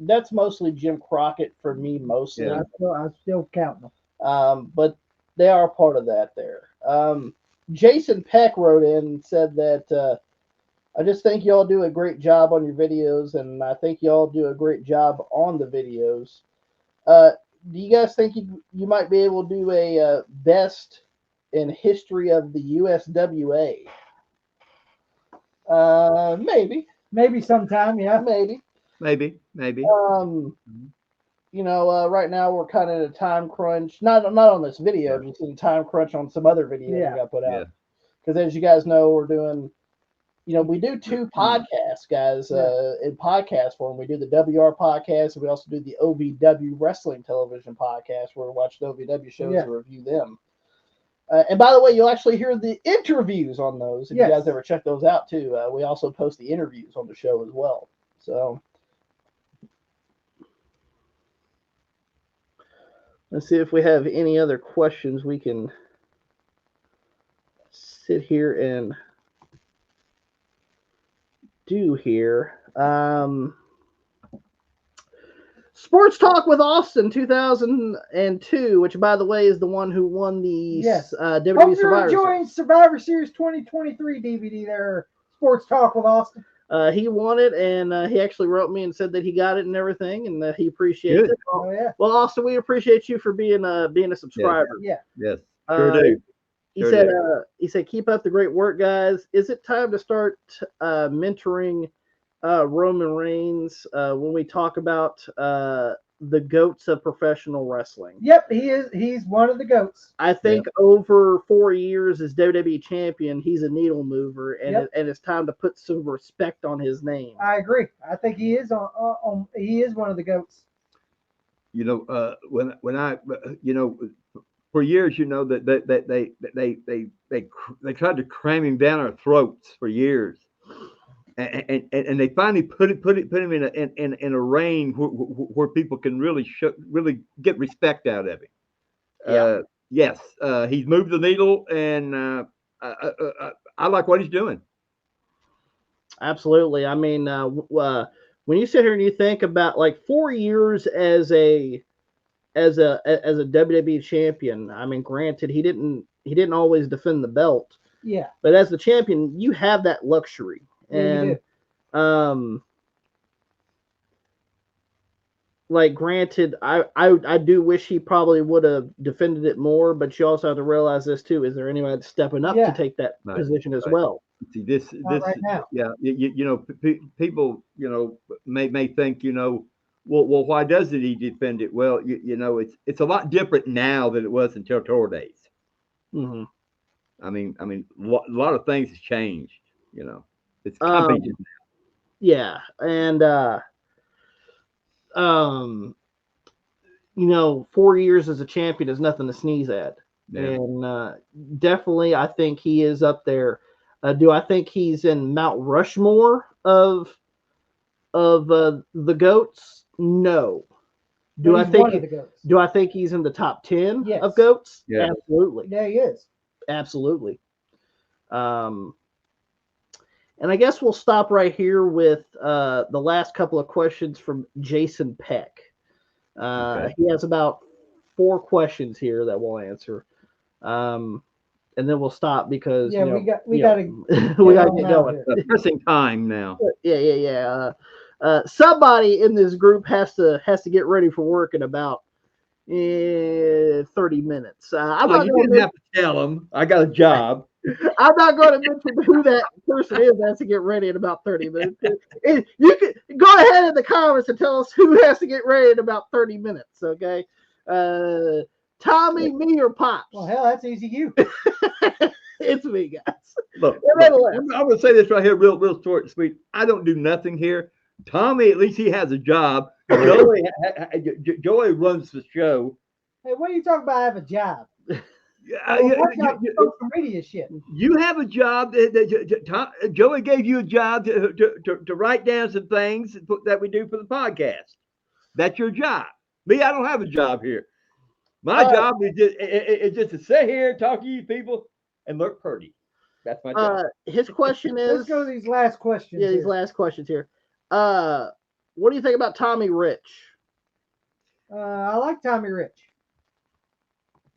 that's mostly Jim Crockett for me, mostly. Yeah. I'm still counting them. But they are part of that there. Jason Peck wrote in and said that I just think y'all do a great job on your videos, and I think y'all do a great job on the videos. Uh, do you guys think you might be able to do a best in history of the USWA? Maybe, Maybe sometime, yeah. maybe. Maybe. Um, Mhm. right now we're kind of in a time crunch. Not on this video, Yeah. just in a time crunch on some other videos Yeah. we got put Yeah. out. Because as you guys know, we're doing. We do two podcasts, guys, in podcast form. We do the WR podcast, and we also do the OVW Wrestling Television podcast, where we watch the OVW shows Yeah. and review them. And by the way, you'll actually hear the interviews on those if you Yes. guys ever check those out too. We also post the interviews on the show as well. So let's see if we have any other questions we can sit here and do here. Sports Talk with Austin 2002, which by the way is the one who won the Yes. WWE Hope you're Survivor Series. enjoying Survivor Series 2023 DVD there, Sports Talk with Austin. He won it, and he actually wrote me and said that he got it and everything, and he appreciates Good. it. Oh, yeah. Well, Austin, we appreciate you for being a subscriber. Yeah. Yes. Sure do. He Sure said, do. keep up the great work, guys. Is it time to start mentoring Roman Reigns when we talk about the goats of professional wrestling? Yep, he is. He's one of the goats. I think over 4 years as WWE champion, he's a needle mover, and Yep. and it's time to put some respect on his name. I agree. I think he is he is one of the goats. When I for years, that they tried to cram him down our throats for years, and they finally put him in a reign where people can really get respect out of him. Yeah. Yes, he's moved the needle, and I like what he's doing. Absolutely. I mean, when you sit here and you think about like 4 years as a WWE champion, I mean, granted, he didn't always defend the belt, Yeah. but as the champion, you have that luxury. Yeah, you And do. like granted, I do wish he probably would have defended it more, but you also have to realize this too: is there anyone that's stepping up to take that Right, position as right. well? See, this right now. yeah, people may think well, why doesn't he defend it? Well, it's a lot different now than it was in territorial days. Mm-hmm. I mean, a lot of things has changed. It's companies. Yeah, and 4 years as a champion is nothing to sneeze at. Yeah. And definitely, I think he is up there. Do I think he's in Mount Rushmore of the goats? No. Do I He's think one of the goats. do I think he's in the top 10 Yes. of goats? Yeah. Absolutely. Yeah, he is. Absolutely. And I guess we'll stop right here with the last couple of questions from Jason Peck. Okay. He has about 4 questions here that we'll answer. And then we'll stop because Yeah, we gotta we gotta get going. Pressing time now. Yeah. Somebody in this group has to get ready for work in about 30 minutes. You didn't have to tell them. I got a job. I'm not going to mention who that person is that has to get ready in about 30 minutes. You can go ahead in the comments and tell us who has to get ready in about 30 minutes, okay? Tommy, me, or Pops? Well, hell, that's easy. You. It's me, guys. Look, I'm going to say this right here real short and sweet. I don't do nothing here. Tommy, at least he has a job. Joey runs the show. Hey, what are you talking about? I have a job. Social media shit. You have a job. Joey gave you a job to write down some things that we do for the podcast. That's your job. Me, I don't have a job here. My job is just to sit here, talk to you people, and look pretty. That's my job. His question is. Let's go to these last questions. Yeah, these last questions here. what do you think about Tommy Rich? I like Tommy Rich.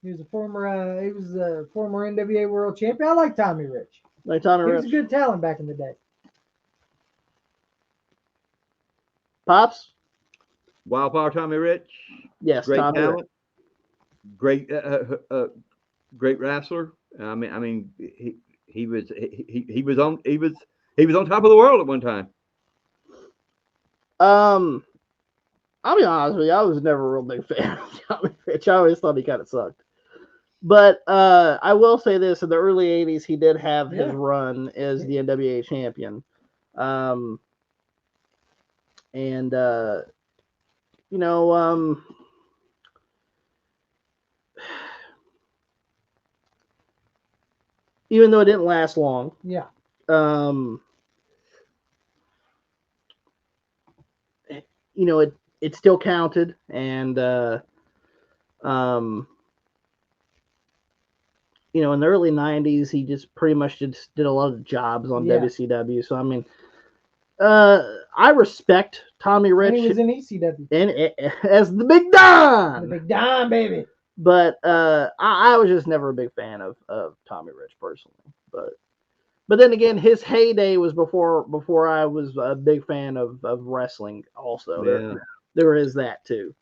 He was a former NWA World Champion. I like Tommy Rich. Like Tommy He Rich? was a good talent back in the day. Pops? Wildfire Tommy Rich, Yes, great Tommy Rich. talent, great great wrestler. I mean, he was on top of the world at one time. I'll be honest with you, I was never a real big fan of Tommy Rich. I always thought he kind of sucked. But I will say this: in the early '80s, he did have his Yeah. run as the NWA champion, and you know, even though it didn't last long, Yeah. You know, it still counted, and um, you know, in the early '90s, he just pretty much just did a lot of jobs on Yeah. WCW. So I mean, I respect Tommy And Rich he was in ECW. and as the Big Don. The Big Don, baby. But I was just never a big fan of Tommy Rich personally. But then again, his heyday was before I was a big fan of wrestling. Also, Yeah, there is that too.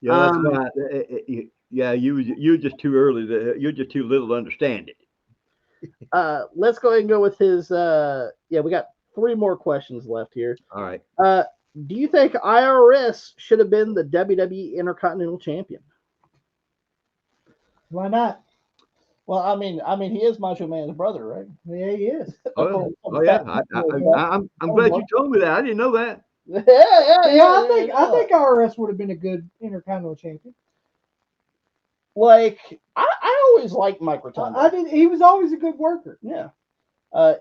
yeah, that's why. Yeah, you're just too early. You're just too little to understand it. Let's go ahead and go with his. Yeah, we got 3 more questions left here. All right. Do you think IRS should have been the WWE Intercontinental Champion? Why not? Well, I mean, he is Macho Man's brother, right? Yeah, he is. Oh yeah. I'm glad you told me that. I didn't know that. Yeah, I think IRS would have been a good Intercontinental Champion. Like I always liked Mike Rotundo. I did. He was always a good worker. Yeah.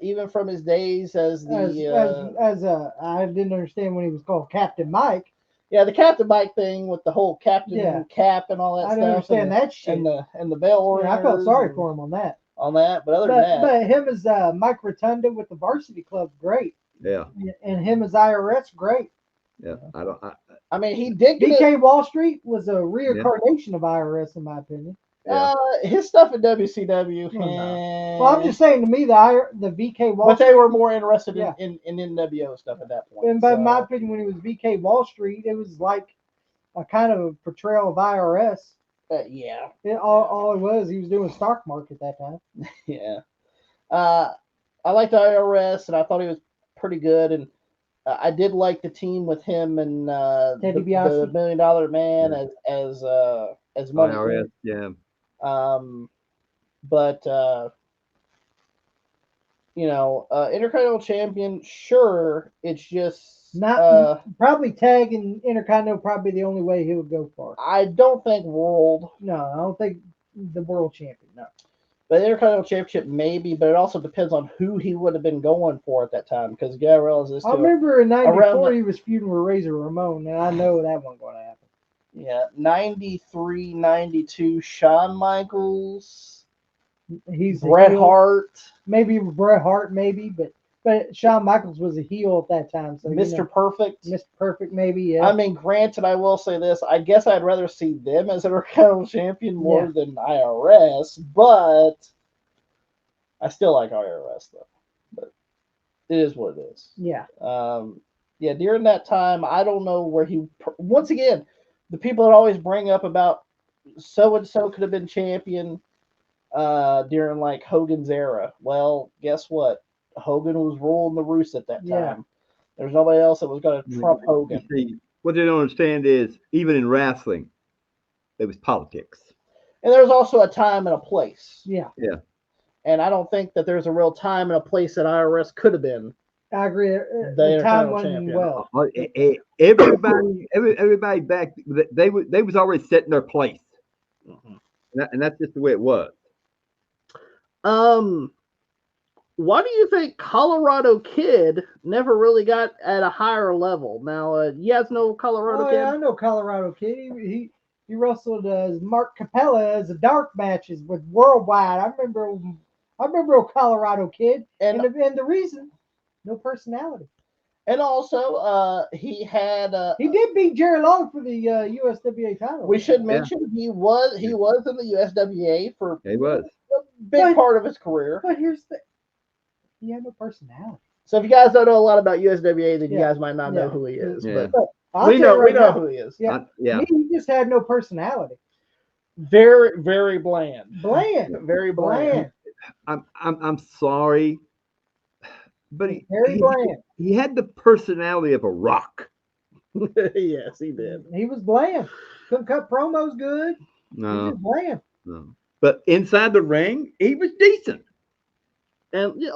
Even from his days as I didn't understand when he was called Captain Mike. Yeah, the Captain Mike thing with the whole Captain Cap and all that I stuff. didn't understand that shit. And the bell I felt sorry for him on that. But other than that, but him as Mike Rotunda with the Varsity Club, great. Yeah. And him as IRS, great. Yeah. I mean, he did get BK Wall Street was a reincarnation of IRS, in my opinion. Yeah. His stuff in WCW. Well, I'm just saying, to me, the VK Wall But Street. they were more interested Yeah. in NWO stuff at that point. And but in my opinion, when he was VK Wall Street, it was like a kind of a portrayal of IRS. Yeah. All it was, he was doing stock market at that time. Yeah. I liked IRS, and I thought he was pretty good, and I did like the team with him and Teddy the DiBiase. $1 Million Man as Money. IRS, yeah. But you know, Intercontinental Champion, sure, it's just not probably tag and Intercontinental probably the only way he would go for. I don't think world. No, I don't think the world champion. No. But Intercontinental Championship maybe, but it also depends on who he would have been going for at that time. Because you gotta realize this. I remember in '94 he was feuding with Razor Ramon, and I know that wasn't going to happen. Yeah, 93, 92, Shawn Michaels. He's Bret Hart. Maybe Bret Hart, maybe, but Shawn Michaels was a heel at that time. So Mr. Perfect. Mr. Perfect, maybe, yeah. I mean, granted, I will say this. I guess I'd rather see them as Intercontinental Champion more than IRS, but I still like IRS, though. But it is what it is. Yeah. Yeah, during that time, I don't know where he... Once again, the people that always bring up about so-and-so could have been champion during, like, Hogan's era. Well, guess what? Hogan was ruling the roost at that time. Yeah. There's nobody else that was going to trump Hogan. See, what they don't understand is, even in wrestling, it was politics. And there's also a time and a place. Yeah. Yeah. And I don't think that there's a real time and a place that IRS could have been. I agree. The time wasn't well. Everybody back, they was already set in their place. Mm-hmm. And that's just the way it was. Why do you think Colorado Kid never really got at a higher level? Now, you guys know Colorado Kid? Yeah, I know Colorado Kid. He wrestled as Mark Capella as a dark matches with Worldwide. I remember Colorado Kid, and the reason, no personality. And also, he had. He did beat Jerry Long for the USWA title. We should mention he was in the USWA for He was. a big part of his career. But here's the he had no personality. So if you guys don't know a lot about USWA, then you Yeah. guys might not know who he is. Yeah. But I'll we tell you right know now, who he is. Yeah. Yeah. He just had no personality. Very, very bland. Bland. Very bland. I'm sorry, but Very bland. he had the personality of a rock. Yes, he did. He was bland. Couldn't cut promos good. He was No, just bland. no. But inside the ring, he was decent. And yeah,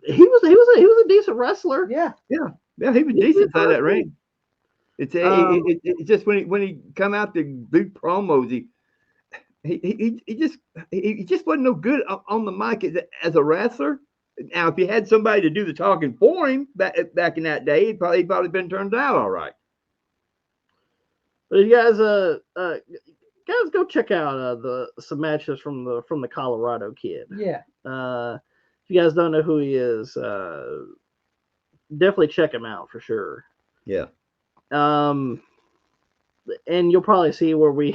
he was a decent wrestler. Yeah. Yeah, he was decent inside that ring. It's just when he come out to do promos, he just wasn't no good on the mic as a wrestler. Now, if you had somebody to do the talking for him back in that day, he'd probably been turned out all right. But you guys go check out some matches from the Colorado Kid. Yeah. If you guys don't know who he is, definitely check him out for sure. Yeah. And you'll probably see where we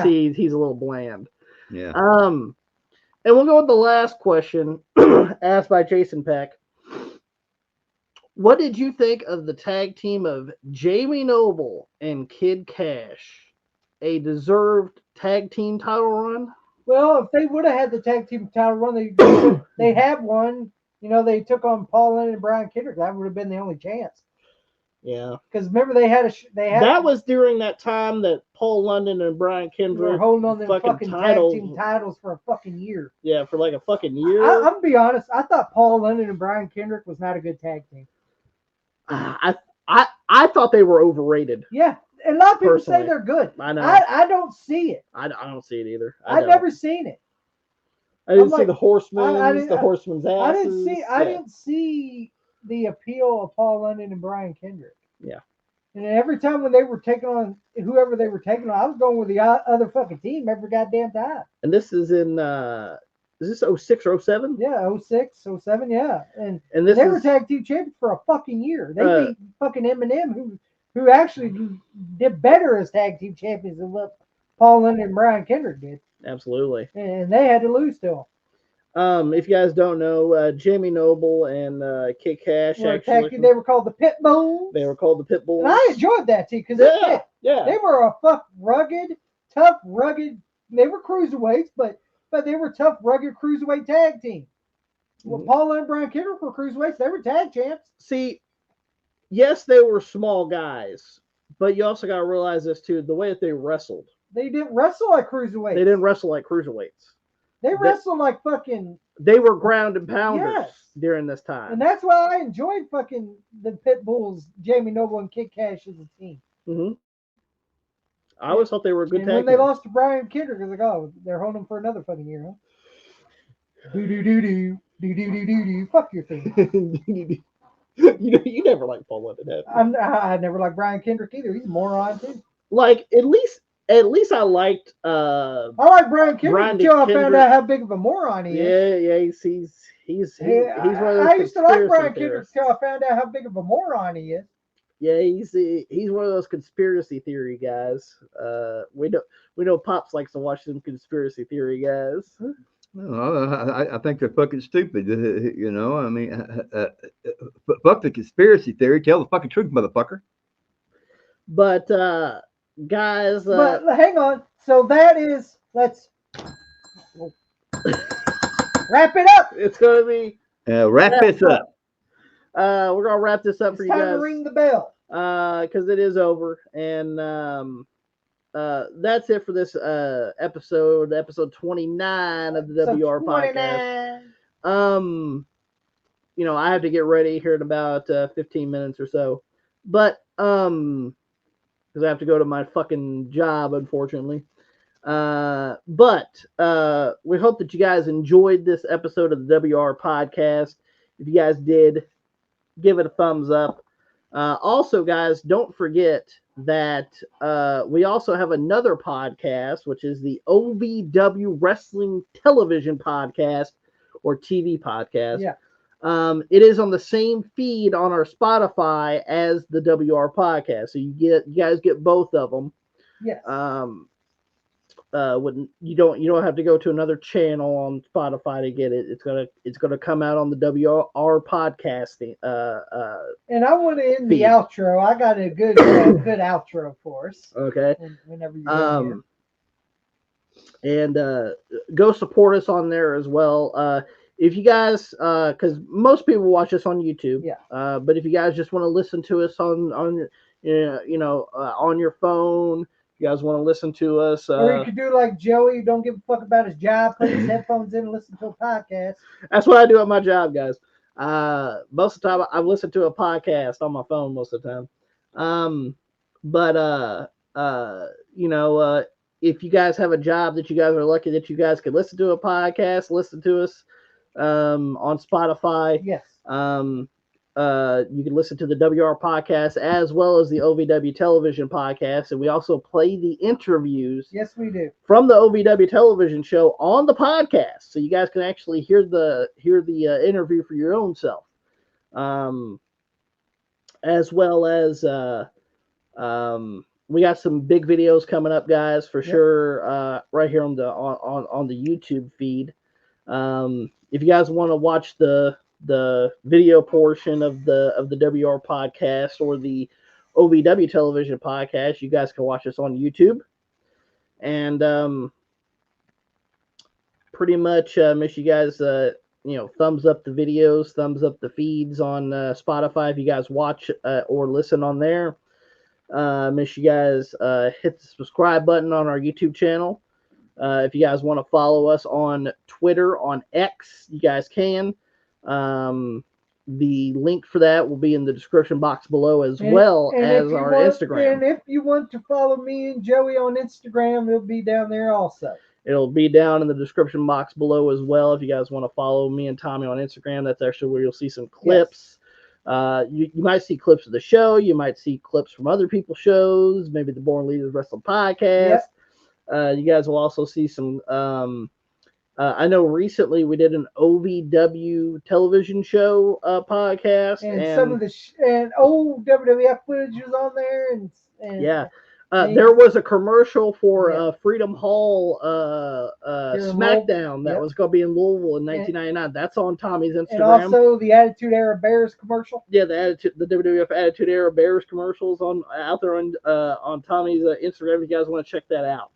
see he's a little bland. Yeah. And we'll go with the last question asked by Jason Peck. What did you think of the tag team of Jamie Noble and Kid Cash? A deserved tag team title run? Well, if they would have had the tag team title run, they had one. You know, they took on Paul London and Brian Kendrick. That would have been the only chance. Yeah. Because remember, that was during that time that Paul London and Brian Kendrick were holding on to fucking tag titles. team titles for a fucking year. Yeah, for like a fucking year. I'm gonna be honest. I thought Paul London and Brian Kendrick was not a good tag team. I thought they were overrated. Yeah, and a lot of people Personally. say they're good. I know. I don't see it. I don't see it either. I've never seen it. I didn't I'm see the Horsemen, the Horsemen's I asses. didn't see the appeal of Paul London and Brian Kendrick. Yeah. And every time when they were taking on whoever they were taking on, I was going with the other fucking team every goddamn time. And this is in is this 06 or 07? Yeah, 06, 07, yeah. And this they were tag team champions for a fucking year. They beat fucking Eminem, who actually did better as tag team champions than what Paul London and Brian Kendrick did. Absolutely. And they had to lose to them. If you guys don't know, Jamie Noble and Kid Cash they were called the Pit Bulls. They were called the Pit Bulls. And I enjoyed that too because they were a tough, rugged. They were cruiserweights, but they were tough, rugged cruiserweight tag team. Well, Paul and Brian Kendrick were cruiserweights. They were tag champs. See, yes, they were small guys, but you also got to realize this too: the way that they wrestled. They didn't wrestle like cruiserweights. They didn't wrestle like cruiserweights. They wrestled like fucking. They were ground and pounders during this time, and that's why I enjoyed fucking the Pit Bulls, Jamie Noble and Kid Cash as a team. Mm-hmm. I always thought they were a good tag when team. they lost to Brian Kendrick, I was like, oh, they're holding them for another fucking year, huh? Do. Fuck your thing. You never liked Paul London, have you? I never liked Brian Kendrick either. He's a moron too. Like at least I liked. I like Brian Kendrick until I found out how big of a moron he is. Yeah, he's one of those. I used to like Brian Kendrick until I found out how big of a moron he is. Yeah, he's one of those conspiracy theory guys. We know Pops likes to watch them conspiracy theory guys. Well, I think they're fucking stupid. You know, I mean, fuck the conspiracy theory. Tell the fucking truth, motherfucker. But guys, but hang on. So let's wrap it up. It's gonna be wrap this up. We're gonna wrap this up for you guys. Time to ring the bell. Because it is over, and that's it for this episode 29 of the WR podcast. You know, I have to get ready here in about 15 minutes or so, but because I have to go to my fucking job, unfortunately. But we hope that you guys enjoyed this episode of the WR podcast. If you guys did, give it a thumbs up. Also, guys, don't forget that we also have another podcast, which is the OVW Wrestling Television Podcast or TV podcast. Yeah. It is on the same feed on our Spotify as the WR podcast, so you guys get both of them. Yes. When you don't have to go to another channel on Spotify to get it. It's gonna come out on the WR podcasting. And I want to end the feed. outro. I got a good good outro for us. Okay. Whenever you're done here. And go support us on there as well. If you guys, because most people watch us on YouTube, Yeah. but if you guys just want to listen to us on on your phone, if you guys want to listen to us, Or you could do like Joey, who don't give a fuck about his job, put his headphones in and listen to a podcast. That's what I do at my job, guys. Most of the time, I've listened to a podcast on my phone most of the time. If you guys have a job that you guys are lucky that you guys can listen to a podcast, listen to us on Spotify. Yes. You can listen to the WR podcast as well as the OVW television podcast, and we also play the interviews. Yes, we do. From the OVW television show on the podcast, so you guys can actually hear the interview for your own self, as well as we got some big videos coming up, guys, for sure. Right here on the YouTube feed. If you guys want to watch the video portion of the WR podcast or the OVW television podcast, you guys can watch us on YouTube. And pretty much make you guys thumbs up the videos, thumbs up the feeds on Spotify if you guys watch or listen on there. Make sure you guys hit the subscribe button on our YouTube channel. If you guys want to follow us on Twitter, on X, you guys can. The link for that will be in the description box below, as well as our Instagram. And if you want to follow me and Joey on Instagram, it'll be down there also. It'll be down in the description box below as well. If you guys want to follow me and Tommy on Instagram, that's actually where you'll see some clips. Yes. You might see clips of the show. You might see clips from other people's shows, maybe the Born Leaders Wrestling Podcast. Yep. You guys will also see some. I know recently we did an OVW television show podcast, and some of the and old WWF footage was on there, and yeah. There was a commercial for Freedom Hall SmackDown that was going to be in Louisville in 1999. That's on Tommy's Instagram. And also the Attitude Era Bears commercial. Yeah, the WWF Attitude Era Bears commercials out there on Tommy's Instagram. If you guys want to check that out.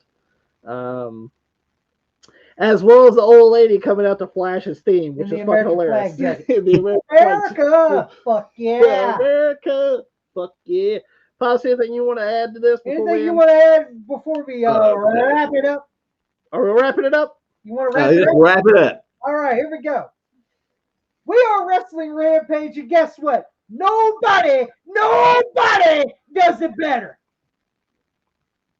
As well as the old lady coming out to flash his theme, which is fucking hilarious. America, fuck yeah. America, fuck yeah. Pops, anything you want to add to this? Anything you want to add before we wrap it up? Are we wrapping it up? You want to wrap it up? Wrap it up. All right, here we go. We are Wrestling Rampage, and guess what? Nobody does it better.